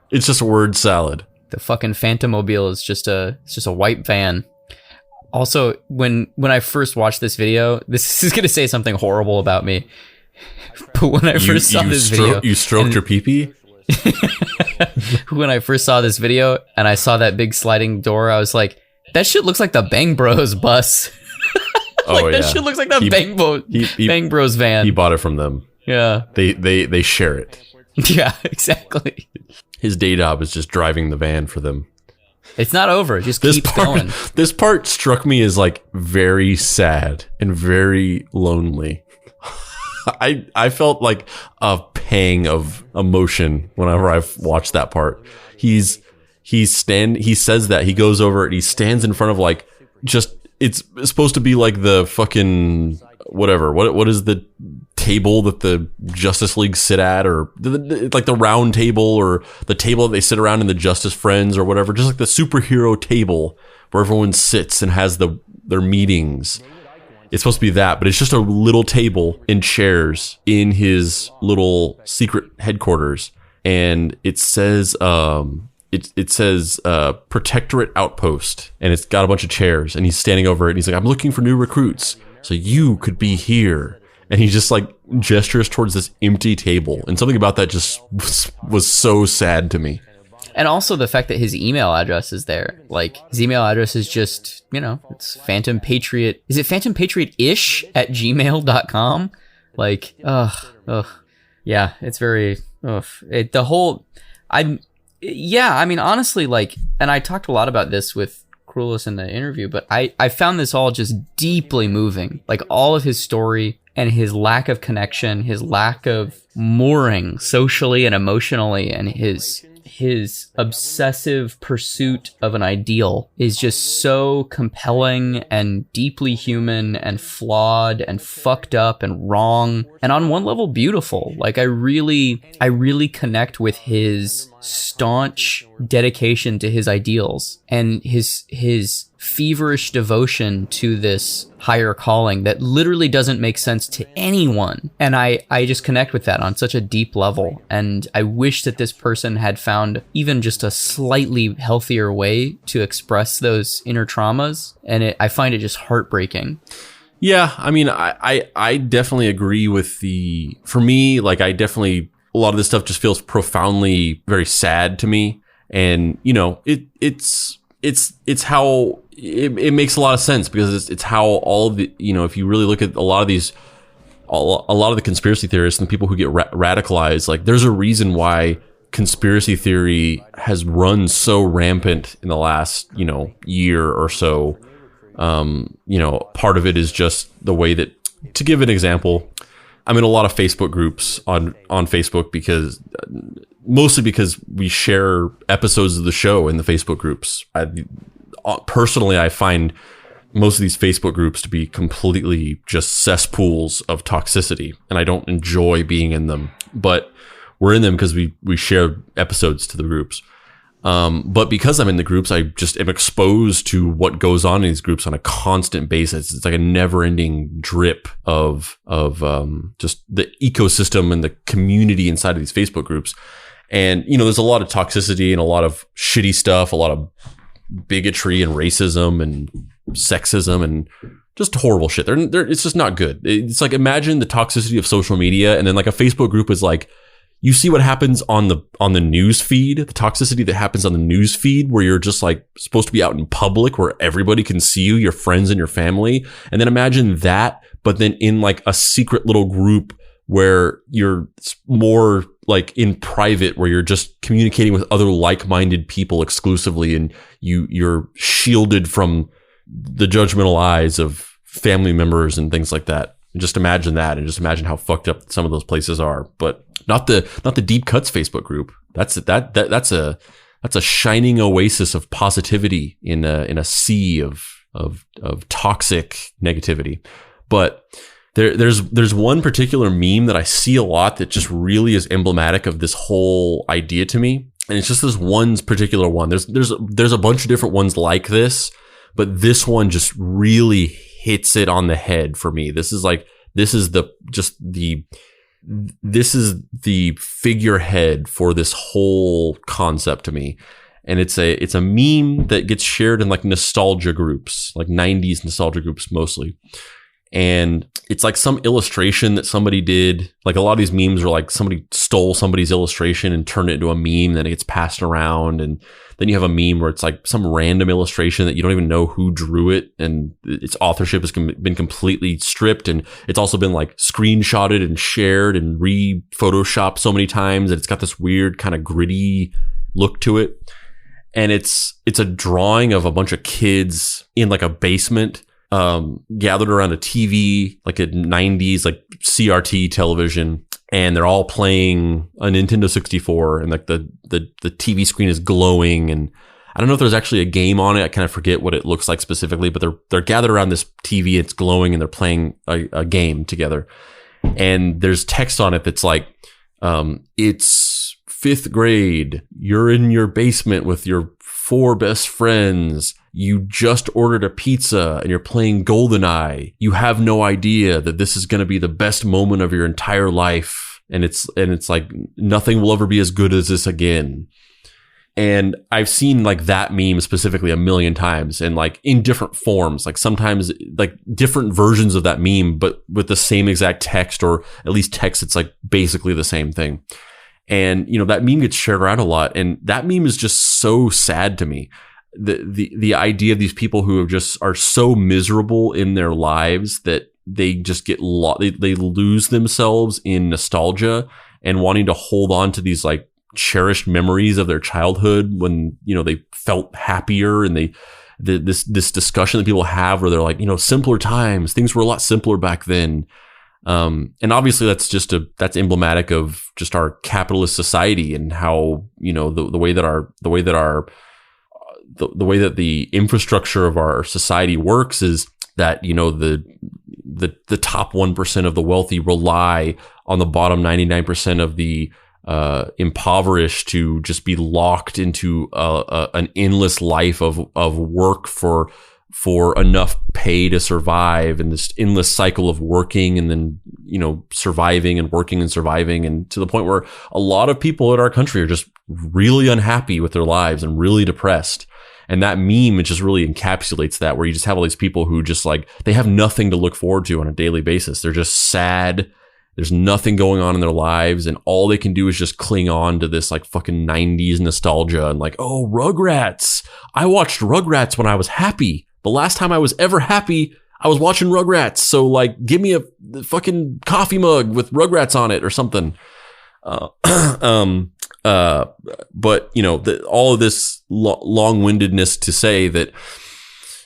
It's just a word salad.
The fucking Phantomobile is just a white van. Also, when I first watched this video, this is gonna say something horrible about me, but when I first saw this video,
you stroked your pee-pee?
When I first saw this video and I saw that big sliding door, I was like, that shit looks like the Bang Bros bus. That shit looks like the Bang Bros van.
He bought it from them.
Yeah.
They share it.
Yeah, exactly.
His day job is just driving the van for them.
It's not over. It just keeps going.
This part struck me as like very sad and very lonely. I felt like a pang of emotion whenever I've watched that part. He says that he goes over and he stands in front of like, just, it's supposed to be like the fucking whatever. What is the table that the Justice League sit at, or like the round table, or the table that they sit around in the Justice Friends or whatever, just like the superhero table where everyone sits and has their meetings. It's supposed to be that, but it's just a little table and chairs in his little secret headquarters. And it says, it says Protectorate Outpost, and it's got a bunch of chairs, and he's standing over it, and he's like, I'm looking for new recruits, so you could be here. And he just like gestures towards this empty table, and something about that just was so sad to me.
And also the fact that his email address is there. Like, his email address is just, it's Phantom Patriot. Is it Phantom Patriot-ish at gmail.com? Like, yeah, it's very, honestly, like, and I talked a lot about this with Cruelis in the interview, but I found this all just deeply moving. Like, all of his story and his lack of connection, his lack of mooring socially and emotionally, and his obsessive pursuit of an ideal is just so compelling and deeply human and flawed and fucked up and wrong, and on one level beautiful. Like, I really connect with his staunch dedication to his ideals and his feverish devotion to this higher calling that literally doesn't make sense to anyone. And I just connect with that on such a deep level. And I wish that this person had found even just a slightly healthier way to express those inner traumas. And I find it just heartbreaking.
Yeah, I mean, I definitely agree with for me, like, a lot of this stuff just feels profoundly very sad to me. And, it's how it makes a lot of sense, because it's how all of the, if you really look at a lot of the conspiracy theorists and the people who get radicalized, like, there's a reason why conspiracy theory has run so rampant in the last, year or so. Part of it is just the way that, to give an example, I'm in a lot of Facebook groups on Facebook mostly because we share episodes of the show in the Facebook groups. Personally, I find most of these Facebook groups to be completely just cesspools of toxicity, and I don't enjoy being in them. But we're in them because we share episodes to the groups. But because I'm in the groups, I just am exposed to what goes on in these groups on a constant basis. It's like a never-ending drip of just the ecosystem and the community inside of these Facebook groups. And, there's a lot of toxicity and a lot of shitty stuff, a lot of bigotry and racism and sexism and just horrible shit. It's just not good. It's like, imagine the toxicity of social media, and then like a Facebook group is like, you see what happens on the news feed, the toxicity that happens on the news feed, where you're just like supposed to be out in public where everybody can see you, your friends and your family. And then imagine that, but then in like a secret little group where you're more like in private, where you're just communicating with other like-minded people exclusively, and you're shielded from the judgmental eyes of family members and things like that. And just imagine that, and just imagine how fucked up some of those places are. But not the Deep Cuts Facebook group. That's a shining oasis of positivity in a sea of toxic negativity. But there's one particular meme that I see a lot that just really is emblematic of this whole idea to me, and it's just this one particular one. There's a bunch of different ones like this, but this one just really hits it on the head for me. This is the figurehead for this whole concept to me. And it's a meme that gets shared in like nostalgia groups, like 90s nostalgia groups mostly. And it's like some illustration that somebody did. Like, a lot of these memes are like somebody stole somebody's illustration and turned it into a meme, then it gets passed around. And then you have a meme where it's like some random illustration that you don't even know who drew it, and its authorship has been completely stripped. And it's also been like screenshotted and shared and re-photoshopped so many times that it's got this weird kind of gritty look to it. And it's a drawing of a bunch of kids in like a basement, gathered around a TV, like a 90s like CRT television, and they're all playing a Nintendo 64, and like the TV screen is glowing, and I don't know if there's actually a game on it. I kind of forget what it looks like specifically, but they're gathered around this TV, it's glowing, and they're playing a game together. and there's text on it that's like, it's 5th grade. You're in your basement with your 4 best friends. You just ordered a pizza and you're playing GoldenEye. You have no idea that this is going to be the best moment of your entire life. And it's like, nothing will ever be as good as this again. And I've seen like that meme specifically a million times, and like in different forms, like sometimes like different versions of that meme, but with the same exact text, or at least text that's like basically the same thing. And, you know, that meme gets shared around a lot. And that meme is just so sad to me. The idea of these people who are so miserable in their lives that they just get they lose themselves in nostalgia and wanting to hold on to these like cherished memories of their childhood when, you know, they felt happier, and this discussion that people have where they're like, you know, simpler times, things were a lot simpler back then. And obviously that's emblematic of just our capitalist society, and how, you know, the way that the infrastructure of our society works is that, you know, the top 1% of the wealthy rely on the bottom 99% of the impoverished to just be locked into an endless life of work for enough pay to survive, and this endless cycle of working and then, you know, surviving and working and surviving, and to the point where a lot of people in our country are just really unhappy with their lives and really depressed. And that meme, it just really encapsulates that, where you just have all these people who just like, they have nothing to look forward to on a daily basis. They're just sad. There's nothing going on in their lives, and all they can do is just cling on to this like fucking 90s nostalgia, and like, oh, Rugrats. I watched Rugrats when I was happy. The last time I was ever happy, I was watching Rugrats. So like, give me a fucking coffee mug with Rugrats on it or something. But you know, all of this long-windedness to say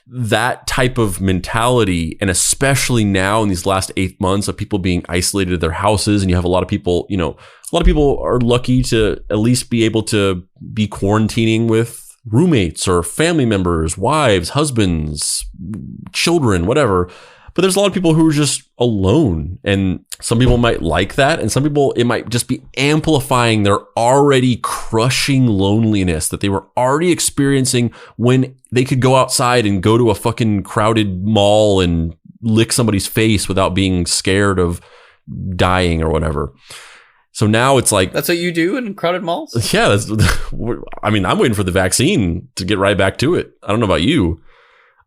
that type of mentality, and especially now in these last 8 months of people being isolated at their houses, and you have a lot of people, you know, a lot of people are lucky to at least be able to be quarantining with roommates or family members, wives, husbands, children, whatever. But there's a lot of people who are just alone, and some people might like that, and some people, it might just be amplifying their already crushing loneliness that they were already experiencing when they could go outside and go to a fucking crowded mall and lick somebody's face without being scared of dying or whatever. So now it's like,
that's what you do in crowded malls?
Yeah, I mean, I'm waiting for the vaccine to get right back to it. I don't know about you.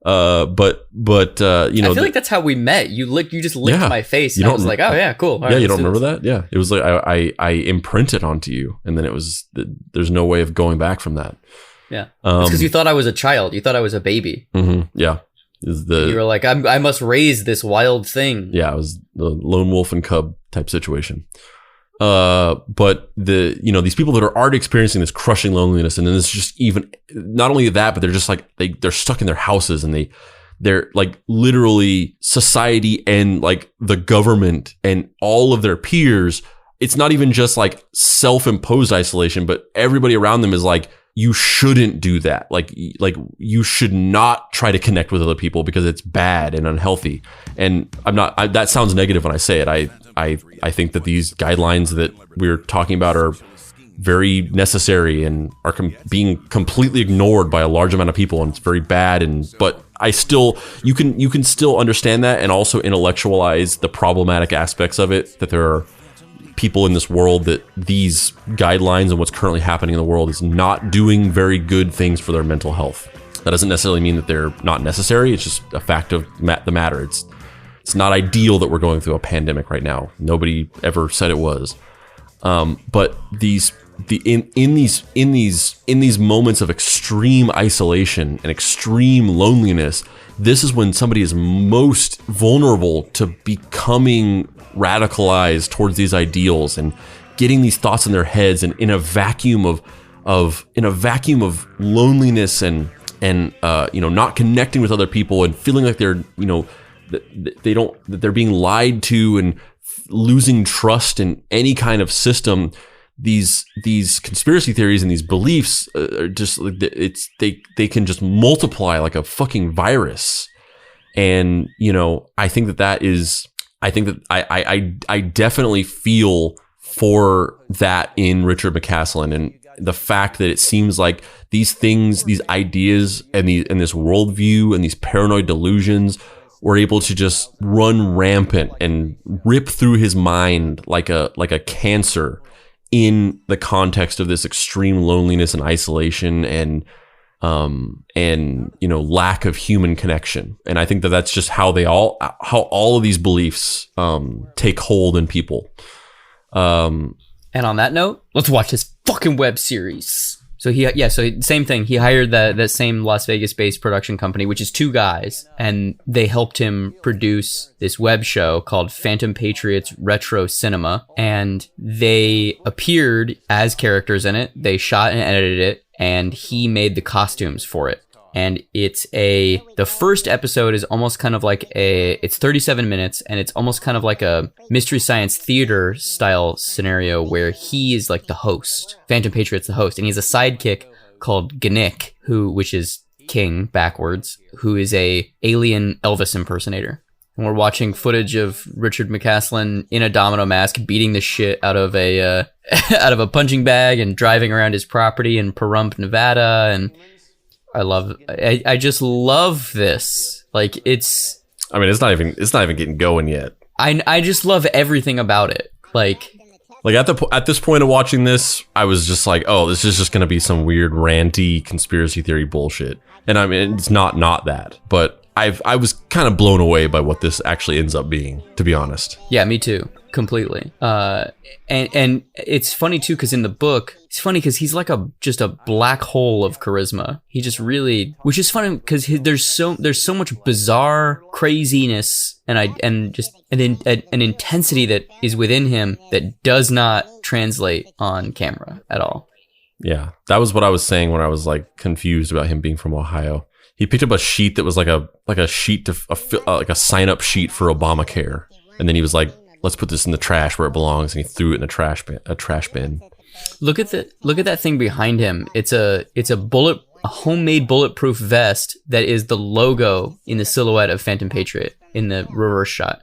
But you know,
I feel like that's how we met. You just licked my face, and I was like, oh yeah, cool. All
yeah,
right,
you don't remember that? Yeah, it was like I imprinted onto you, and then it was there's no way of going back from that.
Yeah, it's because you thought I was a child. You thought I was a baby.
Mm-hmm, yeah,
you were like, I must raise this wild thing.
Yeah, it was the lone wolf and cub type situation. But these people that are already experiencing this crushing loneliness, and then it's just even not only that, but they're just like they're stuck in their houses, and they're like literally society and like the government and all of their peers. It's not even just like self-imposed isolation, but everybody around them is like, you shouldn't do that. Like you should not try to connect with other people because it's bad and unhealthy. And that sounds negative when I say it. I think that these guidelines that we're talking about are very necessary and are being completely ignored by a large amount of people, and it's very bad. But you can still understand that and also intellectualize the problematic aspects of it, that there are people in this world that these guidelines and what's currently happening in the world is not doing very good things for their mental health. That doesn't necessarily mean that they're not necessary. It's just a fact of the matter. It's not ideal that we're going through a pandemic right now. Nobody ever said it was. But in these moments of extreme isolation and extreme loneliness, this is when somebody is most vulnerable to becoming radicalized towards these ideals and getting these thoughts in their heads, and in a vacuum of loneliness and not connecting with other people and feeling like they're that they're being lied to and losing trust in any kind of system. These conspiracy theories and these beliefs are just they can just multiply like a fucking virus. And I think that is I think that I definitely feel for that in Richard McCaslin, and the fact that it seems like these things, these ideas, and this worldview and these paranoid delusions were able to just run rampant and rip through his mind like a cancer in the context of this extreme loneliness and isolation and lack of human connection. And I think that that's just how all of these beliefs take hold in people.
And on that note, let's watch this fucking web series. So same thing. He hired that same Las Vegas-based production company, which is two guys, and they helped him produce this web show called Phantom Patriot's Retro Cinema, and they appeared as characters in it. They shot and edited it, and he made the costumes for it. And the first episode is almost kind of like it's 37 minutes, and it's almost kind of like a Mystery Science Theater style scenario where he is like the host. Phantom Patriot's the host, and he has a sidekick called Gnick, which is King backwards, who is a alien Elvis impersonator. And we're watching footage of Richard McCaslin in a domino mask beating the shit out of a punching bag and driving around his property in Pahrump, Nevada, and I just love this. Like it's not even getting going yet. I just love everything about it. Like
at this point of watching this, I was just like, oh, this is just going to be some weird ranty conspiracy theory bullshit. And I mean, it's not that, but I was kind of blown away by what this actually ends up being, to be honest.
Yeah, me too. Completely. And it's funny too, because in the book, it's funny because he's like just a black hole of charisma. He just really, which is funny because there's so much bizarre craziness and just an intensity that is within him that does not translate on camera at all.
Yeah, that was what I was saying when I was like confused about him being from Ohio. He picked up a sheet that was like a sheet like a sign up sheet for Obamacare, and then he was like, let's put this in the trash where it belongs, and he threw it in a trash bin.
Look at that thing behind him. It's a homemade bulletproof vest that is the logo in the silhouette of Phantom Patriot in the reverse shot.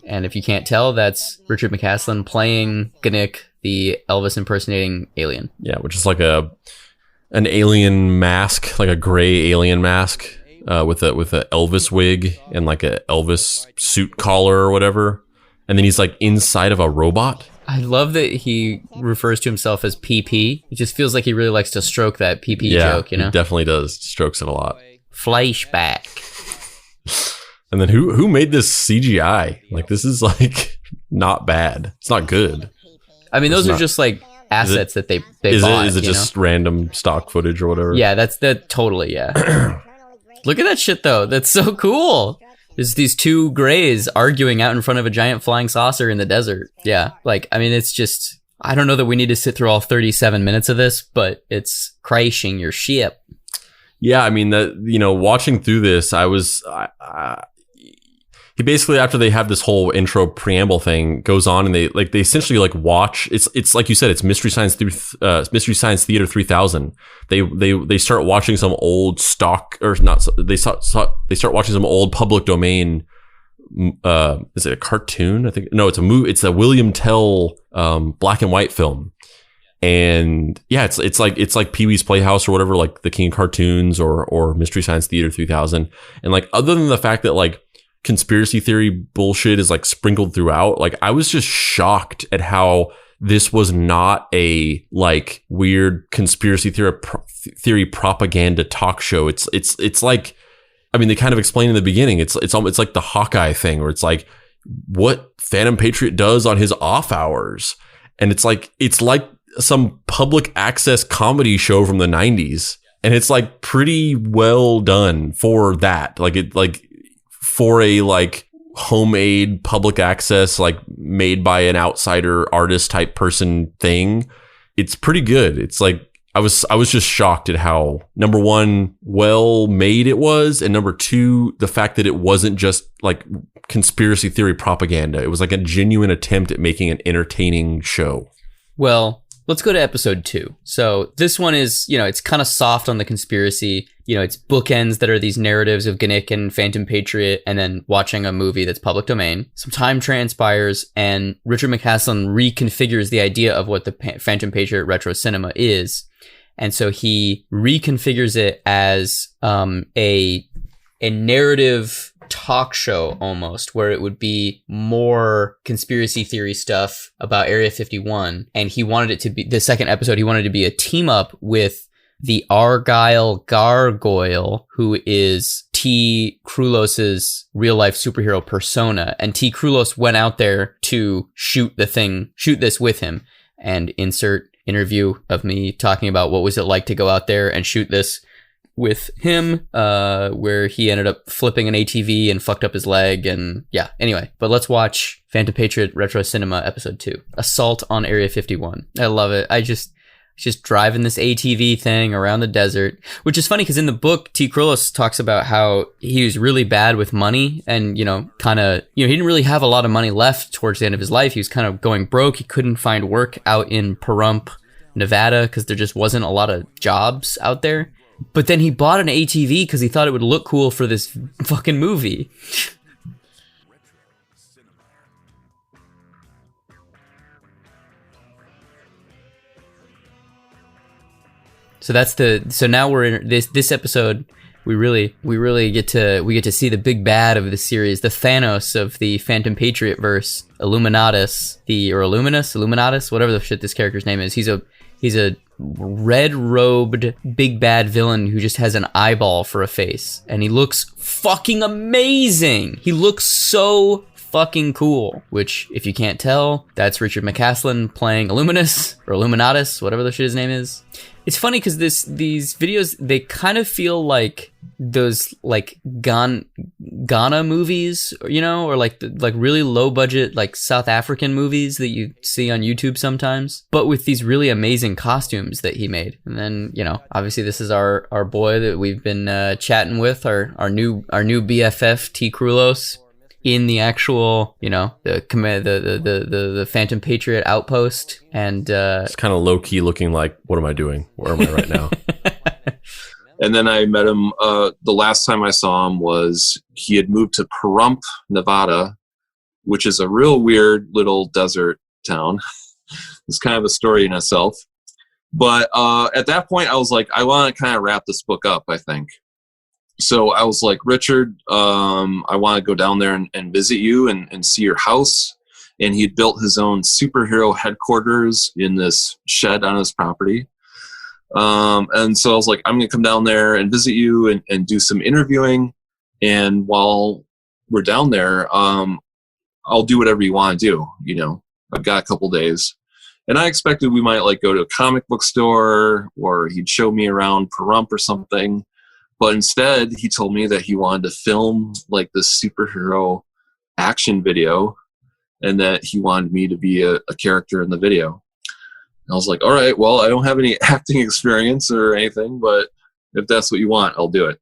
And if you can't tell, that's Richard McCaslin playing Gnick, the Elvis impersonating alien.
Yeah, which is like an alien mask, like a gray alien mask with a Elvis wig and like a Elvis suit collar or whatever. And then he's like inside of a robot.
I love that he refers to himself as PP. It just feels like he really likes to stroke that PP joke, you know?
He definitely does. Strokes it a lot.
Flashback.
And then who made this CGI? Like, this is like not bad. It's not good.
I mean, those are just like assets that they bought.
Is it just random stock footage or whatever?
Yeah, that's totally, yeah. Look at that shit though. That's so cool. There's these two grays arguing out in front of a giant flying saucer in the desert. Yeah, like, I mean, it's just, I don't know that we need to sit through all 37 minutes of this, but it's crashing your ship.
Yeah, I mean, watching through this, he basically, after they have this whole intro preamble thing, goes on and they essentially like watch. It's like you said, it's Mystery Science Theater 3000. They start watching some old stock or not. They start watching some old public domain. Is it a cartoon? I think no, it's a movie. It's a William Tell black and white film. And yeah, it's like Pee-wee's Playhouse or whatever, like the King of Cartoons or Mystery Science Theater 3000. And like, other than the fact that like conspiracy theory bullshit is like sprinkled throughout, like I was just shocked at how this was not a like weird conspiracy theory propaganda talk show. It's like, I mean, they kind of explain in the beginning, it's like the Hawkeye thing where it's like what Phantom Patriot does on his off hours. And it's like some public access comedy show from the 90s. And it's like pretty well done for that. For a like homemade public access, like made by an outsider artist type person thing, it's pretty good. It's like I was just shocked at how, number one, well made it was, and number two, the fact that it wasn't just like conspiracy theory propaganda. It was like a genuine attempt at making an entertaining show. Well,
let's go to episode 2. So this one is, it's kind of soft on the conspiracy. it's bookends that are these narratives of Gnick and Phantom Patriot, and then watching a movie that's public domain. Some time transpires, and Richard McCaslin reconfigures the idea of what the Phantom Patriot retro cinema is. And so he reconfigures it as a narrative talk show almost, where it would be more conspiracy theory stuff about Area 51. And he wanted it to be, the second episode, he wanted to be a team up with the Argyle Gargoyle, who is T. Krulos's real life superhero persona. And T. Krulos went out there to shoot this with him, and insert interview of me talking about what was it like to go out there and shoot this with him, where he ended up flipping an ATV and fucked up his leg. And yeah, anyway, but let's watch Phantom Patriot Retro Cinema Episode 2, Assault on Area 51. I love it. Just driving this ATV thing around the desert, which is funny because in the book, T. Krulos talks about how he was really bad with money, and, he didn't really have a lot of money left towards the end of his life. He was kind of going broke. He couldn't find work out in Pahrump, Nevada, because there just wasn't a lot of jobs out there. But then he bought an ATV because he thought it would look cool for this fucking movie. So now we're in this episode. We really get to see the big bad of the series, the Thanos of the Phantom Patriot verse, Illuminatus, Illuminatus, whatever the shit this character's name is. He's a red-robed big bad villain who just has an eyeball for a face, and he looks fucking amazing. He looks so fucking cool, which, if you can't tell, that's Richard McCaslin playing Illuminatus, or Illuminatus, whatever the shit his name is. It's funny because these videos, they kind of feel like those like Ghana movies, or like really low budget like South African movies that you see on YouTube sometimes, but with these really amazing costumes that he made. And then obviously this is our boy that we've been chatting with, our new BFF T. Krulos, in the actual, the Phantom Patriot outpost. And
it's kind of low key looking like, what am I doing? Where am I right now?
And then I met him, the last time I saw him was he had moved to Pahrump, Nevada, which is a real weird little desert town. It's kind of a story in itself. But at that point, I was like, I want to kind of wrap this book up, I think. So I was like, Richard, I want to go down there and visit you and see your house. And he'd built his own superhero headquarters in this shed on his property. And so I was like, I'm going to come down there and visit you and do some interviewing. And while we're down there, I'll do whatever you want to do. I've got a couple days. And I expected we might like go to a comic book store, or he'd show me around Pahrump or something. But instead, he told me that he wanted to film like this superhero action video, and that he wanted me to be a character in the video. And I was like, all right, well, I don't have any acting experience or anything, but if that's what you want, I'll do it.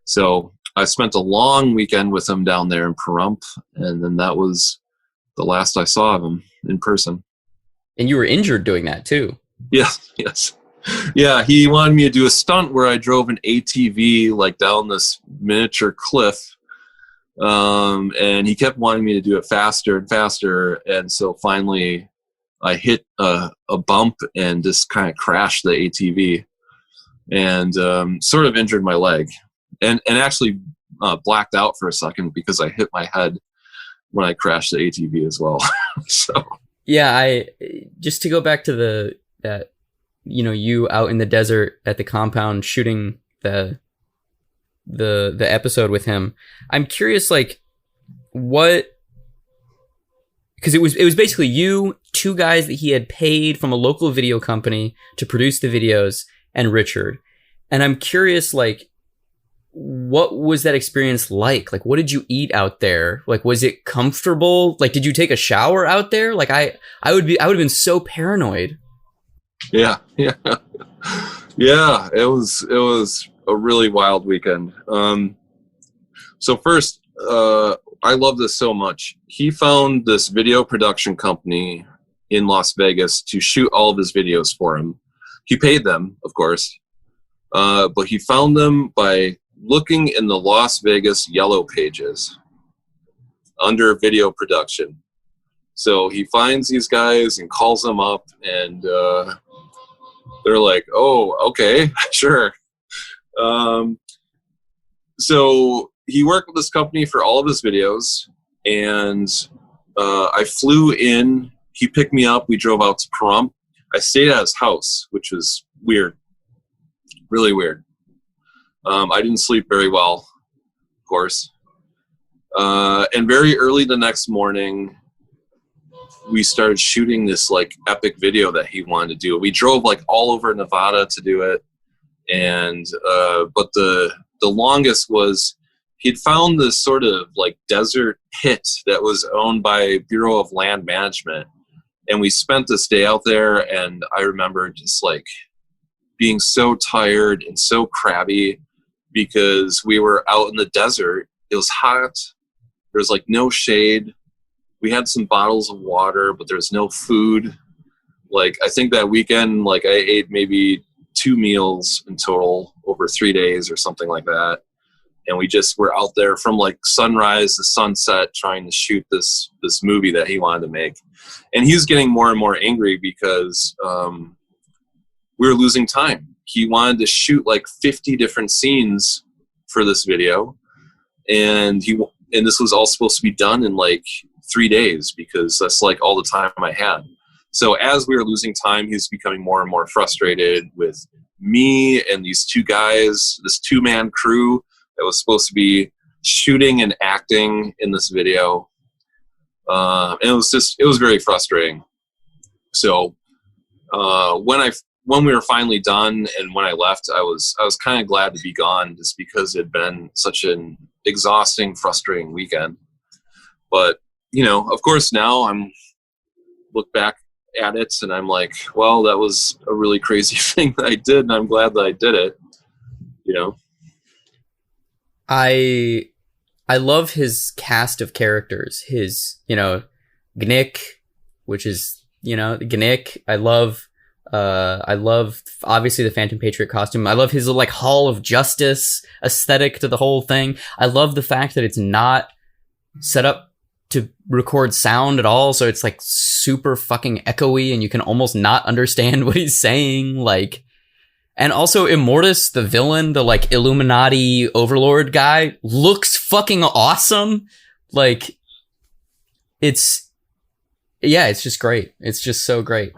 So I spent a long weekend with him down there in Pahrump, and then that was the last I saw of him in person.
And you were injured doing that too.
Yes. Yeah, he wanted me to do a stunt where I drove an ATV like down this miniature cliff, and he kept wanting me to do it faster and faster, and so finally I hit a bump and just kind of crashed the ATV, and sort of injured my leg, and actually blacked out for a second because I hit my head when I crashed the ATV as well. So
yeah, I just to go back to that. You out in the desert at the compound shooting the episode with him. I'm curious, like, what, because it was basically you, two guys that he had paid from a local video company to produce the videos, and Richard. And I'm curious, like, what was that experience like? Like, what did you eat out there? Like, was it comfortable? Like, did you take a shower out there? Like, I would have been so paranoid.
Yeah. It was a really wild weekend. So first, I love this so much. He found this video production company in Las Vegas to shoot all of his videos for him. He paid them, of course. But he found them by looking in the Las Vegas yellow pages under video production. So he finds these guys and calls them up, and they're like, oh, okay, sure. So he worked with this company for all of his videos, and I flew in. He picked me up. We drove out to Pahrump. I stayed at his house, which was weird, really weird. I didn't sleep very well, of course. And very early the next morning, we started shooting this like epic video that he wanted to do. We drove like all over Nevada to do it. And, but the longest was he'd found this sort of like desert pit that was owned by Bureau of Land Management. And we spent this day out there, and I remember just like being so tired and so crabby because we were out in the desert. It was hot. There was like no shade. We had some bottles of water, but there was no food. Like, I think that weekend, like I ate maybe 2 meals in total over 3 days or something like that. And we just were out there from like sunrise to sunset trying to shoot this movie that he wanted to make. And he was getting more and more angry because we were losing time. He wanted to shoot like 50 different scenes for this video. And this was all supposed to be done in like 3 days because that's like all the time I had. So as we were losing time, he was becoming more and more frustrated with me and these 2 guys, this 2-man crew that was supposed to be shooting and acting in this video. And it was very frustrating. So when we were finally done and when I left, I was kind of glad to be gone just because it had been such an exhausting, frustrating weekend. But, you know, of course now I'm look back at it and I'm like, well, that was a really crazy thing that I did, and I'm glad that I did it, you know.
I love his cast of characters. His, you know, Gnick, which is, you know, Gnick. I love obviously the Phantom Patriot costume. I love his like Hall of Justice aesthetic to the whole thing. I love the fact that it's not set up to record sound at all, so it's like super fucking echoey and you can almost not understand what he's saying. Like, and also Immortus, the villain, the like Illuminati overlord guy, looks fucking awesome. Like, it's just great. It's just so great.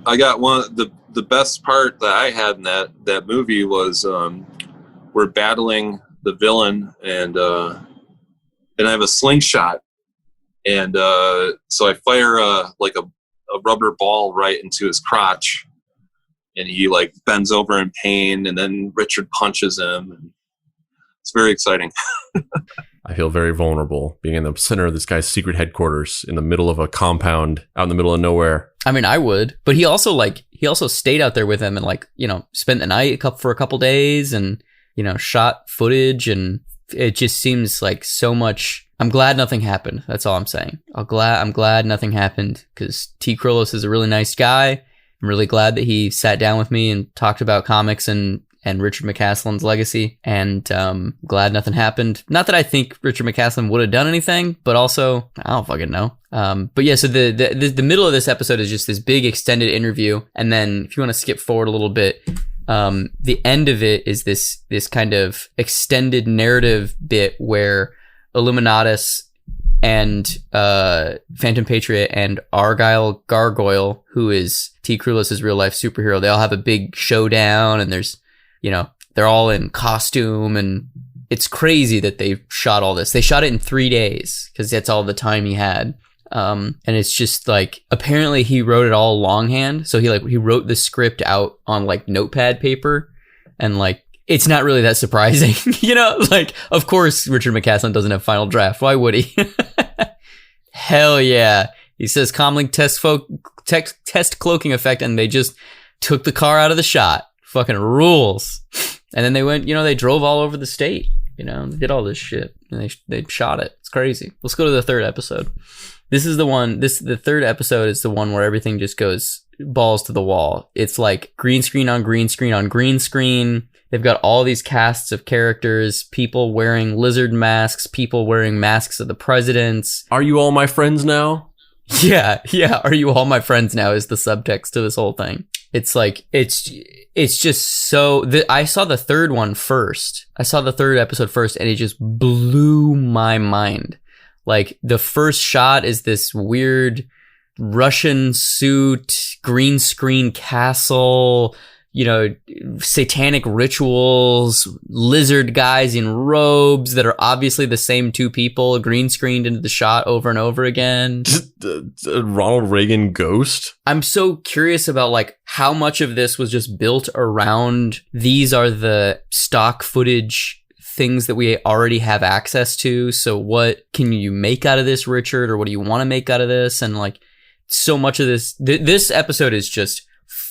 I got the best part that I had in that movie was we're battling the villain, and I have a slingshot, and so I fire a rubber ball right into his crotch. And he like bends over in pain, and then Richard punches him. And it's very exciting.
I feel very vulnerable being in the center of this guy's secret headquarters in the middle of a compound out in the middle of nowhere.
I mean, I would, but he also stayed out there with him and like, you know, spent the night for a couple days and, you know, shot footage, and it just seems like so much. I'm glad nothing happened. That's all I'm saying. I'm glad nothing happened because T. Krolos is a really nice guy. I'm really glad that he sat down with me and talked about comics and Richard McCaslin's legacy, and glad nothing happened. Not that I think Richard McCaslin would have done anything, but also I don't fucking know. But yeah, so the middle of this episode is just this big extended interview, and then if you want to skip forward a little bit, the end of it is this kind of extended narrative bit where Illuminatus and Phantom Patriot and Argyle Gargoyle, who is T. Krolos' real life superhero, they all have a big showdown, and there's, you know, they're all in costume, and it's crazy that they shot all this. They shot it in 3 days because that's all the time he had. And it's just like, apparently he wrote it all longhand. So he wrote the script out on like notepad paper, and like, it's not really that surprising, you know, like, of course, Richard McCaslin doesn't have final draft. Why would he? Hell yeah. He says comlink test cloaking effect, and they just took the car out of the shot. Fucking rules. And then they went, you know, they drove all over the state, you know, they did all this shit, and they shot it. It's crazy. Let's go to the third episode. The third episode is the one where everything just goes balls to the wall. It's like green screen on green screen on green screen. they've got all these casts of characters, people wearing lizard masks, people wearing masks of the presidents.
Are you all my friends now?
Yeah. Are you all my friends now is the subtext to this whole thing. It's like, it's just so... I saw the third one first. I saw the third episode first, and it just blew my mind. Like, the first shot is this weird Russian suit, green screen castle, you know, satanic rituals, lizard guys in robes that are obviously the same two people, green screened into the shot over and over again.
Ronald Reagan ghost.
I'm so curious about like how much of this was just built around these are the stock footage things that we already have access to. So what can you make out of this, Richard? Or what do you want to make out of this? And like so much of this, this episode is just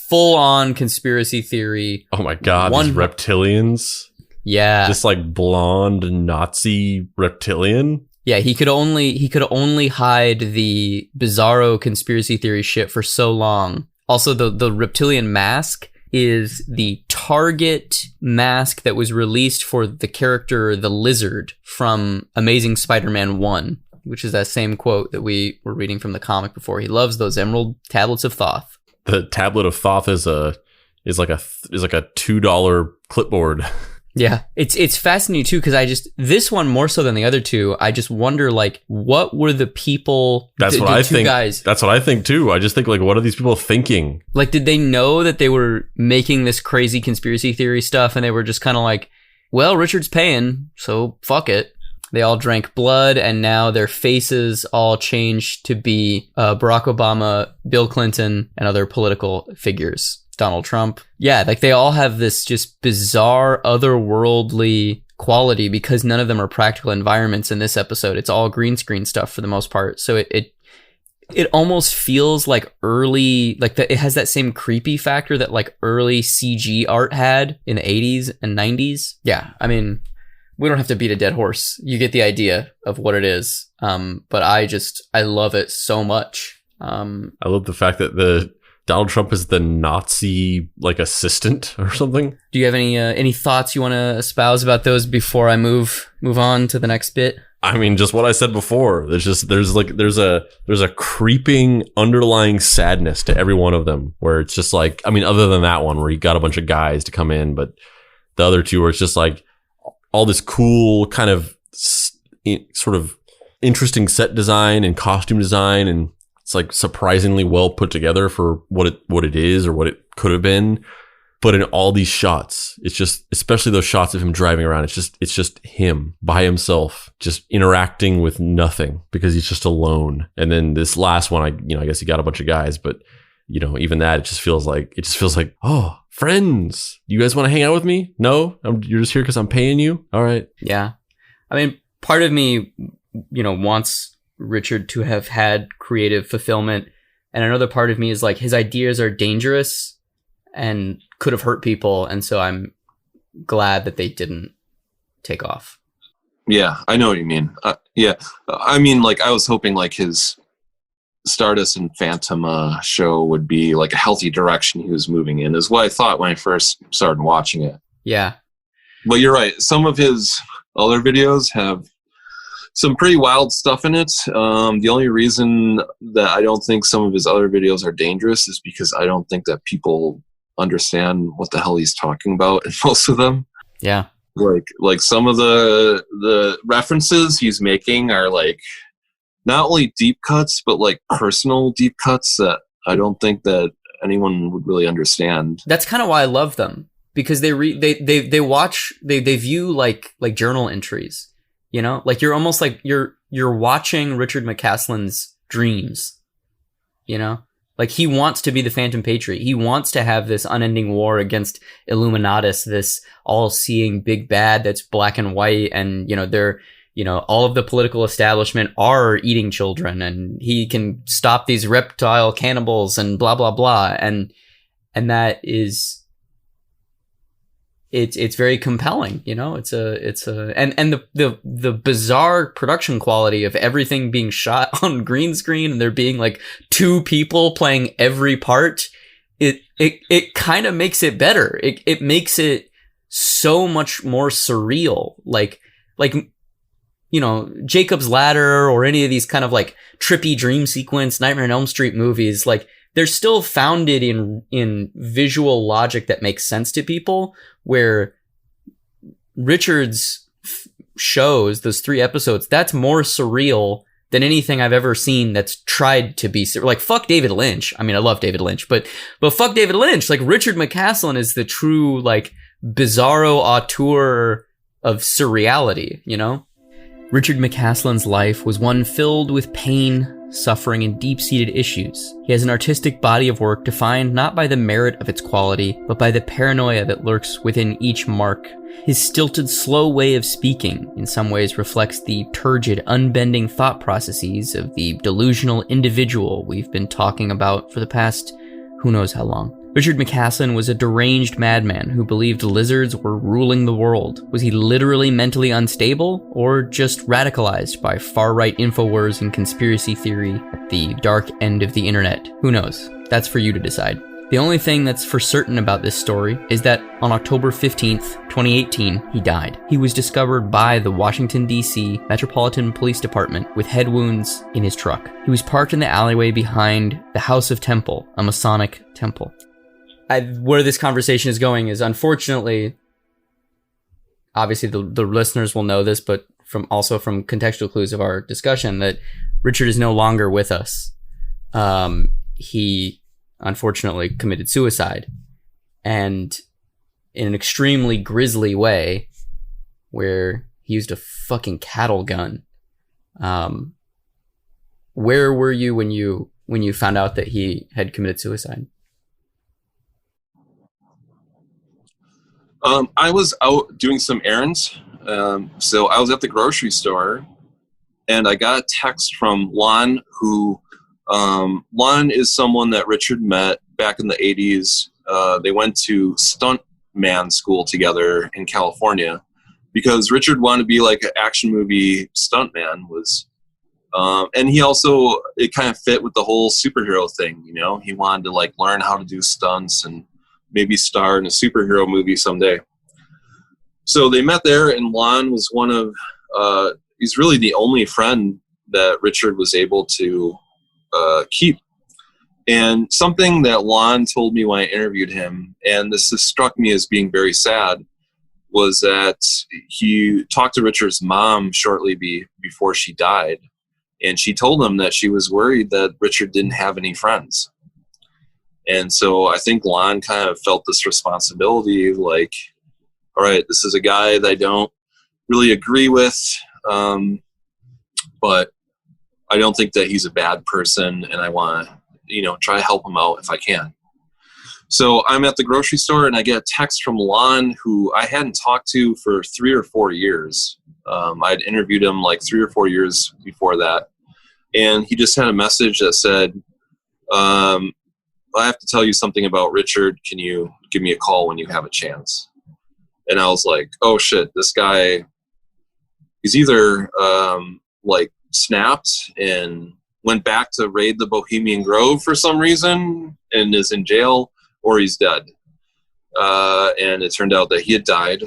full on conspiracy theory.
Oh my God. These reptilians.
Yeah.
Just like blonde Nazi reptilian.
Yeah. He could only hide the bizarro conspiracy theory shit for so long. Also, the reptilian mask is the target mask that was released for the character, the Lizard, from Amazing Spider-Man 1, which is that same quote that we were reading from the comic before. He loves those emerald tablets of Thoth.
The tablet of Thoth is like a $2 clipboard.
Yeah, it's fascinating too, because this one more so than the other two, I just wonder like what were the people?
That's what I think. That's what I think too. I just think like, what are these people thinking?
Like, did they know that they were making this crazy conspiracy theory stuff, and they were just kind of like, well, Richard's paying, so fuck it. They all drank blood, and now their faces all changed to be Barack Obama, Bill Clinton, and other political figures. Donald Trump. Yeah, like they all have this just bizarre, otherworldly quality because none of them are practical environments in this episode. It's all green screen stuff for the most part. So it almost feels like early, like it has that same creepy factor that like early CG art had in the 80s and 90s. Yeah, I mean, we don't have to beat a dead horse. You get the idea of what it is. But I love it so much.
I love the fact that Donald Trump is the Nazi like assistant or something.
Do you have any thoughts you want to espouse about those before I move on to the next bit?
I mean, just what I said before. There's a creeping underlying sadness to every one of them, where it's just like, I mean, other than that one where you got a bunch of guys to come in, but the other two where it's just like all this cool kind of sort of interesting set design and costume design, and it's like surprisingly well put together for what it is or what it could have been. But in all these shots, it's just, especially those shots of him driving around, it's just him by himself, just interacting with nothing because he's just alone. And then this last one, I guess he got a bunch of guys, but you know, even that, it just feels like, oh, friends, you guys want to hang out with me? No, you're just here because I'm paying you. All right.
Yeah. I mean, part of me, wants Richard to have had creative fulfillment, and another part of me is like his ideas are dangerous and could have hurt people, and so I'm glad that they didn't take off.
Yeah, I know what you mean. Yeah, I mean, like I was hoping like his Stardust and Phantom show would be like a healthy direction he was moving in, is what I thought when I first started watching it.
Yeah,
but you're right. Some of his other videos have some pretty wild stuff in it. The only reason that I don't think some of his other videos are dangerous is because I don't think that people understand what the hell he's talking about in most of them.
Yeah.
Like some of the references he's making are like not only deep cuts, but like personal deep cuts that I don't think that anyone would really understand.
That's kind of why I love them, because they view like journal entries. Like you're almost like you're watching Richard McCaslin's dreams, like he wants to be the Phantom Patriot. He wants to have this unending war against Illuminatus, this all-seeing big bad that's black and white. And, they're, all of the political establishment are eating children, and he can stop these reptile cannibals and blah, blah, blah. And that is, it's very compelling, and the bizarre production quality of everything being shot on green screen, and there being like two people playing every part. It kind of makes it better. It makes it so much more surreal. Like, you know, Jacob's Ladder or any of these kind of like trippy dream sequence, Nightmare on Elm Street movies, like they're still founded in visual logic that makes sense to people, where Richard's shows, those 3 episodes, that's more surreal than anything I've ever seen that's tried to be like, fuck David Lynch. I mean, I love David Lynch, but fuck David Lynch. Like, Richard McCaslin is the true, like, bizarro auteur of surreality, you know? Richard McCaslin's life was one filled with pain, suffering, and deep-seated issues. He has an artistic body of work defined not by the merit of its quality, but by the paranoia that lurks within each mark. His stilted, slow way of speaking in some ways reflects the turgid, unbending thought processes of the delusional individual we've been talking about for the past who knows how long. Richard McCaslin was a deranged madman who believed lizards were ruling the world. Was he literally mentally unstable, or just radicalized by far-right InfoWars and conspiracy theory at the dark end of the internet? Who knows? That's for you to decide. The only thing that's for certain about this story is that on October 15th, 2018, he died. He was discovered by the Washington, D.C. Metropolitan Police Department with head wounds in his truck. He was parked in the alleyway behind the House of Temple, a Masonic temple. Where this conversation is going is, unfortunately, obviously the listeners will know this, but from contextual clues of our discussion, that Richard is no longer with us. He unfortunately committed suicide, and in an extremely grisly way, where he used a fucking cattle gun. Where were you when you found out that he had committed suicide?
I was out doing some errands. So I was at the grocery store, and I got a text from Lon, who Lon is someone that Richard met back in the 80s. They went to stuntman school together in California because Richard wanted to be like an action movie stuntman. And he also, it kind of fit with the whole superhero thing, you know? He wanted to like learn how to do stunts and maybe star in a superhero movie someday. So they met there, and Lon was one of, he's really the only friend that Richard was able to keep. And something that Lon told me when I interviewed him, and this has struck me as being very sad, was that he talked to Richard's mom shortly before she died, and she told him that she was worried that Richard didn't have any friends. And so I think Lon kind of felt this responsibility, like, all right, this is a guy that I don't really agree with, but I don't think that he's a bad person, and I want to, try to help him out if I can. So I'm at the grocery store, and I get a text from Lon, who I hadn't talked to for 3 or 4 years. I'd interviewed him like 3 or 4 years before that, and he just had a message that said, I have to tell you something about Richard. Can you give me a call when you have a chance? And I was like, oh shit, this guy, he's either like snapped and went back to raid the Bohemian Grove for some reason and is in jail, or he's dead. And it turned out that he had died.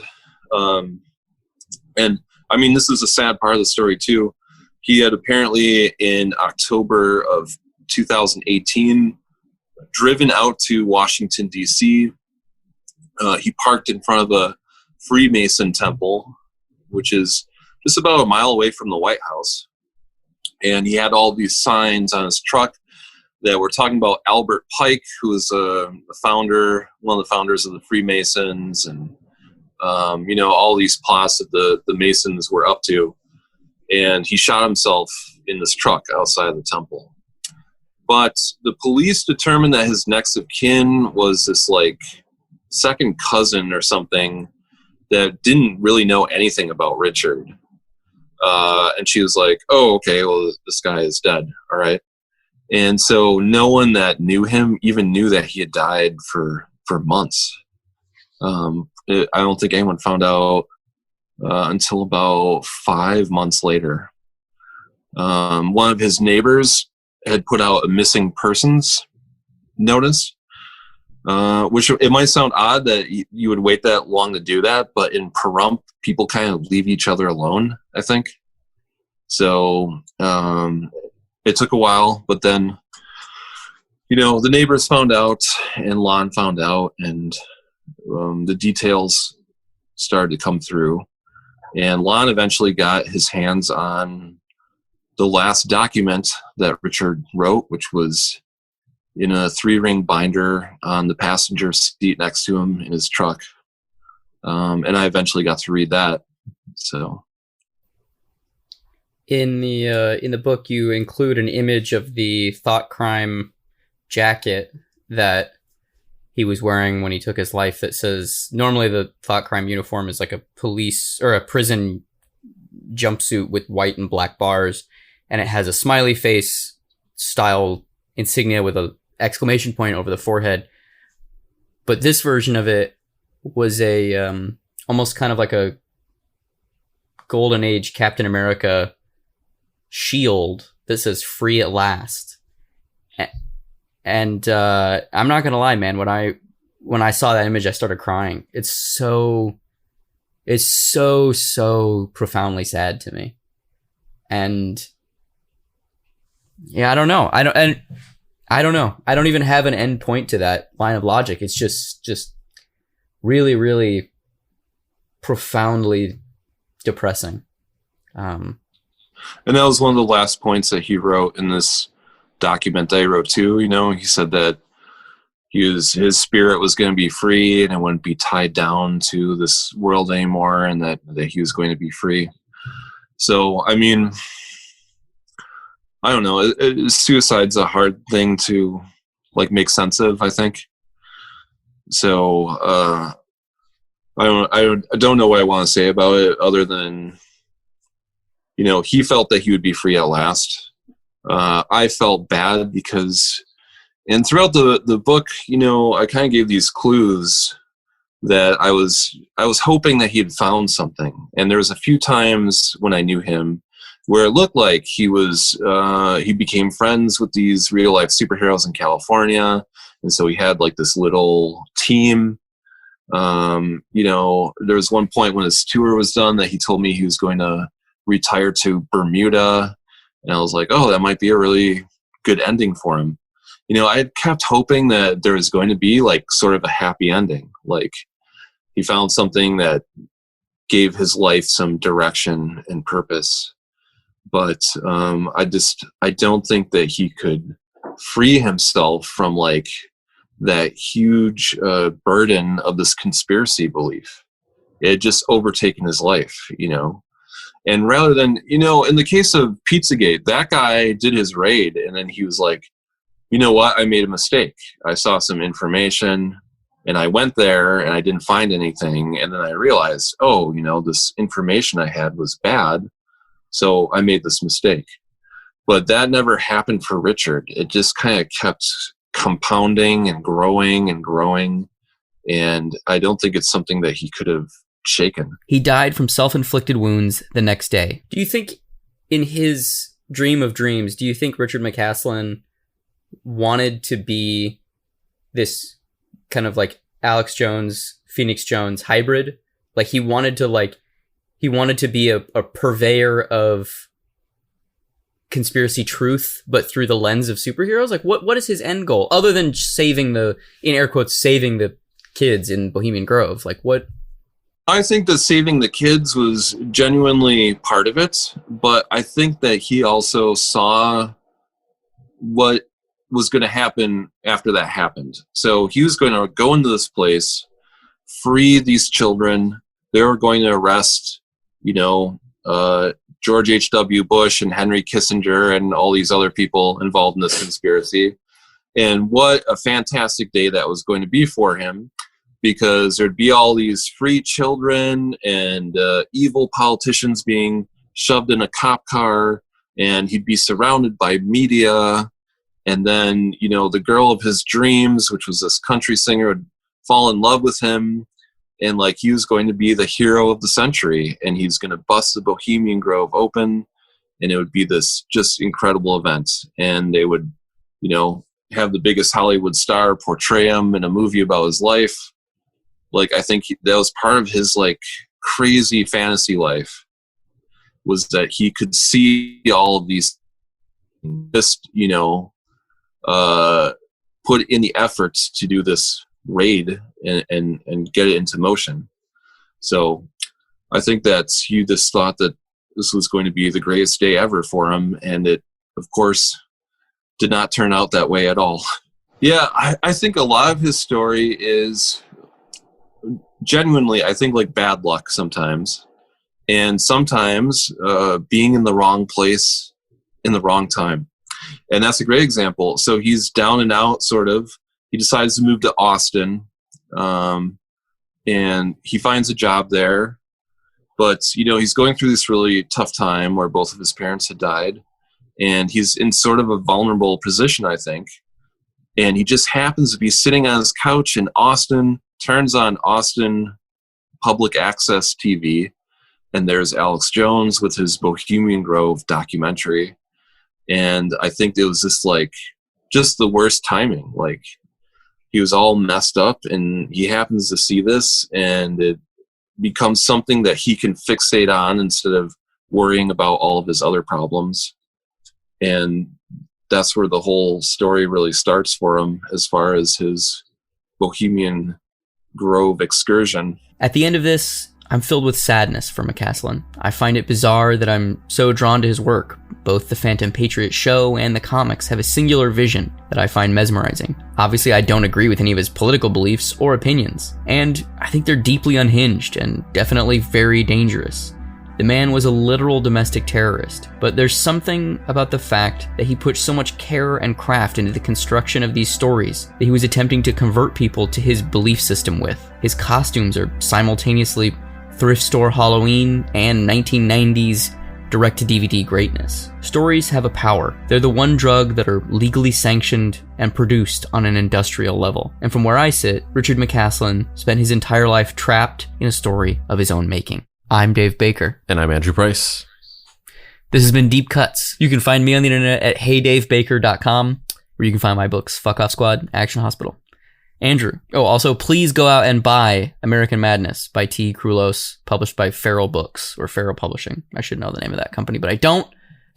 And I mean, this is a sad part of the story too. He had apparently in October of 2018 driven out to Washington, D.C. He parked in front of a Freemason temple, which is just about a mile away from the White House. And he had all these signs on his truck that were talking about Albert Pike, who was one of the founders of the Freemasons, and all these plots that the Masons were up to. And he shot himself in this truck outside of the temple. But the police determined that his next of kin was this like second cousin or something that didn't really know anything about Richard. And she was like, oh, okay, well, this guy is dead. All right. And so no one that knew him even knew that he had died for months. I don't think anyone found out until about 5 months later. One of his neighbors had put out a missing persons notice. Which it might sound odd that you would wait that long to do that, but in Pahrump, people kind of leave each other alone, I think. So it took a while, but then, the neighbors found out and Lon found out, and the details started to come through. And Lon eventually got his hands on the last document that Richard wrote, which was in a 3-ring binder on the passenger seat next to him in his truck. And I eventually got to read that. So
in the book, you include an image of the thought crime jacket that he was wearing when he took his life that says, normally the thought crime uniform is like a police or a prison jumpsuit with white and black bars, and it has a smiley face style insignia with a exclamation point over the forehead. But this version of it was a almost kind of like a golden age Captain America shield that says "Free at Last." And I'm not gonna lie, man, when I saw that image, I started crying. It's so profoundly sad to me. And yeah, I don't know. I don't know. I don't even have an end point to that line of logic. It's just really, really profoundly depressing.
And that was one of the last points that he wrote in this document that I wrote too. He said that his spirit was going to be free and it wouldn't be tied down to this world anymore, and that he was going to be free. So, I mean, I don't know. Suicide's a hard thing to make sense of, I think. So I don't know what I want to say about it other than, he felt that he would be free at last. I felt bad because, and throughout the book, I kind of gave these clues that I was hoping that he had found something. And there was a few times when I knew him where it looked like he became friends with these real life superheroes in California. And so he had this little team. There was one point when his tour was done that he told me he was going to retire to Bermuda. And I was like, oh, that might be a really good ending for him. I had kept hoping that there was going to be sort of a happy ending. He found something that gave his life some direction and purpose. But I don't think that he could free himself from that huge burden of this conspiracy belief. It had just overtaken his life, And rather than, in the case of Pizzagate, that guy did his raid and then he was like, you know what, I made a mistake. I saw some information and I went there and I didn't find anything. And then I realized, oh, this information I had was bad. So I made this mistake. But that never happened for Richard. It just kind of kept compounding and growing and growing. And I don't think it's something that he could have shaken.
He died from self-inflicted wounds the next day. Do you think in his dream of dreams, do you think Richard McCaslin wanted to be this kind of Alex Jones, Phoenix Jones hybrid? He wanted to be a purveyor of conspiracy truth, but through the lens of superheroes? What is his end goal other than saving the, in air quotes, saving the kids in Bohemian Grove? What?
I think that saving the kids was genuinely part of it, but I think that he also saw what was going to happen after that happened. So he was going to go into this place, free these children. They were going to arrest, George H.W. Bush and Henry Kissinger and all these other people involved in this conspiracy. And what a fantastic day that was going to be for him, because there'd be all these free children and evil politicians being shoved in a cop car, and he'd be surrounded by media. And then, the girl of his dreams, which was this country singer, would fall in love with him. And he was going to be the hero of the century, and he's going to bust the Bohemian Grove open, and it would be this just incredible event. And they would, have the biggest Hollywood star portray him in a movie about his life. Like, I think that was part of his like crazy fantasy life, was that he could see all of these, just, you know, put in the efforts to do this raid and get it into motion. So I think that you just thought that this was going to be the greatest day ever for him, and it, of course, did not turn out that way at all. Yeah, I think a lot of his story is genuinely, I think, like bad luck sometimes. And sometimes being in the wrong place in the wrong time. And that's a great example. So he's down and out, sort of. He decides to move to Austin, and he finds a job there. But, you know, he's going through this really tough time where both of his parents had died. And he's in sort of a vulnerable position, I think. And he just happens to be sitting on his couch in Austin, turns on Austin public access TV, and there's Alex Jones with his Bohemian Grove documentary. And I think it was just like, just the worst timing. Like, he was all messed up, and he happens to see this, and it becomes something that he can fixate on instead of worrying about all of his other problems. And that's where the whole story really starts for him, as far as his Bohemian Grove excursion.
At the end of this, I'm filled with sadness for McCaslin. I find it bizarre that I'm so drawn to his work. Both the Phantom Patriot show and the comics have a singular vision that I find mesmerizing. Obviously, I don't agree with any of his political beliefs or opinions, and I think they're deeply unhinged and definitely very dangerous. The man was a literal domestic terrorist, but there's something about the fact that he put so much care and craft into the construction of these stories that he was attempting to convert people to his belief system with. His costumes are simultaneously thrift store Halloween and 1990s direct-to-DVD greatness. Stories have a power. They're the one drug that are legally sanctioned and produced on an industrial level. And from where I sit, Richard McCaslin spent his entire life trapped in a story of his own making. I'm Dave Baker.
And I'm Andrew Price.
This has been Deep Cuts. You can find me on the internet at heydavebaker.com, where you can find my books, Fuck Off Squad, Action Hospital. Andrew. Oh, also, please go out and buy American Madness by T. Krulos, published by Feral Books, or Feral Publishing. I should know the name of that company, but I don't.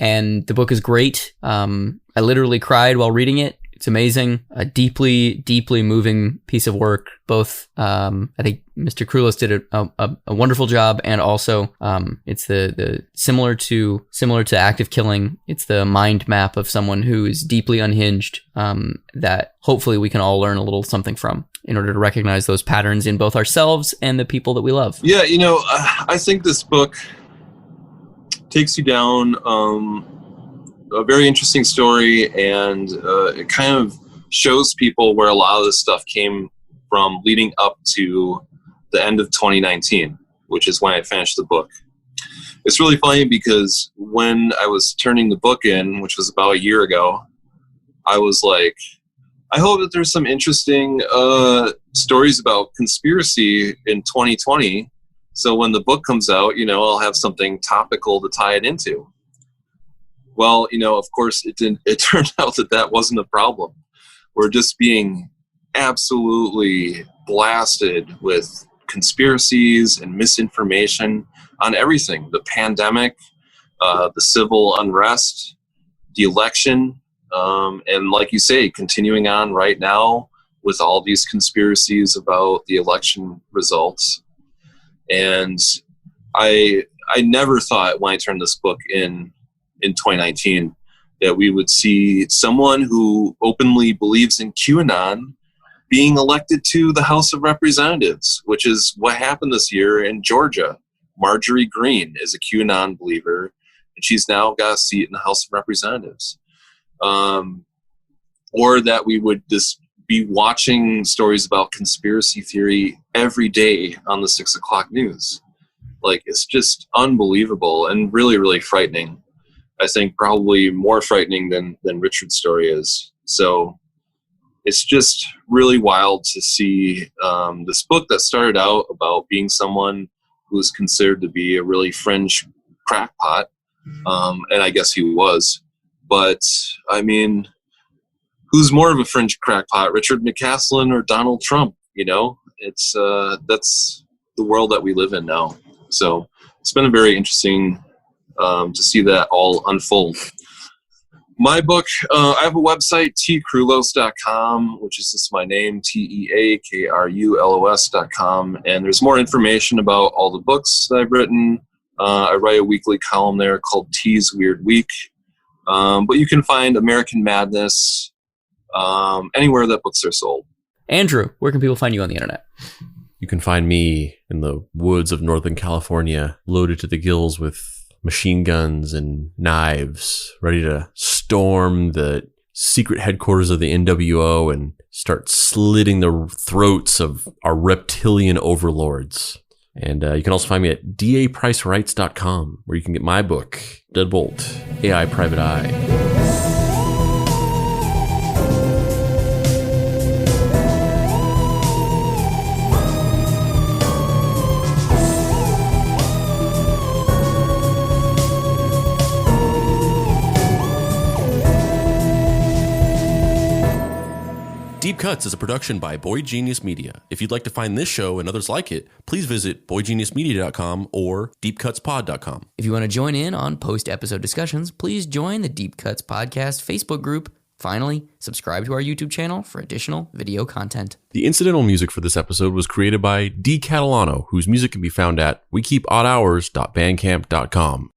And the book is great. I literally cried while reading it. It's amazing. A deeply, deeply moving piece of work. Both, I think Mr. Krulos did a wonderful job, and also it's the similar to Active Killing. It's the mind map of someone who is deeply unhinged, that hopefully we can all learn a little something from, in order to recognize those patterns in both ourselves and the people that we love.
Yeah, you know, I think this book takes you down a very interesting story, and it kind of shows people where a lot of this stuff came from leading up to the end of 2019, which is when I finished the book. It's really funny because when I was turning the book in, which was about a year ago, I was like, I hope that there's some interesting stories about conspiracy in 2020. So when the book comes out, you know, I'll have something topical to tie it into. Well, you know, of course, it turned out that wasn't a problem. We're just being absolutely blasted with conspiracies and misinformation on everything. The pandemic, the civil unrest, the election, and like you say, continuing on right now with all these conspiracies about the election results. And I never thought when I turned this book in 2019 that we would see someone who openly believes in QAnon being elected to the House of Representatives, which is what happened this year in Georgia. Marjorie Greene is a QAnon believer, and she's now got a seat in the House of Representatives. Or that we would just be watching stories about conspiracy theory every day on the 6 o'clock news. Like, it's just unbelievable and really, really frightening. I think probably more frightening than Richard's story is. So it's just really wild to see this book that started out about being someone who was considered to be a really fringe crackpot, and I guess he was. But I mean, who's more of a fringe crackpot, Richard McCaslin or Donald Trump? You know, it's that's the world that we live in now. So it's been a very interesting to see that all unfold. My book, I have a website, tcrulos.com, which is just my name, TEAKRULOS.com. And there's more information about all the books that I've written. I write a weekly column there called T's Weird Week. But you can find American Madness anywhere that books are sold.
Andrew, where can people find you on the internet?
You can find me in the woods of Northern California, loaded to the gills with machine guns and knives, ready to storm the secret headquarters of the NWO and start slitting the throats of our reptilian overlords. And you can also find me at dapricerights.com, where you can get my book, Deadbolt, AI Private Eye. Deep Cuts is a production by Boy Genius Media. If you'd like to find this show and others like it, please visit boygeniusmedia.com or deepcutspod.com.
If you want to join in on post-episode discussions, please join the Deep Cuts Podcast Facebook group. Finally, subscribe to our YouTube channel for additional video content.
The incidental music for this episode was created by D. Catalano, whose music can be found at wekeepoddhours.bandcamp.com.